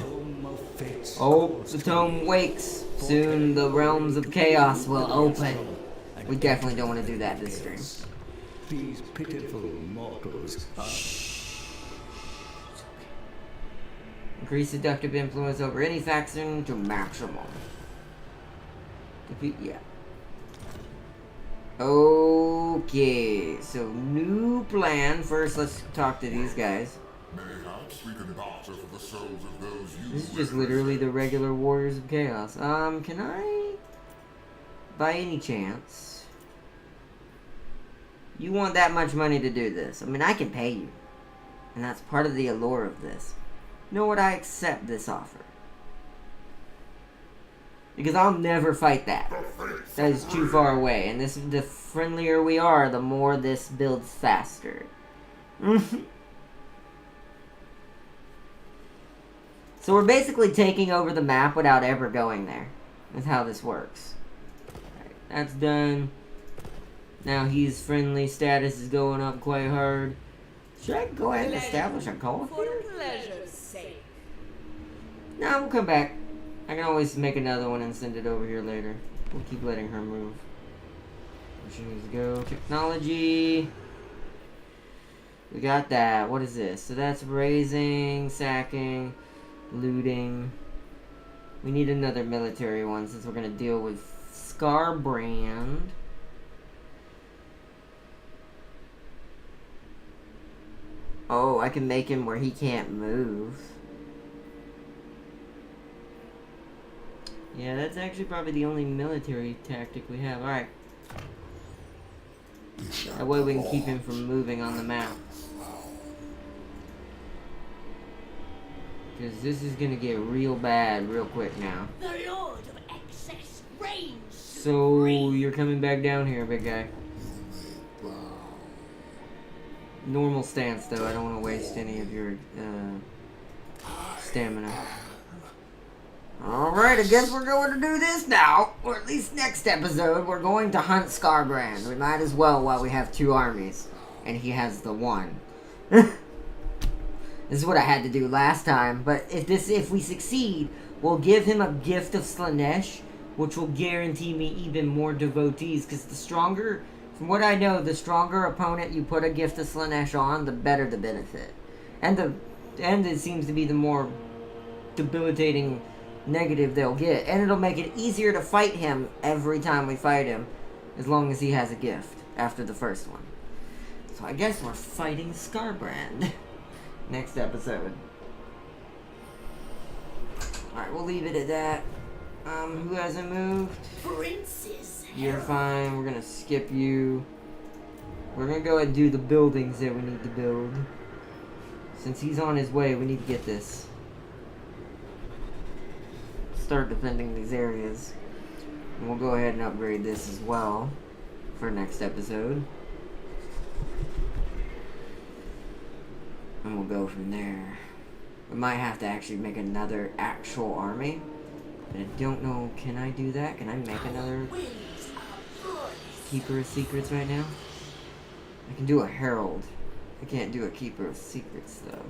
Oh, the tome wakes. Soon the realms of chaos will open. We definitely don't want to do that this stream. These pitiful mortals are... Increase seductive influence over any faction to maximum. Defeat, yeah. Okay, so new plan. First, let's talk to these guys. Mayhaps we can barter for the souls of those you This is just literally the regular Warriors of Chaos. Can I, by any chance, you want that much money to do this? I mean, I can pay you, and that's part of the allure of this. You know what? I accept this offer. Because I'll never fight that. That is too far away. And this, the friendlier we are, the more this builds faster. So we're basically taking over the map without ever going there. That's how this works. Alright, that's done. Now he's friendly status is going up quite hard. Should I go ahead and establish a call For here? pleasure's sake. No, we'll come back. I can always make another one and send it over here later. We'll keep letting her move. Where she needs to go. Technology. We got that. What is this? So that's raising, sacking, looting. We need another military one since we're going to deal with Scarbrand. Oh, I can make him where he can't move. Yeah, that's actually probably the only military tactic we have. Alright. That way we can keep him from moving on the map. Because this is going to get real bad real quick now. The Lord of Excess reigns. So, you're coming back down here, big guy. Normal stance, though. I don't want to waste any of your stamina. Alright, I guess we're going to do this now. Or at least next episode, we're going to hunt Scarbrand. We might as well while we have two armies. And he has the one. This is what I had to do last time. But if we succeed, we'll give him a gift of Slanesh, which will guarantee me even more devotees. Because the stronger, from what I know, the stronger opponent you put a gift of Slanesh on, the better the benefit. And it seems to be the more debilitating negative they'll get, and it'll make it easier to fight him every time we fight him, as long as he has a gift after the first one. So I guess we're fighting Scarbrand next episode. Alright, we'll leave it at that. Who hasn't moved? Prince's You're fine. We're gonna skip you. We're gonna go ahead and do the buildings that we need to build. Since he's on his way, we need to get this. Start defending these areas. And we'll go ahead and upgrade this as well for next episode. And we'll go from there. We might have to actually make another actual army. But I don't know, can I do that? Can I make another wings are good. Keeper of Secrets right now? I can do a Herald. I can't do a Keeper of Secrets though.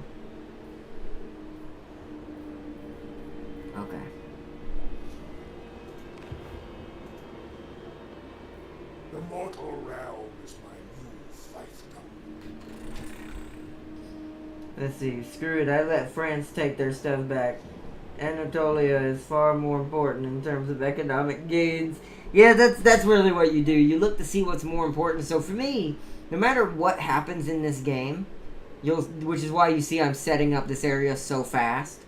Okay. The mortal realm is my new fiefdom. Let's see. Screw it. I let France take their stuff back. Anatolia is far more important in terms of economic gains. Yeah, that's really what you do. You look to see what's more important. So for me, no matter what happens in this game, which is why you see I'm setting up this area so fast.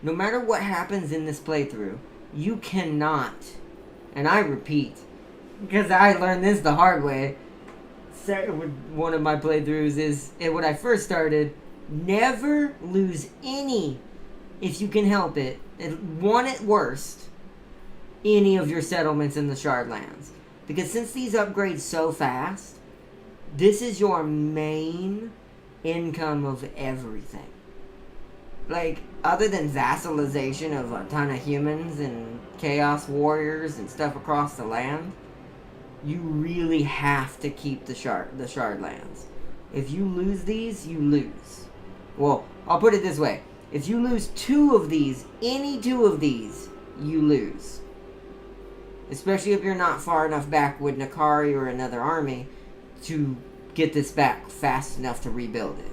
No matter what happens in this playthrough, you cannot, and I repeat, because I learned this the hard way, one of my playthroughs is, and when I first started, never lose any, if you can help it, one at worst, any of your settlements in the Shardlands. Because since these upgrade so fast, this is your main income of everything. Like, other than vassalization of a ton of humans and chaos warriors and stuff across the land, you really have to keep the Shardlands. If you lose these, you lose. Well, I'll put it this way. If you lose two of these, any two of these, you lose. Especially if you're not far enough back with Nakari or another army to get this back fast enough to rebuild it.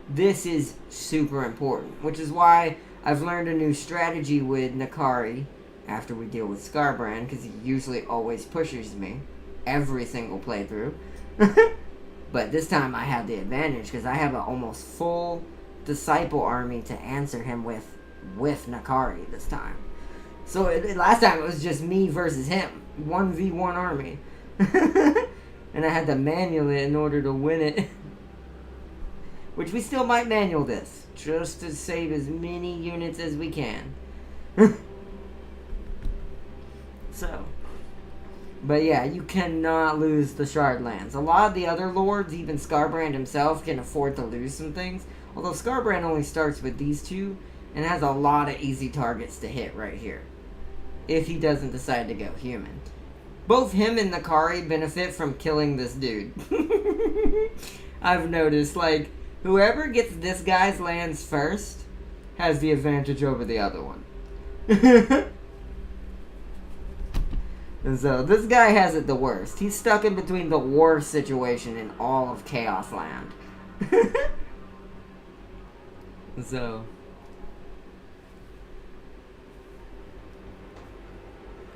This is super important, which is why I've learned a new strategy with Nakari after we deal with Skarbrand, because he usually always pushes me every single playthrough. But this time I have the advantage because I have an almost full disciple army to answer him with Nakari this time. So last time it was just me versus him, 1v1 army. And I had to manual it in order to win it. Which we still might manual this, just to save as many units as we can. So, but yeah, you cannot lose the Shardlands. A lot of the other lords, even Skarbrand himself, can afford to lose some things. Although Skarbrand only starts with these two, and has a lot of easy targets to hit right here. If he doesn't decide to go human. Both him and Nakari benefit from killing this dude. I've noticed, like, whoever gets this guy's lands first has the advantage over the other one. And so, this guy has it the worst. He's stuck in between the worst situation in all of Chaos Land. So...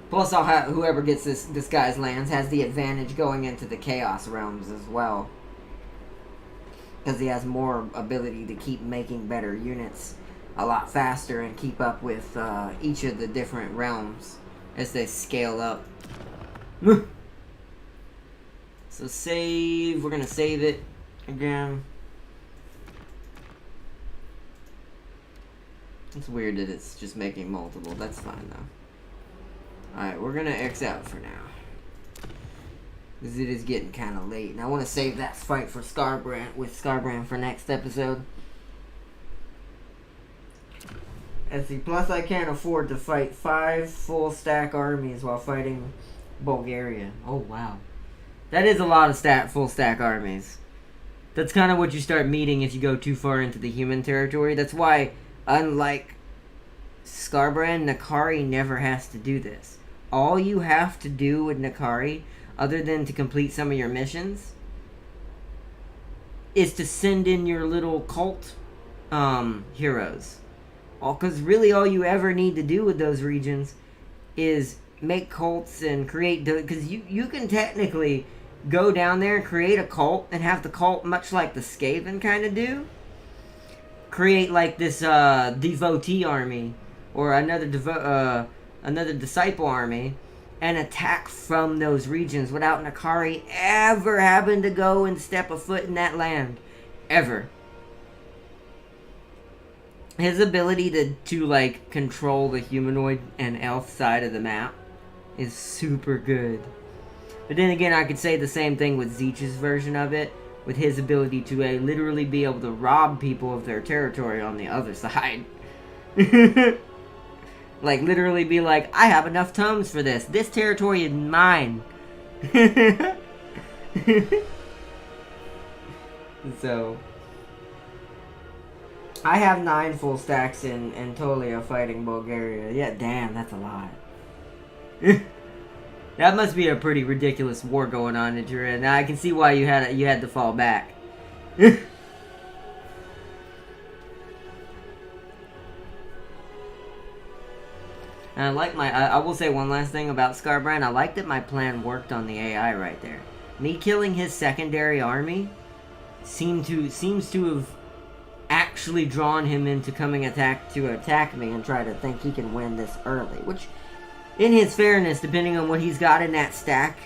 Plus, whoever gets this guy's lands has the advantage going into the Chaos Realms as well. Because he has more ability to keep making better units a lot faster and keep up with each of the different realms as they scale up. So save, we're going to save it again. It's weird that it's just making multiple, that's fine though. Alright, we're going to X out for now. Because it is getting kind of late. And I want to save that fight for Skarbrand for next episode. And see, plus I can't afford to fight 5 full stack armies while fighting Bulgaria. Oh, wow. That is a lot of full stack armies. That's kind of what you start meeting if you go too far into the human territory. That's why, unlike Skarbrand, Nakari never has to do this. All you have to do with Nakari, other than to complete some of your missions, is to send in your little cult heroes. Because really all you ever need to do with those regions is make cults and create... Because you can technically go down there and create a cult and have the cult, much like the Skaven kind of do, create like this devotee army or another disciple army and attack from those regions without Nakari ever having to go and step a foot in that land. Ever. His ability to like, control the humanoid and elf side of the map is super good. But then again, I could say the same thing with Zeech's version of it, with his ability to literally be able to rob people of their territory on the other side. Like, literally be like, I have enough tomes for this. This territory is mine. So, I have 9 full stacks in Anatolia fighting Bulgaria. Yeah, damn, that's a lot. That must be a pretty ridiculous war going on that you're in. Now I can see why you had to fall back. And I will say one last thing about Scarbrand. I like that my plan worked on the AI right there. Me killing his secondary army seems to have actually drawn him into coming to attack me and try to think he can win this early. Which, in his fairness, depending on what he's got in that stack,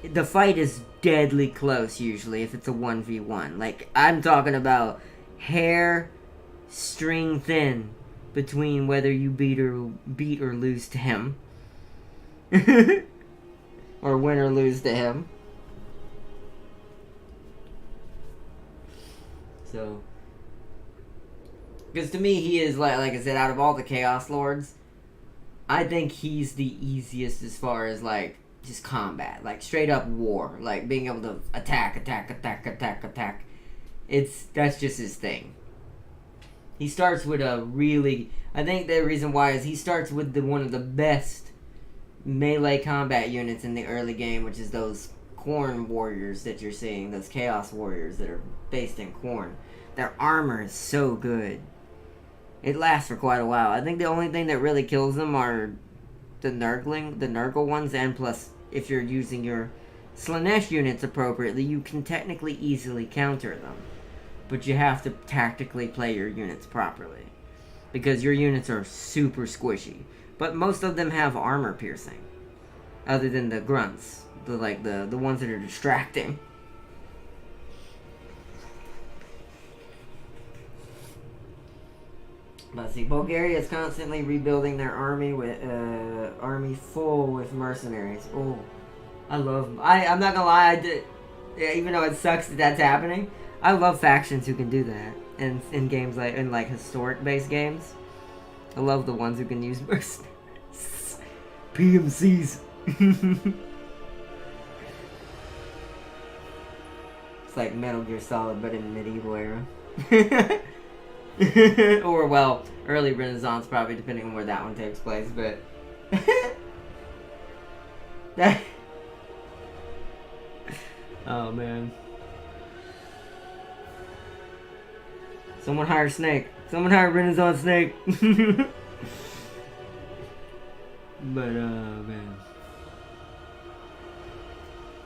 the fight is deadly close usually if it's a 1v1. Like, I'm talking about hair string thin between whether you beat or lose to him. Or win or lose to him. So, because to me, he is, like I said, out of all the Chaos Lords, I think he's the easiest as far as, like, just combat. Like, straight up war. Like, being able to attack. That's just his thing. He starts with I think the reason why is he starts with one of the best melee combat units in the early game, which is those Khorne warriors that you're seeing, those Chaos warriors that are based in Khorne. Their armor is so good. It lasts for quite a while. I think the only thing that really kills them are the Nurgle ones, and plus, if you're using your Slaanesh units appropriately, you can technically easily counter them. But you have to tactically play your units properly, because your units are super squishy. But most of them have armor piercing, other than the grunts, the ones that are distracting. Let's see. Bulgaria is constantly rebuilding their army with army full with mercenaries. Oh, I'm not gonna lie. Even though it sucks that that's happening, I love factions who can do that. And in games in historic based games, I love the ones who can use mercenaries. PMCs. It's like Metal Gear Solid, but in medieval era. Or, well, early Renaissance, probably, depending on where that one takes place, but... Oh, man. Someone hire Snake. Someone hire Renaissance Snake. But, man.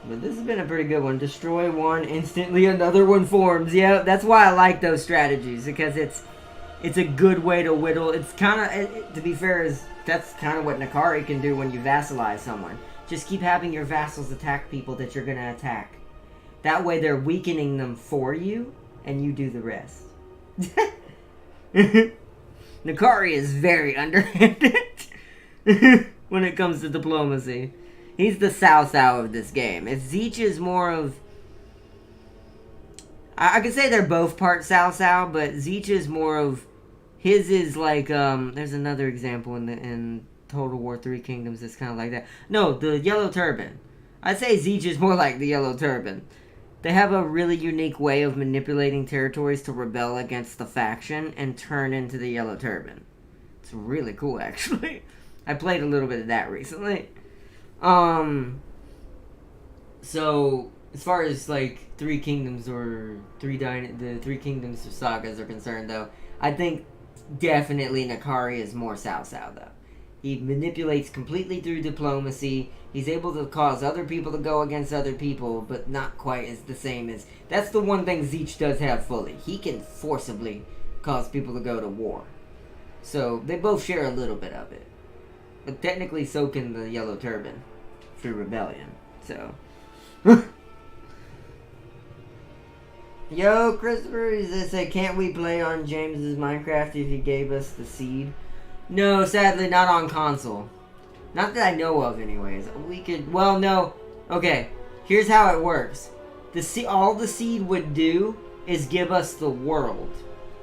But this has been a pretty good one. Destroy one, instantly another one forms. Yeah, that's why I like those strategies, because it's a good way to whittle. It's kind of, to be fair, that's kind of what Nakari can do when you vassalize someone. Just keep having your vassals attack people that you're going to attack. That way they're weakening them for you, and you do the rest. Nakari is very underhanded when it comes to diplomacy. He's the Cao of this game. If Zeech is more of... I could say they're both part Cao, but Zeech is more of... His is like, there's another example in Total War 3 Kingdoms that's kind of like that. No, the Yellow Turban. I'd say Zeech is more like the Yellow Turban. They have a really unique way of manipulating territories to rebel against the faction and turn into the Yellow Turban. It's really cool, actually. I played a little bit of that recently. So, as far as, like, Three Kingdoms or the Three Kingdoms of sagas are concerned, though, I think definitely Nakari is more Cao, though. He manipulates completely through diplomacy. He's able to cause other people to go against other people, but not quite as the same as... That's the one thing Zeech does have fully. He can forcibly cause people to go to war. So they both share a little bit of it. But technically so can the Yellow Turban through Rebellion. So Yo, Christopher, they say, can't we play on James's Minecraft if he gave us the seed? No, sadly, not on console. Not that I know of, anyways. We could, well, no. Okay, here's how it works. All the seed would do is give us the world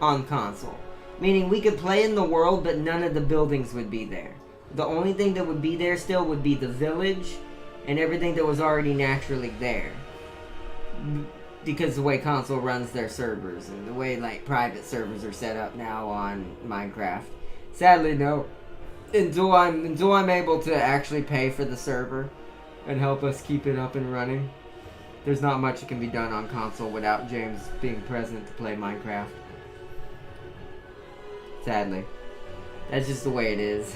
on console. Meaning we could play in the world, but none of the buildings would be there. The only thing that would be there still would be the village and everything that was already naturally there. Because the way console runs their servers and the way like private servers are set up now on Minecraft. Sadly, no. Until I'm able to actually pay for the server and help us keep it up and running, there's not much that can be done on console without James being present to play Minecraft. Sadly. That's just the way it is.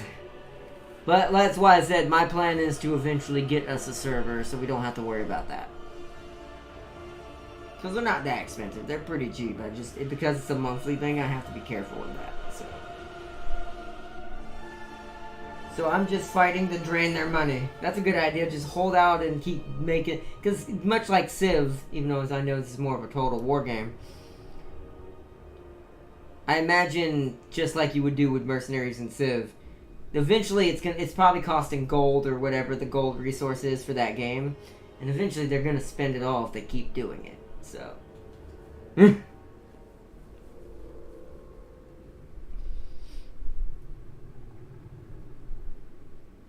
But that's why I said my plan is to eventually get us a server so we don't have to worry about that. Because they're not that expensive. They're pretty cheap. Because it's a monthly thing, I have to be careful with that. So I'm just fighting to drain their money. That's a good idea. Just hold out and keep making... Because much like Civ, even though as I know this is more of a total war game, I imagine just like you would do with mercenaries in Civ, eventually it's probably costing gold or whatever the gold resource is for that game. And eventually they're going to spend it all if they keep doing it. So...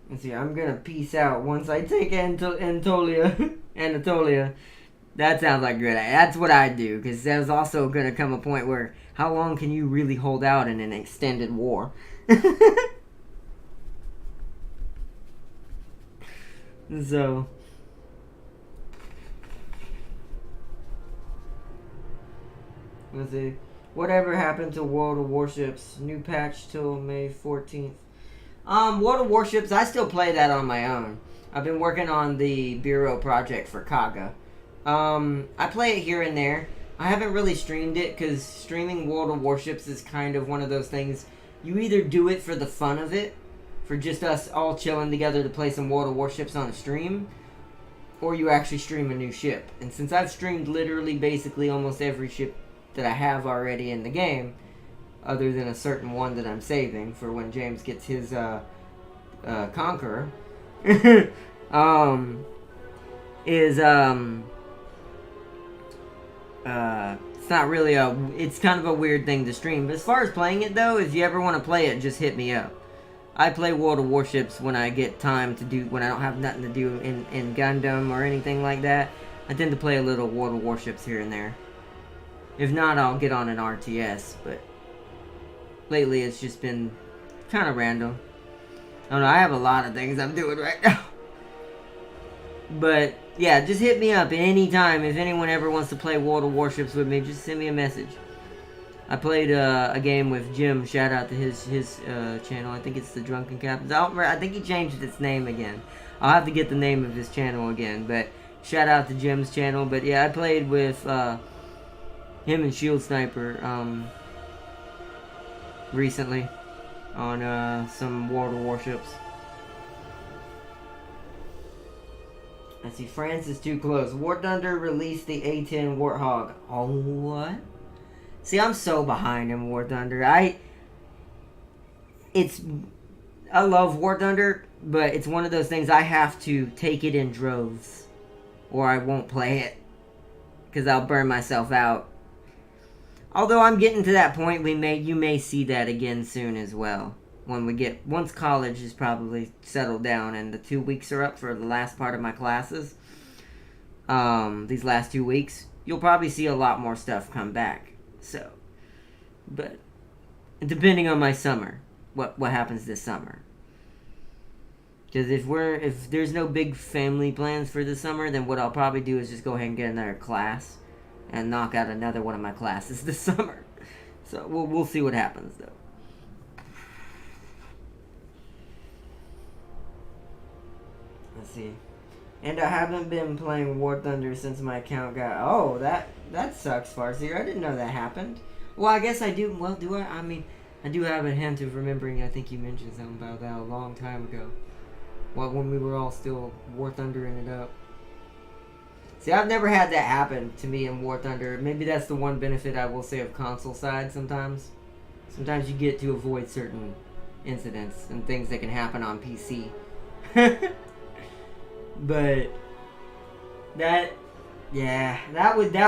Let's see, I'm gonna peace out once I take Anatolia. That sounds like good. That's what I do, because there's also gonna come a point where how long can you really hold out in an extended war? So... Let's see. Whatever happened to World of Warships? New patch till May 14th. World of Warships, I still play that on my own. I've been working on the Bureau project for Kaga. I play it here and there. I haven't really streamed it, because streaming World of Warships is kind of one of those things. You either do it for the fun of it, for just us all chilling together to play some World of Warships on a stream, or you actually stream a new ship. And since I've streamed literally basically almost every ship that I have already in the game, other than a certain one that I'm saving for when James gets his Conqueror, it's not really it's kind of a weird thing to stream. But as far as playing it though, if you ever want to play it, just hit me up. I play World of Warships when I get time to do, when I don't have nothing to do in Gundam or anything like that. I tend to play a little World of Warships here and there. If not, I'll get on an RTS, but lately it's just been kind of random. I don't know, I have a lot of things I'm doing right now. But, yeah, just hit me up at any time. If anyone ever wants to play World of Warships with me, just send me a message. I played a game with Jim. Shout out to his channel. I think it's the Drunken Captains. I think he changed its name again. I'll have to get the name of his channel again. But shout out to Jim's channel. But, yeah, I played with him and Shield Sniper recently on some World of Warships. Let's see, France is too close. War Thunder released the A10 Warthog. Oh, what? See, I'm so behind in War Thunder. I love War Thunder, but it's one of those things I have to take it in droves, or I won't play it, because I'll burn myself out. Although I'm getting to that point, you may see that again soon as well. Once college is probably settled down and the 2 weeks are up for the last part of my classes, these last 2 weeks, you'll probably see a lot more stuff come back. So, but depending on my summer, what happens this summer. Because if there's no big family plans for this summer, then what I'll probably do is just go ahead and get another class and knock out another one of my classes this summer. So we'll see what happens though. Let's see. And I haven't been playing War Thunder since my account got... Oh, that sucks, Farseer. I didn't know that happened. Well, I guess I do. Well, do I? I mean, I do have a hint of remembering, I think you mentioned something about that a long time ago. Well, when we were all still War Thundering it up. See, I've never had that happen to me in War Thunder. Maybe that's the one benefit I will say of console side sometimes. Sometimes you get to avoid certain incidents and things that can happen on PC. But that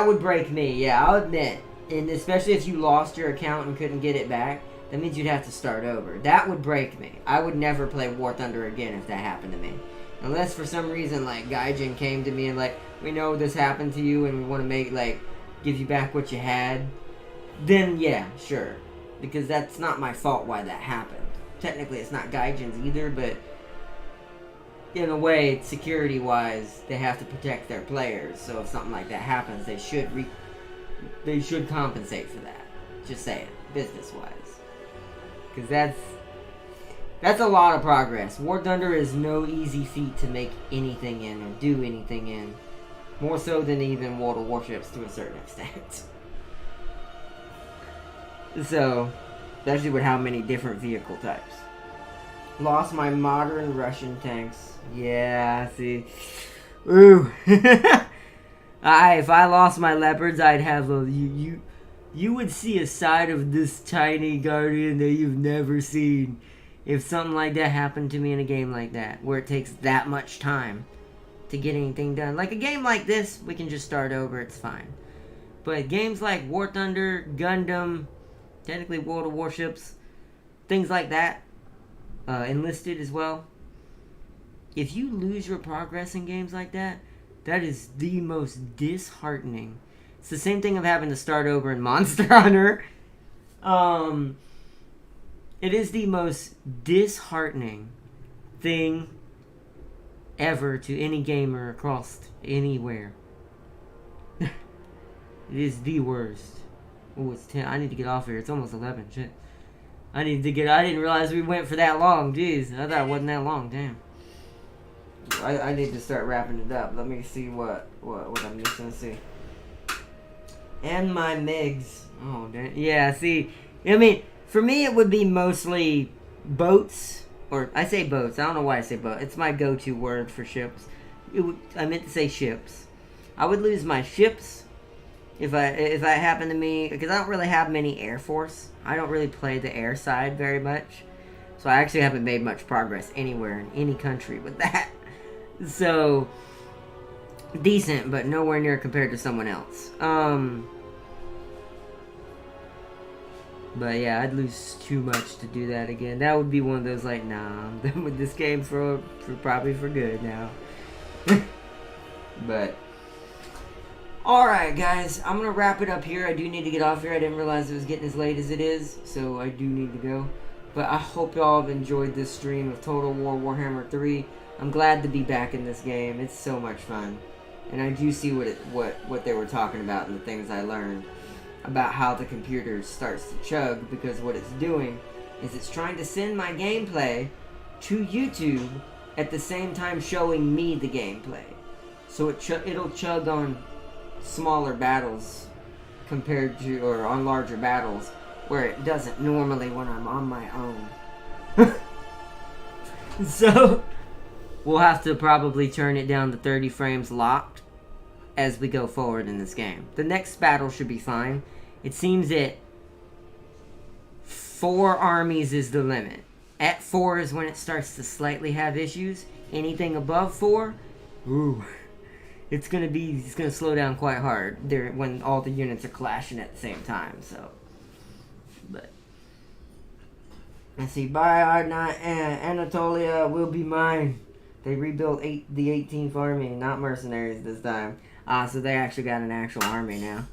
would break me. Yeah, I'll admit. And especially if you lost your account and couldn't get it back, that means you'd have to start over. That would break me. I would never play War Thunder again if that happened to me. Unless for some reason, like, Gaijin came to me and, like, we know this happened to you and we want to make, like, give you back what you had. Then, yeah, sure. Because that's not my fault why that happened. Technically, it's not Gaijin's either, but in a way, security-wise, they have to protect their players. So if something like that happens, they should compensate for that. Just saying, business-wise. Because that's a lot of progress. War Thunder is no easy feat to make anything in or do anything in. More so than even World of Warships to a certain extent. So, especially with how many different vehicle types. Lost my modern Russian tanks. Yeah, see. Ooh. If I lost my Leopards, I'd have a... You would see a side of this tiny Guardian that you've never seen. If something like that happened to me in a game like that, where it takes that much time to get anything done. Like a game like this, we can just start over, it's fine. But games like War Thunder, Gundam, technically World of Warships, things like that, Enlisted as well. If you lose your progress in games like that, that is the most disheartening. It's the same thing of having to start over in Monster Hunter. It is the most disheartening thing ever to any gamer across anywhere. It is the worst. Oh, it's 10. I need to get off here. It's almost 11. Shit. I didn't realize we went for that long. Jeez. I thought it wasn't that long. Damn. I need to start wrapping it up. Let me see what I'm missing. Let's see. And my MiGs. Oh, damn. Yeah, see. I mean, for me, it would be mostly boats. Or, I say boats. I don't know why I say boat. It's my go-to word for ships. I meant to say ships. I would lose my ships if that happened to me. Because I don't really have many Air Force. I don't really play the air side very much. So I actually haven't made much progress anywhere in any country with that. So, decent, but nowhere near compared to someone else. But yeah, I'd lose too much to do that again. That would be one of those like, nah, I'm done with this game for probably for good now. But, alright guys, I'm gonna wrap it up here. I do need to get off here. I didn't realize it was getting as late as it is, so I do need to go. But I hope y'all have enjoyed this stream of Total War Warhammer 3. I'm glad to be back in this game. It's so much fun. And I do see what they were talking about and the things I learned about how the computer starts to chug, because what it's doing is it's trying to send my gameplay to YouTube at the same time showing me the gameplay. So it'll chug on smaller battles compared to, or on larger battles, where it doesn't normally when I'm on my own. So, we'll have to probably turn it down to 30 frames locked as we go forward in this game. The next battle should be fine. It seems that 4 armies is the limit. At 4 is when it starts to slightly have issues. Anything above 4, ooh, it's gonna slow down quite hard there when all the units are clashing at the same time. So, but let's see. Bye, Anatolia will be mine. They rebuilt the 18th army, not mercenaries this time. So they actually got an actual army now.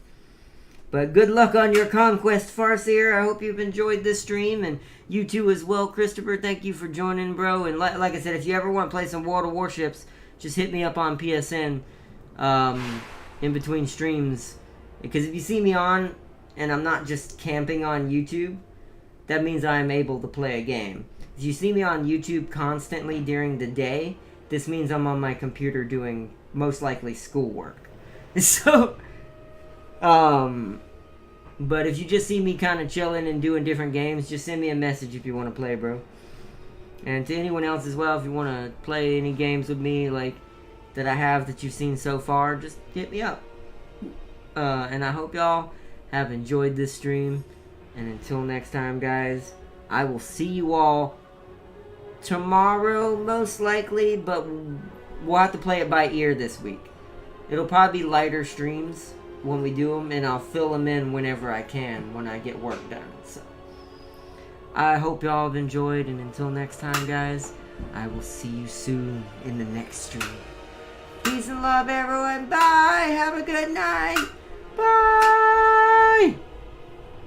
But good luck on your conquest, Farseer. I hope you've enjoyed this stream, and you too as well, Christopher. Thank you for joining, bro. And like I said, if you ever want to play some World of Warships, just hit me up on PSN in between streams. Because if you see me on, and I'm not just camping on YouTube, that means I'm able to play a game. If you see me on YouTube constantly during the day, this means I'm on my computer doing most likely schoolwork. So, But if you just see me kind of chilling and doing different games, just send me a message if you want to play, bro. And to anyone else as well, if you want to play any games with me, like, that I have that you've seen so far, just hit me up. And I hope y'all have enjoyed this stream. And until next time, guys, I will see you all tomorrow, most likely, but we'll have to play it by ear this week. It'll probably be lighter streams when we do them, and I'll fill them in whenever I can when I get work done. So I hope y'all have enjoyed, and until next time, guys, I will see you soon in the next stream. Peace and love, everyone. Bye. Have a good night. Bye.